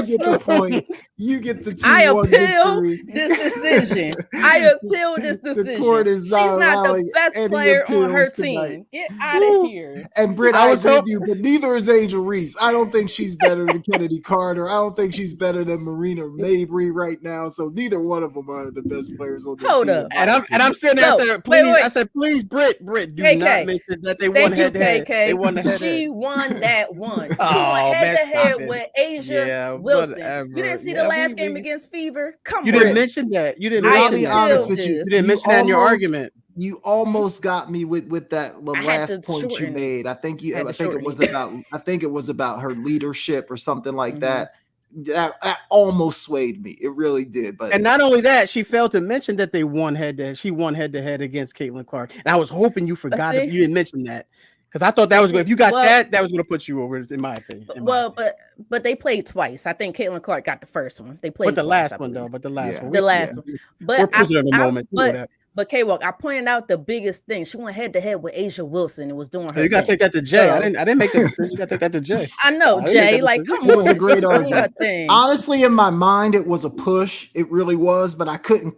get the point. You get the 2-1 I appeal victory. this decision. The court is She's not the best player on her tonight. team. Get out of here. And Britt, I agree with you, but neither is Angel Reese. I don't think she's better than Kennedy Carter. I don't think she's better than Marina Mabry right now. So neither one of them are the best players on the team. Hold up. And I'm sitting there. I said, please, Britt, do KK. not mention that they won head-to-head. They won the head-to-head. She won that one. She Oh, went man, head-to-head stop it. with Asia Yeah, Wilson. whatever. You didn't see Yeah, the last game against Fever? Come You on. didn't mention that. You didn't I mention am be that. honest with you. You didn't mention that in your argument. You almost got me with that I had last to point you shorten it. made. I think I had to it was shorten it. about her leadership or something like Mhm. that. that almost swayed me. It really did. But and not only that, she failed to mention that they won head to. She won head to head against Caitlin Clark, and I was hoping you forgot. You didn't mention that because I thought that was going. If you got that was going to put you over, in my opinion. But they played twice. I think Caitlin Clark got the first one. They played, but the twice, last one though. But the last one. The last one. But we're prisoner of the moment. But K-Walk, I pointed out the biggest thing. She went head to head with Asia Wilson and was doing her. You gotta take that to Jay. I didn't make that decision. You gotta take that to Jay. I know, Jay. Like, come on. It was a great argument. Honestly, in my mind, it was a push. It really was, but I couldn't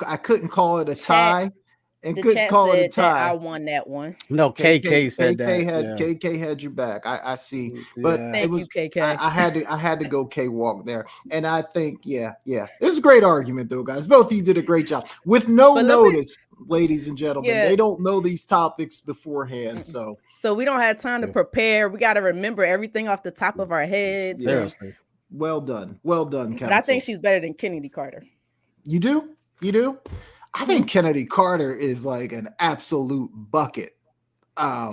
call it a tie. And couldn't call it a tie. I won that one. No, KK said that. KK had you back. I see. But it was KK. I had to go K-Walk there. And I think, it was a great argument though, guys. Both of you did a great job. With no notice, ladies and gentlemen. They don't know these topics beforehand. So we don't have time to prepare. We gotta remember everything off the top of our heads. Seriously. Well done. Well done, Council. But I think she's better than Kennedy Carter. You do? I think Kennedy Carter is like an absolute bucket.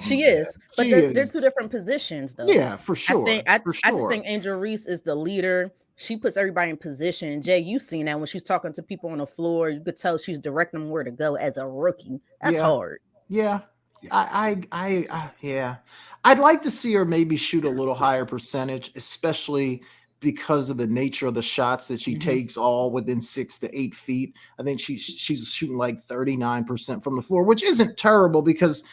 She is, but they're two different positions, though. Yeah, for sure. I just think Angel Reese is the leader. She puts everybody in position. Jay, you've seen that when she's talking to people on the floor. You could tell she's directing them where to go as a rookie. That's hard. Yeah, I'd like to see her maybe shoot a little higher percentage, especially because of the nature of the shots that she takes, all within 6 to 8 feet. I think she's shooting like 39% from the floor, which isn't terrible because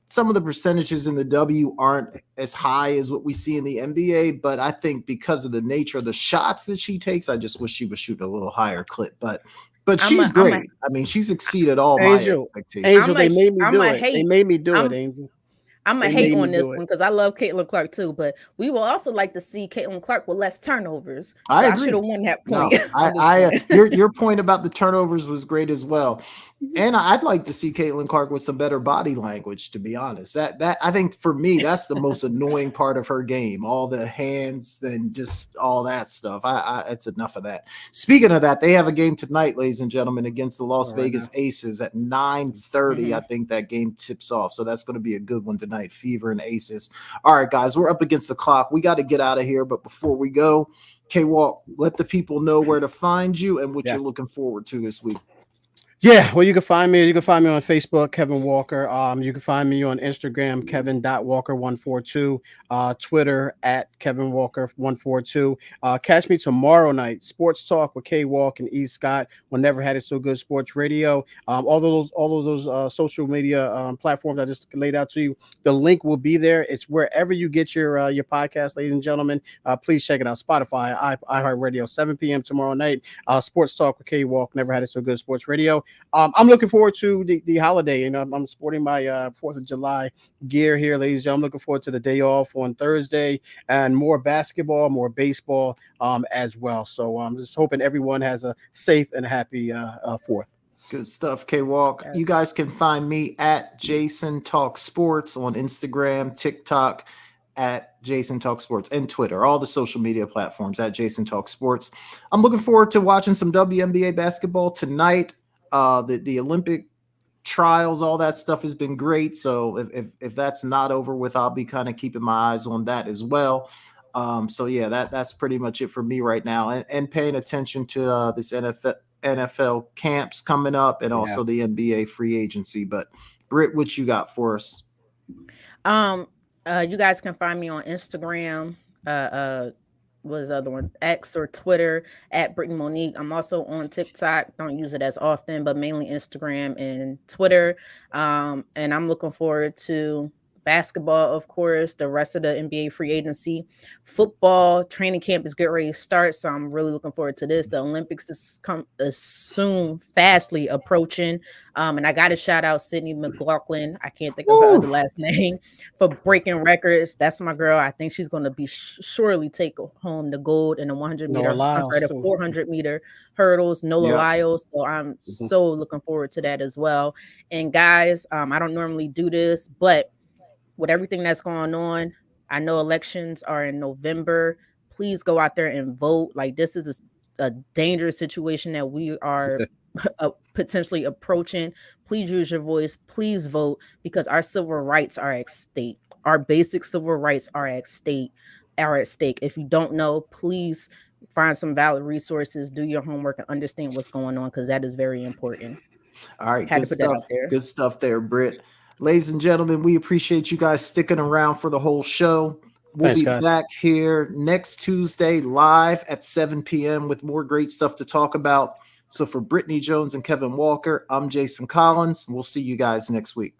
some of the percentages in the W aren't as high as what we see in the NBA. But I think because of the nature of the shots that she takes, I just wish she would shoot a little higher clip. But she's great. I mean, she's exceeded all my expectations. Angel, they made me do it. They made me do it, Angel. I'm gonna hate on this one because I love Caitlin Clark too, but we will also like to see Caitlin Clark with less turnovers. So I should have won that point. No, your point about the turnovers was great as well. And I'd like to see Caitlin Clark with some better body language, to be honest. That I think for me, that's the most annoying part of her game. All the hands and just all that stuff. It's enough of that. Speaking of that, they have a game tonight, ladies and gentlemen, against the Las Vegas Aces at 9:30. I think that game tips off. So that's going to be a good one tonight. Fever and Aces. All right, guys, we're up against the clock. We got to get out of here. But before we go, K-Walk, let the people know where to find you and what you're looking forward to this week. Yeah, well, you can find me. You can find me on Facebook, Kevin Walker. You can find me on Instagram, Kevin.Walker142. Twitter at Kevin Walker142. Catch me tomorrow night. Sports Talk with K Walk and E Scott. We'll Never Had It So Good Sports Radio. All of those social media platforms I just laid out to you. The link will be there. It's wherever you get your podcast, ladies and gentlemen. Please check it out. Spotify, iHeartRadio, 7 p.m. tomorrow night. Sports Talk with K Walk. Never Had It So Good Sports Radio. I'm looking forward to the holiday. I'm sporting my 4th of July gear here, ladies and gentlemen. I'm looking forward to the day off on Thursday and more basketball, more baseball as well. So I'm just hoping everyone has a safe and happy 4th. Good stuff, K-Walk. You guys can find me at Jason Talk Sports on Instagram, TikTok, at Jason Talk Sports, and Twitter, all the social media platforms at Jason Talk Sports. I'm looking forward to watching some WNBA basketball tonight. The Olympic trials, all that stuff has been great. So if that's not over with, I'll be kind of keeping my eyes on that as well. So yeah, that's pretty much it for me right now, and paying attention to this NFL camps coming up, and also the NBA free agency. But Britt, what you got for us? You guys can find me on Instagram. What is the other one? X or Twitter at Brittany Monique. I'm also on TikTok. Don't use it as often, but mainly Instagram and Twitter. And I'm looking forward to basketball, of course, the rest of the NBA free agency. Football training camp is getting ready to start, so I'm really looking forward to this. The Olympics is soon fastly approaching. And I got to shout out Sydney McLaughlin. I can't think of her other last name, for breaking records. That's my girl. I think she's going to be surely take home the gold in the 100-meter, the 400-meter hurdles, Nola Lyles. So I'm so looking forward to that as well. And guys, I don't normally do this, but with everything that's going on, I know elections are in November. Please go out there and vote. Like, this is a dangerous situation that we are potentially approaching. Please use your voice. Please vote, because our civil rights are at stake. Our basic civil rights are at stake. If you don't know, please find some valid resources, do your homework, and understand what's going on, because that is very important. All right, Had good to put that stuff. out there. Good stuff there, Britt. Ladies and gentlemen, we appreciate you guys sticking around for the whole show. We'll Thanks, be guys. back here next Tuesday live at 7 p.m. with more great stuff to talk about. So for Brittany Jones and Kevin Walker, I'm Jason Collins. We'll see you guys next week.